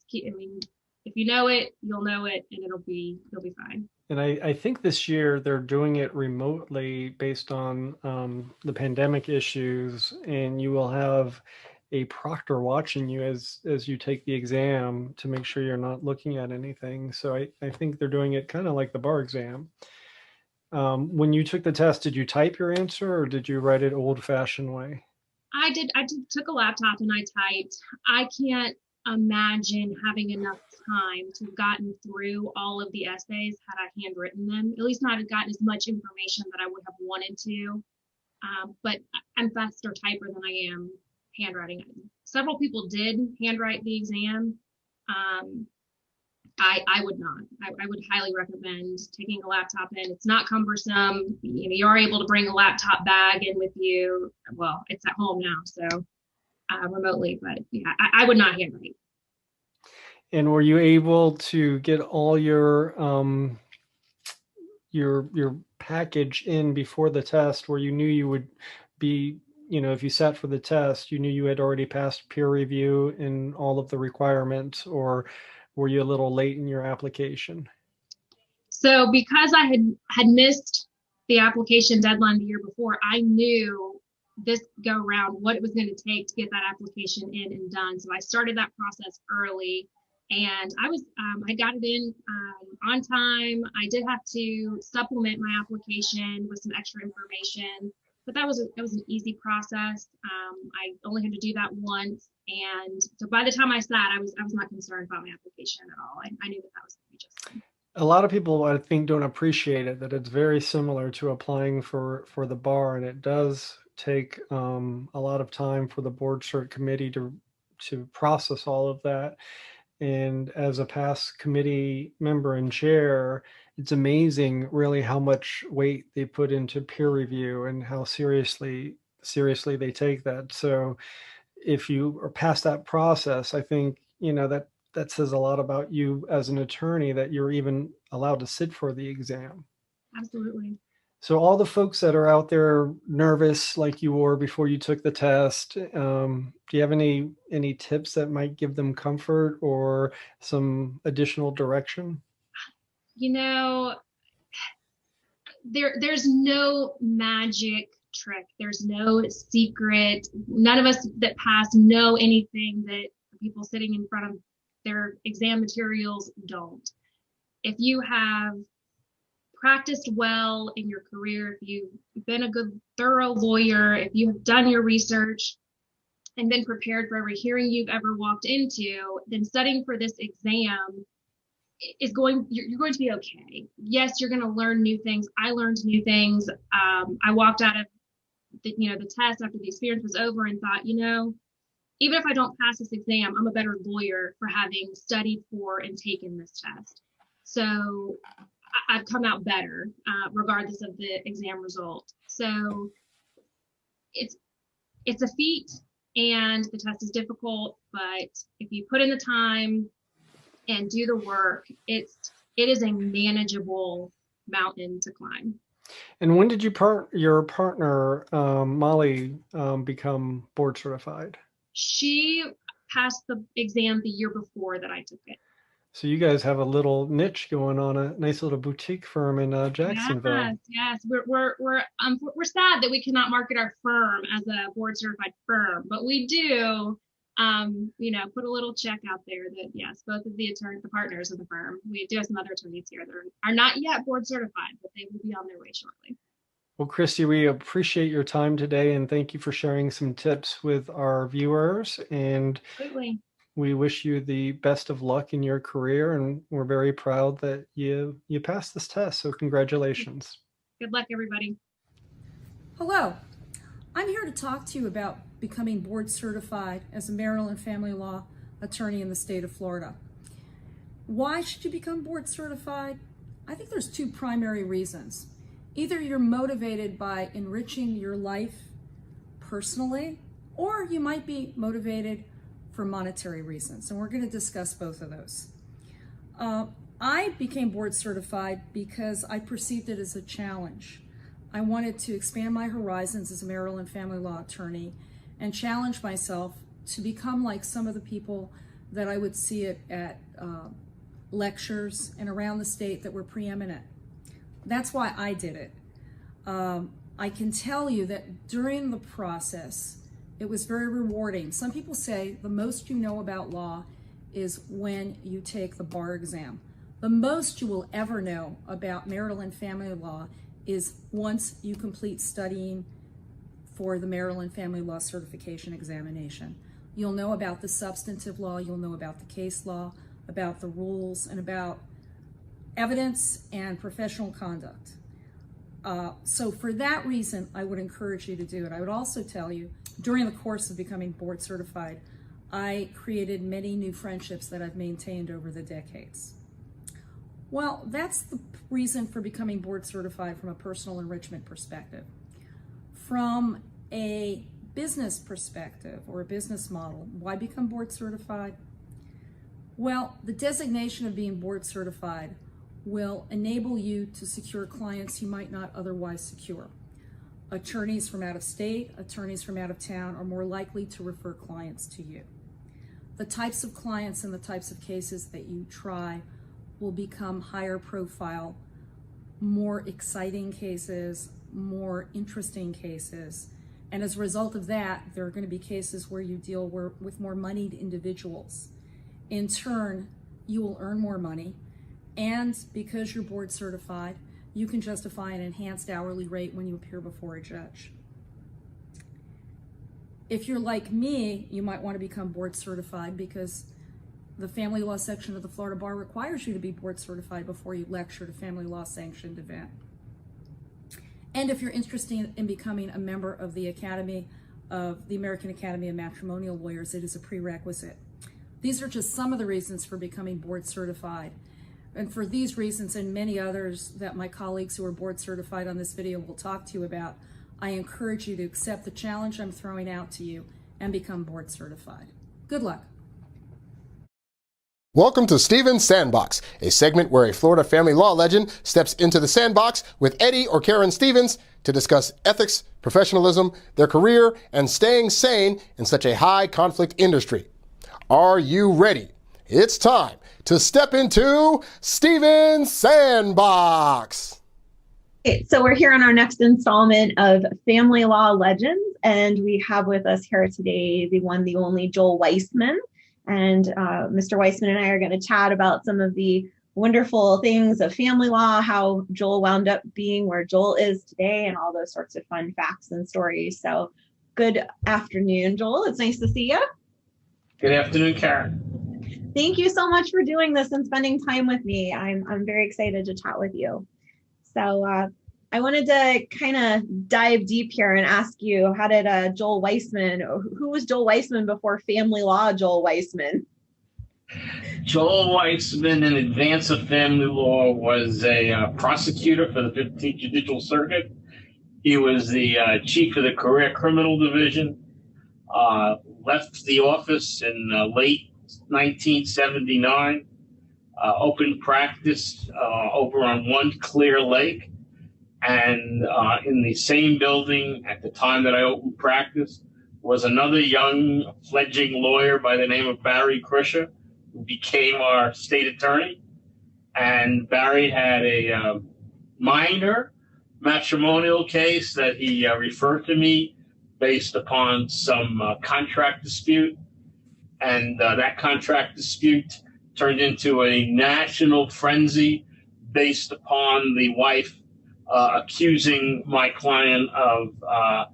If you know it, you'll know it, and you'll be fine. And I think this year they're doing it remotely based on the pandemic issues, and you will have a proctor watching you as you take the exam to make sure you're not looking at anything. So I think they're doing it kind of like the bar exam. When you took the test, did you type your answer or did you write it old-fashioned way? I took a laptop and I typed. I can't imagine having enough time to have gotten through all of the essays had I handwritten them, at least not have gotten as much information that I would have wanted to. But I'm faster typer than I am handwriting. Several people did handwrite the exam. I would not. I would highly recommend taking a laptop in. It's not cumbersome. You are able to bring a laptop bag in with you. Well, it's at home now, so remotely, but yeah, I would not handwrite. And were you able to get all your package in before the test, where you knew you would be, if you sat for the test, you knew you had already passed peer review and all of the requirements, or were you a little late in your application? So because I had missed the application deadline the year before, I knew this go round what it was going to take to get that application in and done. So I started that process early, and I got it in on time. I did have to supplement my application with some extra information, but that was an easy process. I only had to do that once, and so by the time I sat, I was not concerned about my application at all. I knew that was going to be just fine. A lot of people, I think, don't appreciate it, that it's very similar to applying for the bar, and it does take a lot of time for the board cert committee to process all of that. And as a past committee member and chair, it's amazing really how much weight they put into peer review and how seriously they take that. So if you are past that process, I think, that says a lot about you as an attorney, that you're even allowed to sit for the exam. Absolutely. So all the folks that are out there nervous like you were before you took the test, do you have any tips that might give them comfort or some additional direction? There's no magic trick. There's no secret. None of us that pass know anything that people sitting in front of their exam materials don't. If you have practiced well in your career, if you've been a good, thorough lawyer, if you have done your research and been prepared for every hearing you've ever walked into, then studying for this exam you're going to be okay. Yes, you're going to learn new things. I learned new things. I walked out of the test after the experience was over and thought, even if I don't pass this exam, I'm a better lawyer for having studied for and taken this test. So I've come out better, regardless of the exam result. So it's a feat, and the test is difficult, but if you put in the time and do the work, it is a manageable mountain to climb. And when did your partner, Molly, become board certified? She passed the exam the year before that I took it. So you guys have a little niche going on, a nice little boutique firm in Jacksonville. Yes. We're sad that we cannot market our firm as a board certified firm, but we do, put a little check out there that yes, both of the partners of the firm, we do have some other attorneys here that are not yet board certified, but they will be on their way shortly. Well, Christy, we appreciate your time today, and thank you for sharing some tips with our viewers. And Absolutely. We wish you the best of luck in your career, and we're very proud that you passed this test. So congratulations. Good luck, everybody. Hello, I'm here to talk to you about becoming board certified as a marital and family law attorney in the state of Florida. Why should you become board certified? I think there's two primary reasons. Either you're motivated by enriching your life personally, or you might be motivated for monetary reasons, and we're going to discuss both of those. I became board certified because I perceived it as a challenge. I wanted to expand my horizons as a marital and family law attorney and challenge myself to become like some of the people that I would see at lectures and around the state that were preeminent. That's why I did it. I can tell you that during the process, it was very rewarding. Some people say the most you know about law is when you take the bar exam. The most you will ever know about marital and family law is once you complete studying for the marital and family law certification examination. You'll know about the substantive law, you'll know about the case law, about the rules, and about evidence and professional conduct. So for that reason, I would encourage you to do it. I would also tell you, during the course of becoming board certified, I created many new friendships that I've maintained over the decades. Well, that's the reason for becoming board certified from a personal enrichment perspective. From a business perspective or a business model, why become board certified? Well, the designation of being board certified will enable you to secure clients you might not otherwise secure. Attorneys from out of state, attorneys from out of town are more likely to refer clients to you. The types of clients and the types of cases that you try will become higher profile, more exciting cases, more interesting cases. And as a result of that, there are going to be cases where you deal with more moneyed individuals. In turn, you will earn more money. And because you're board certified, you can justify an enhanced hourly rate when you appear before a judge. If you're like me, you might want to become board certified because the family law section of the Florida Bar requires you to be board certified before you lecture at a family law sanctioned event. And if you're interested in becoming a member of the Academy of the American Academy of Matrimonial Lawyers, it is a prerequisite. These are just some of the reasons for becoming board certified. And for these reasons and many others that my colleagues who are board certified on this video will talk to you about, I encourage you to accept the challenge I'm throwing out to you and become board certified. Good luck. Welcome to Stephen's Sandbox, a segment where a Florida family law legend steps into the sandbox with Eddie or Karen Stevens to discuss ethics, professionalism, their career, and staying sane in such a high conflict industry. Are you ready? It's time to step into Stephen's Sandbox. Okay, so we're here on our next installment of Family Law Legends, and we have with us here today the one, the only Joel Weissman. And Mr. Weissman and I are going to chat about some of the wonderful things of family law, how Joel wound up being where Joel is today, and all those sorts of fun facts and stories. So good afternoon, Joel. It's nice to see you. Good afternoon, Karen. Thank you so much for doing this and spending time with me. I'm very excited to chat with you. So I wanted to kind of dive deep here and ask you, how did Joel Weissman, who was Joel Weissman before family law Joel Weissman? Joel Weissman, in advance of family law, was a prosecutor for the 15th Judicial Circuit. He was the chief of the Career Criminal Division, left the office in late 1979, opened practice over on One Clear Lake. And in the same building at the time that I opened practice was another young fledgling lawyer by the name of Barry Krischer, who became our state attorney. And Barry had a minor matrimonial case that he referred to me based upon some contract dispute. And that contract dispute turned into a national frenzy based upon the wife accusing my client of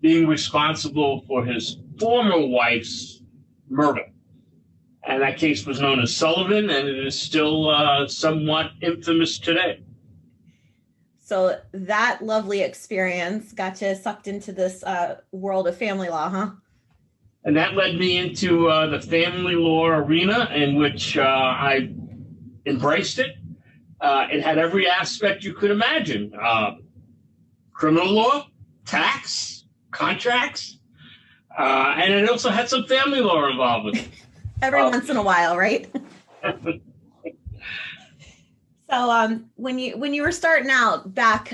being responsible for his former wife's murder. And that case was known as Sullivan, and it is still somewhat infamous today. So that lovely experience got you sucked into this world of family law, huh? And that led me into the family law arena, in which I embraced it. It had every aspect you could imagine. Criminal law, tax, contracts, and it also had some family law involved with it. Every once in a while, right? So when you were starting out back,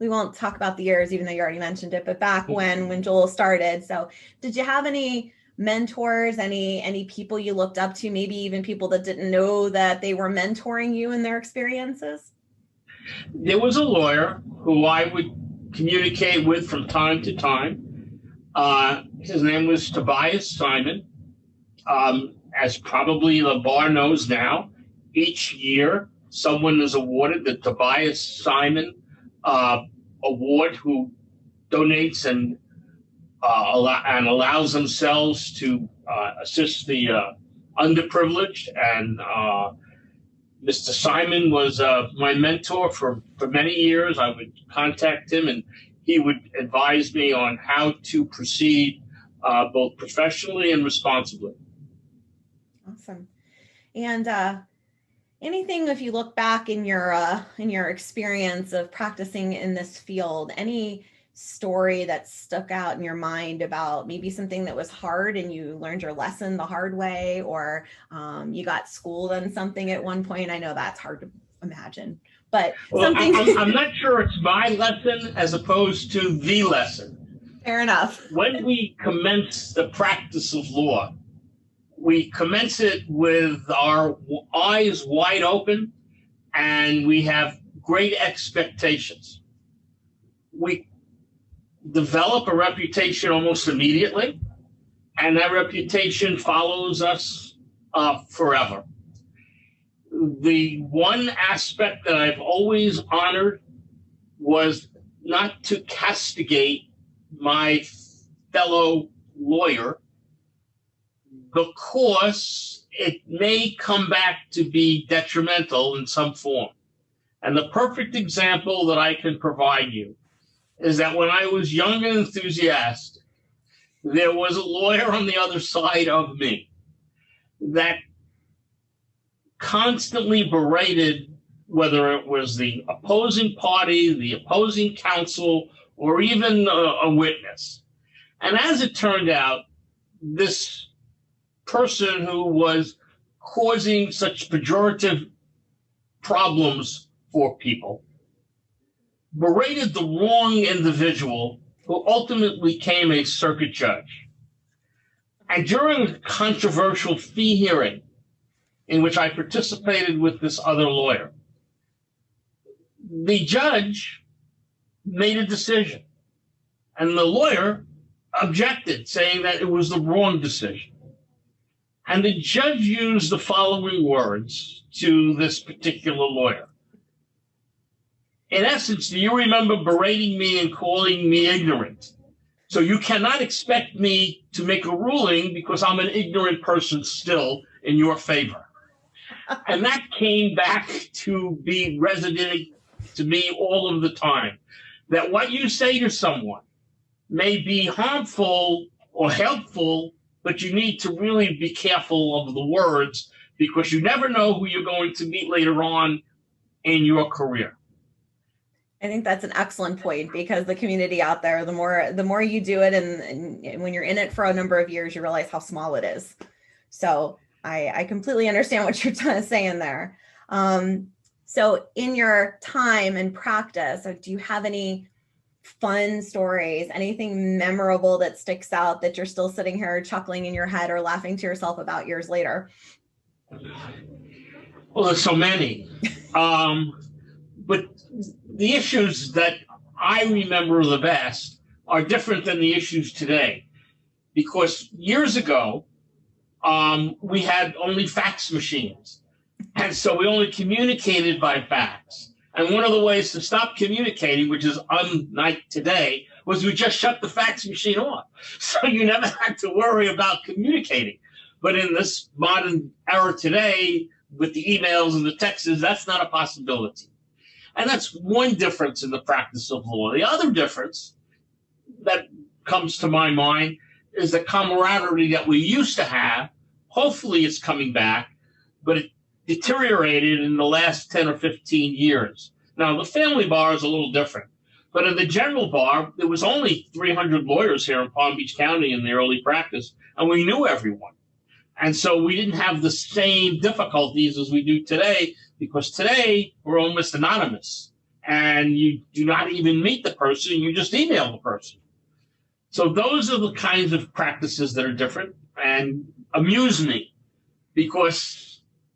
we won't talk about the years, even though you already mentioned it, but back when Joel started. So did you have any mentors, any people you looked up to, maybe even people that didn't know that they were mentoring you in their experiences? There was a lawyer who I would communicate with from time to time. His name was Tobias Simon. As probably the bar knows now, each year someone is awarded the Tobias Simon Award, who donates and allows themselves to assist the underprivileged. And Mr. Simon was my mentor for many years. I would contact him and he would advise me on how to proceed both professionally and responsibly. Awesome. And anything, if you look back in your experience of practicing in this field, any story that stuck out in your mind about maybe something that was hard and you learned your lesson the hard way, or you got schooled on something at one point? I know that's hard to imagine, but well, something. I'm not sure it's my lesson as opposed to the lesson. Fair enough. When we commence the practice of law, we commence it with our eyes wide open and we have great expectations. We develop a reputation almost immediately, and that reputation follows us forever. The one aspect that I've always honored was not to castigate my fellow lawyer the course, it may come back to be detrimental in some form. And the perfect example that I can provide you is that when I was young and enthusiastic, there was a lawyer on the other side of me that constantly berated, whether it was the opposing party, the opposing counsel, or even a witness. And as it turned out, this person who was causing such pejorative problems for people berated the wrong individual, who ultimately became a circuit judge. And during a controversial fee hearing in which I participated with this other lawyer, the judge made a decision, and the lawyer objected, saying that it was the wrong decision. And the judge used the following words to this particular lawyer. In essence, do you remember berating me and calling me ignorant? So you cannot expect me to make a ruling because I'm an ignorant person still in your favor. And that came back to be resonating to me all of the time, that what you say to someone may be harmful or helpful, but you need to really be careful of the words, because you never know who you're going to meet later on in your career. I think that's an excellent point, because the community out there, the more you do it, and when you're in it for a number of years, you realize how small it is. So I completely understand what you're saying there. So in your time and practice, do you have any fun stories, anything memorable that sticks out that you're still sitting here chuckling in your head or laughing to yourself about years later? Well, there's so many. But the issues that I remember the best are different than the issues today. Because years ago, we had only fax machines. And so we only communicated by fax. And one of the ways to stop communicating, which is unlike today, was we just shut the fax machine off. So you never had to worry about communicating. But in this modern era today, with the emails and the texts, that's not a possibility. And that's one difference in the practice of law. The other difference that comes to my mind is the camaraderie that we used to have. Hopefully it's coming back, but it deteriorated in the last 10 or 15 years. Now, the family bar is a little different, but in the general bar, there was only 300 lawyers here in Palm Beach County in the early practice, and we knew everyone. And so we didn't have the same difficulties as we do today, because today we're almost anonymous, and you do not even meet the person, you just email the person. So those are the kinds of practices that are different and amuse me, because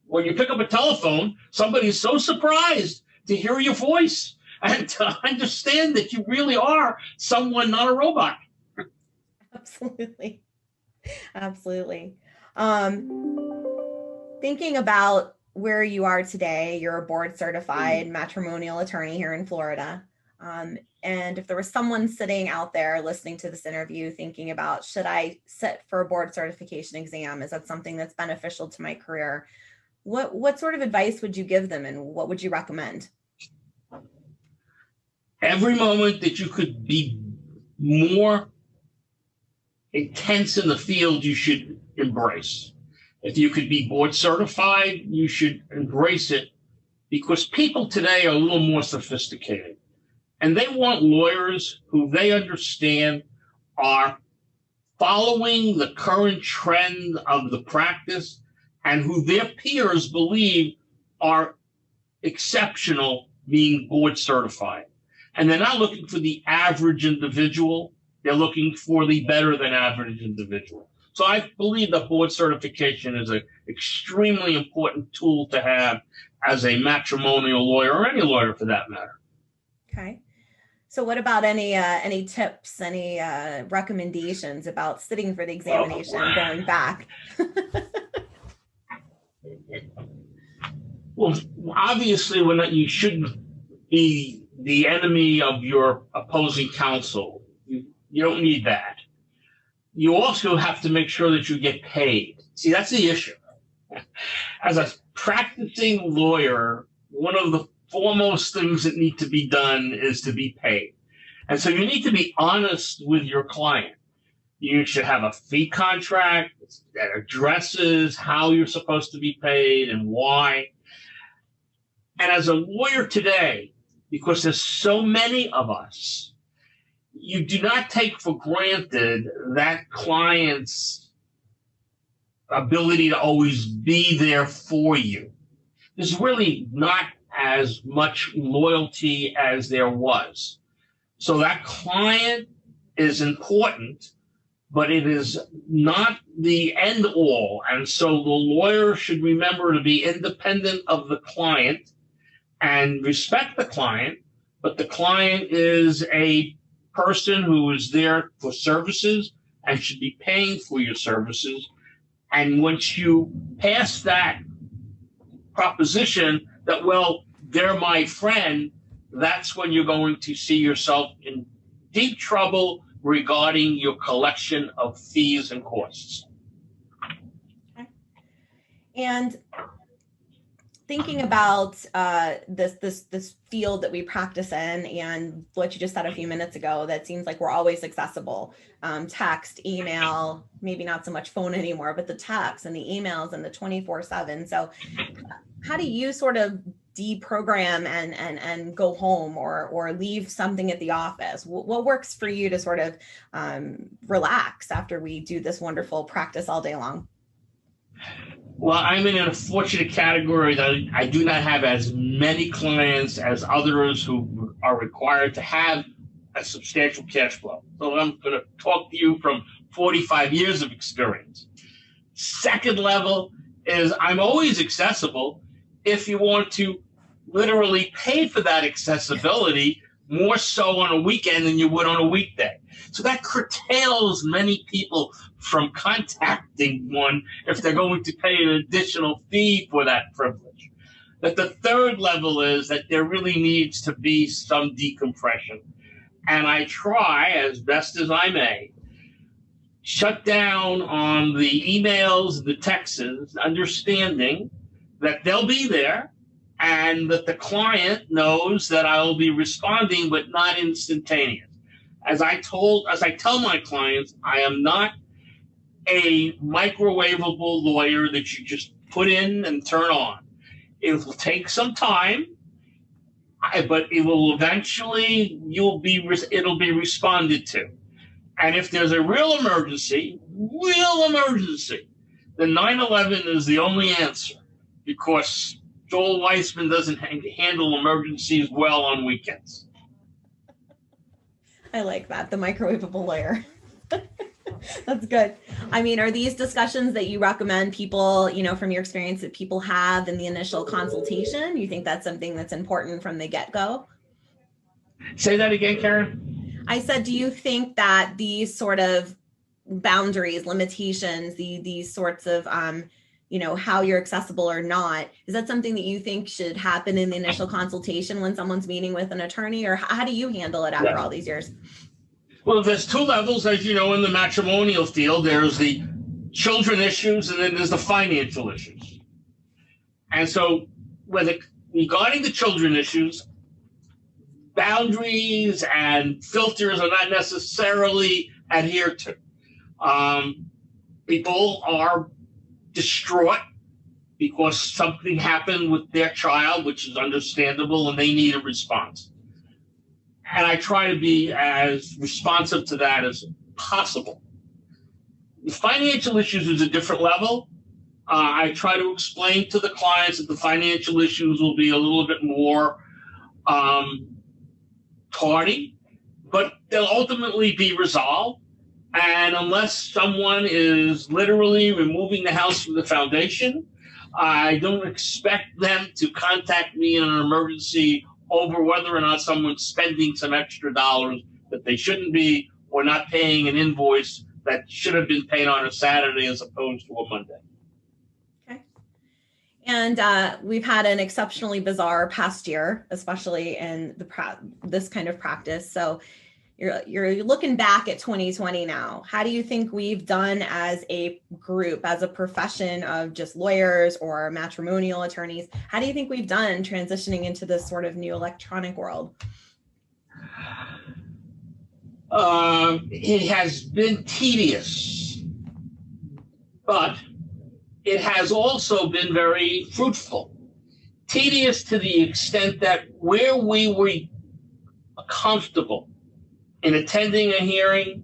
when you pick up a telephone, somebody is so surprised to hear your voice and to understand that you really are someone, not a robot. Absolutely. Absolutely. Thinking about where you are today, you're a board certified matrimonial attorney here in Florida. And if there was someone sitting out there listening to this interview thinking about, should I sit for a board certification exam? Is that something that's beneficial to my career? What sort of advice would you give them, and what would you recommend? Every moment that you could be more intense in the field, you should embrace. If you could be board certified, you should embrace it, because people today are a little more sophisticated, and they want lawyers who they understand are following the current trend of the practice and who their peers believe are exceptional being board certified. And they're not looking for the average individual. They're looking for the better than average individual. So I believe that board certification is an extremely important tool to have as a matrimonial lawyer, or any lawyer for that matter. Okay. So what about any tips, any recommendations about sitting for the examination, going back? Well, obviously, you shouldn't be the enemy of your opposing counsel. You don't need that. you also have to make sure that you get paid. See, that's the issue. As a practicing lawyer, one of the foremost things that need to be done is to be paid. And so you need to be honest with your client. You should have a fee contract that addresses how you're supposed to be paid and why. And as a lawyer today, because there's so many of us, you do not take for granted that client's ability to always be there for you. There's really not as much loyalty as there was. So that client is important, but it is not the end all. And so the lawyer should remember to be independent of the client and respect the client, but the client is a person who is there for services and should be paying for your services. And once you pass that proposition that, well, they're my friend, that's when you're going to see yourself in deep trouble regarding your collection of fees and costs. Okay. And thinking about this field that we practice in and what you just said a few minutes ago, that seems like we're always accessible. Text, email, maybe not so much phone anymore, but the text and the emails and the 24/7. So how do you sort of deprogram and go home or leave something at the office? What works for you to sort of relax after we do this wonderful practice all day long? Well, I'm in a fortunate category that I do not have as many clients as others who are required to have a substantial cash flow. So I'm going to talk to you from 45 years of experience. Second level is I'm always accessible if you want to literally pay for that accessibility more so on a weekend than you would on a weekday. So that curtails many people from contacting one if they're going to pay an additional fee for that privilege. But the third level is that there really needs to be some decompression. And I try as best as I may, shut down on the emails, the texts, understanding that they'll be there and that the client knows that I'll be responding, but not instantaneous. As I tell my clients, I am not a microwavable lawyer that you just put in and turn on. It will take some time, but it will eventually, it'll be responded to. And if there's a real emergency, then 9/11 is the only answer, because Joel Weissman doesn't handle emergencies well on weekends. I like that, the microwavable lawyer. That's good. I mean, are these discussions that you recommend people, from your experience, that people have in the initial consultation? You think that's something that's important from the get-go? Say that again, Karen. I said, do you think that these sort of boundaries, limitations, these sorts of, how you're accessible or not, is that something that you think should happen in the initial consultation when someone's meeting with an attorney, or how do you handle it after all these years? Well, there's two levels, as you know, in the matrimonial field. There's the children issues, and then there's the financial issues. And so regarding the children issues, boundaries and filters are not necessarily adhered to. People are distraught because something happened with their child, which is understandable, and they need a response. And I try to be as responsive to that as possible. The financial issues is a different level. I try to explain to the clients that the financial issues will be a little bit more tardy, but they'll ultimately be resolved. And unless someone is literally removing the house from the foundation, I don't expect them to contact me in an emergency over whether or not someone's spending some extra dollars that they shouldn't be, or not paying an invoice that should have been paid on a Saturday as opposed to a Monday. Okay. And we've had an exceptionally bizarre past year, especially in this kind of practice. So you're looking back at 2020 now. How do you think we've done as a group, as a profession of just lawyers or matrimonial attorneys? How do you think we've done transitioning into this sort of new electronic world? It has been tedious, but it has also been very fruitful. Tedious to the extent that where we were comfortable in attending a hearing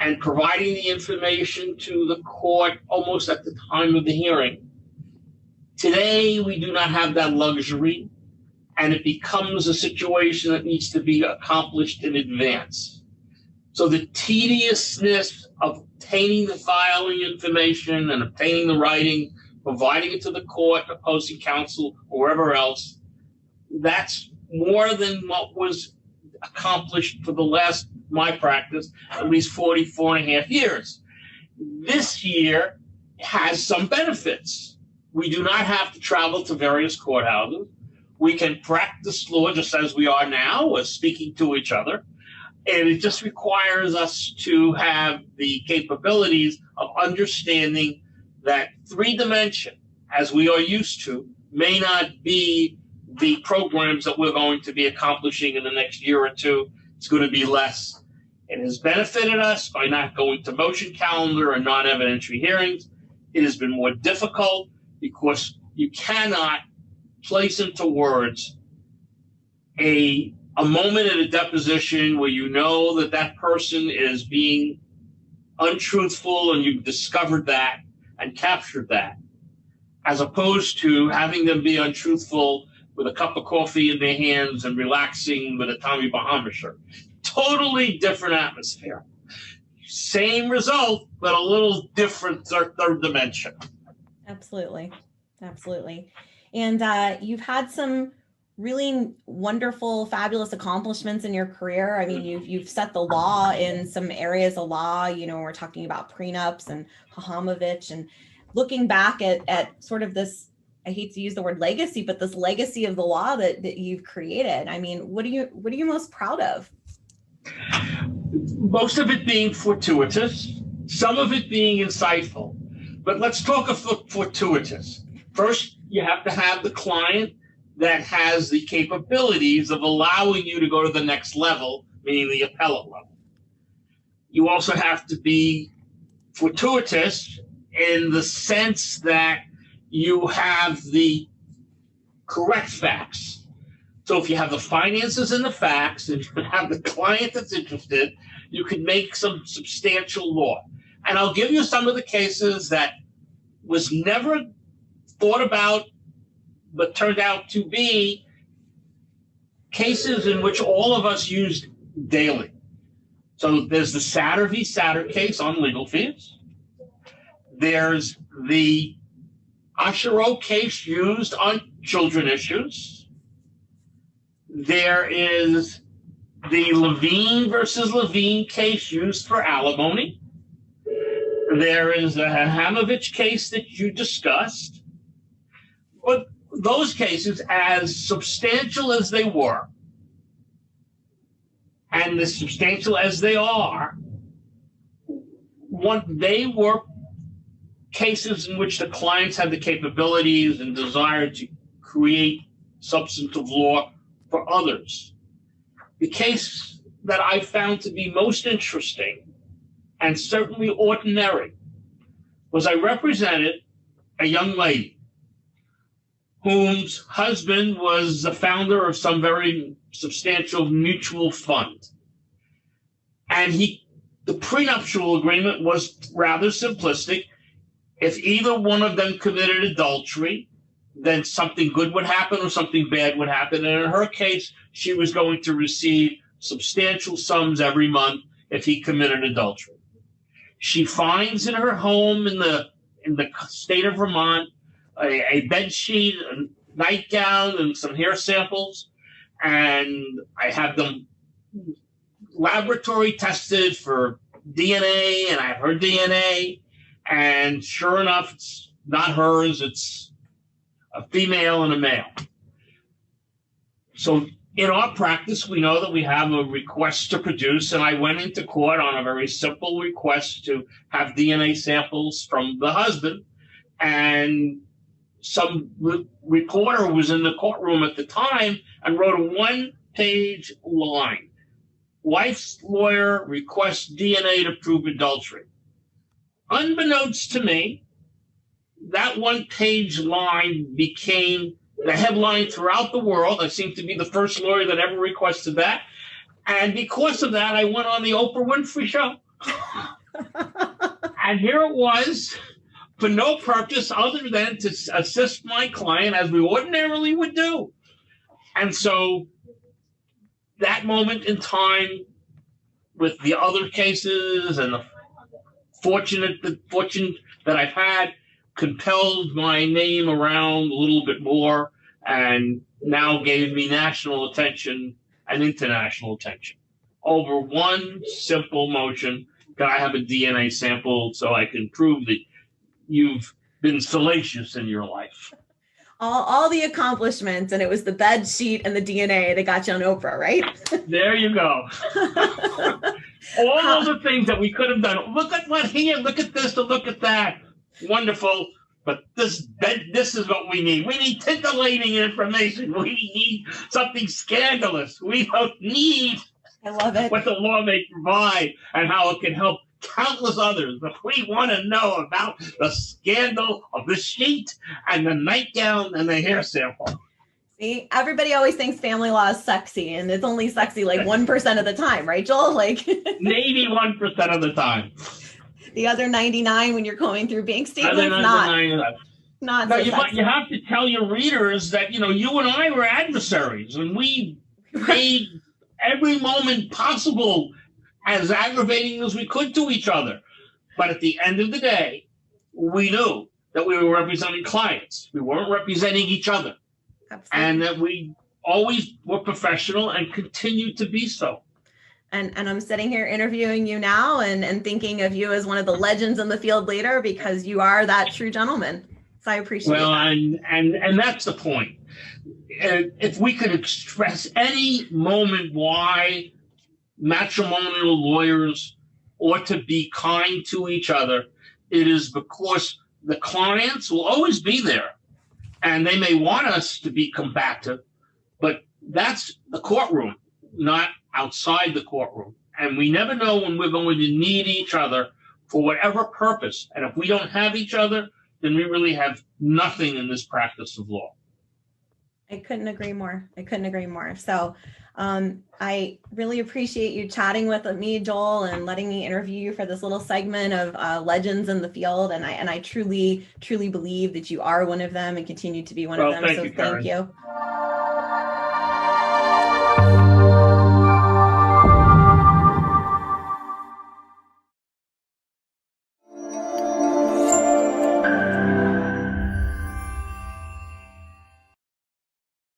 and providing the information to the court almost at the time of the hearing, today we do not have that luxury, and it becomes a situation that needs to be accomplished in advance. So the tediousness of obtaining the filing information and obtaining the writing, providing it to the court, opposing counsel, or wherever else, that's more than what was accomplished for the last, my practice, at least 44 and a half years. This year has some benefits. We do not have to travel to various courthouses. We can practice law just as we are now, as speaking to each other. And it just requires us to have the capabilities of understanding that 3-dimension, as we are used to, may not be the programs that we're going to be accomplishing in the next year or two. It's going to be less. It has benefited us by not going to motion calendar and non-evidentiary hearings. It has been more difficult because you cannot place into words a moment at a deposition where you know that that person is being untruthful and you've discovered that and captured that, as opposed to having them be untruthful with a cup of coffee in their hands and relaxing with a Tommy Bahama shirt. Totally different atmosphere. Same result, but a little different third dimension. Absolutely. Absolutely. And you've had some really wonderful, fabulous accomplishments in your career. I mean, you've set the law in some areas of law. You know, we're talking about prenups and Hahamovich, and looking back at sort of this, I hate to use the word legacy, but this legacy of the law that you've created. I mean, what are you most proud of? Most of it being fortuitous, some of it being insightful. But let's talk of fortuitous. First, you have to have the client that has the capabilities of allowing you to go to the next level, meaning the appellate level. You also have to be fortuitous in the sense that you have the correct facts. So if you have the finances and the facts, and you have the client that's interested, you can make some substantial law. And I'll give you some of the cases that was never thought about, but turned out to be cases in which all of us used daily. So there's the Satter v. Satter case on legal fees. There's the Ashero case used on children issues. There is the Levine versus Levine case used for alimony. There is a Hahamovich case that you discussed. But those cases, as substantial as they were, and as substantial as they are, they were cases in which the clients had the capabilities and desire to create substantive law for others. The case that I found to be most interesting and certainly ordinary was I represented a young lady whose husband was the founder of some very substantial mutual fund. And the prenuptial agreement was rather simplistic. If either one of them committed adultery, then something good would happen or something bad would happen. And in her case, she was going to receive substantial sums every month if he committed adultery. She finds in her home in the state of Vermont a bed sheet, a nightgown, and some hair samples. And I have them laboratory tested for DNA, and I have her DNA. And sure enough, it's not hers, it's a female and a male. So in our practice, we know that we have a request to produce, and I went into court on a very simple request to have DNA samples from the husband. And some reporter was in the courtroom at the time and wrote a one-page line. Wife's lawyer requests DNA to prove adultery. Unbeknownst to me, that one-page line became the headline throughout the world. I seem to be the first lawyer that ever requested that. And because of that, I went on the Oprah Winfrey Show. And here it was, for no purpose other than to assist my client as we ordinarily would do. And so that moment in time, with the other cases and the fortune that I've had, compelled my name around a little bit more, and now gave me national attention and international attention over one simple motion. Can I have a DNA sample so I can prove that you've been salacious in your life? All the accomplishments, and it was the bed sheet and the DNA that got you on Oprah, right? There you go. All of the things that we could have done. Look at what here, look at this, and look at that. Wonderful. But this is what we need. We need titillating information. We need something scandalous. We don't need I love it. What the law may provide and how it can help countless others. But we want to know about the scandal of the sheet and the nightgown and the hair sample. See, everybody always thinks family law is sexy, and it's only sexy like 1% of the time, right, Joel? Like maybe 1% of the time. The other 99 when you're going through bank statements, not now, so sexy. you have to tell your readers that, you and I were adversaries, and we made every moment possible as aggravating as we could to each other. But at the end of the day, we knew that we were representing clients. We weren't representing each other. Absolutely. And that we always were professional and continue to be so. And I'm sitting here interviewing you now and thinking of you as one of the legends in the field later, because you are that true gentleman. So I appreciate well, that. and that's the point. If we could express any moment why matrimonial lawyers ought to be kind to each other, it is because the clients will always be there. And they may want us to be combative, but that's the courtroom, not outside the courtroom. And we never know when we're going to need each other for whatever purpose. And if we don't have each other, then we really have nothing in this practice of law. I couldn't agree more. So I really appreciate you chatting with me, Joel, and letting me interview you for this little segment of legends in the field. And I truly, truly believe that you are one of them and continue to be one of them. So thank you.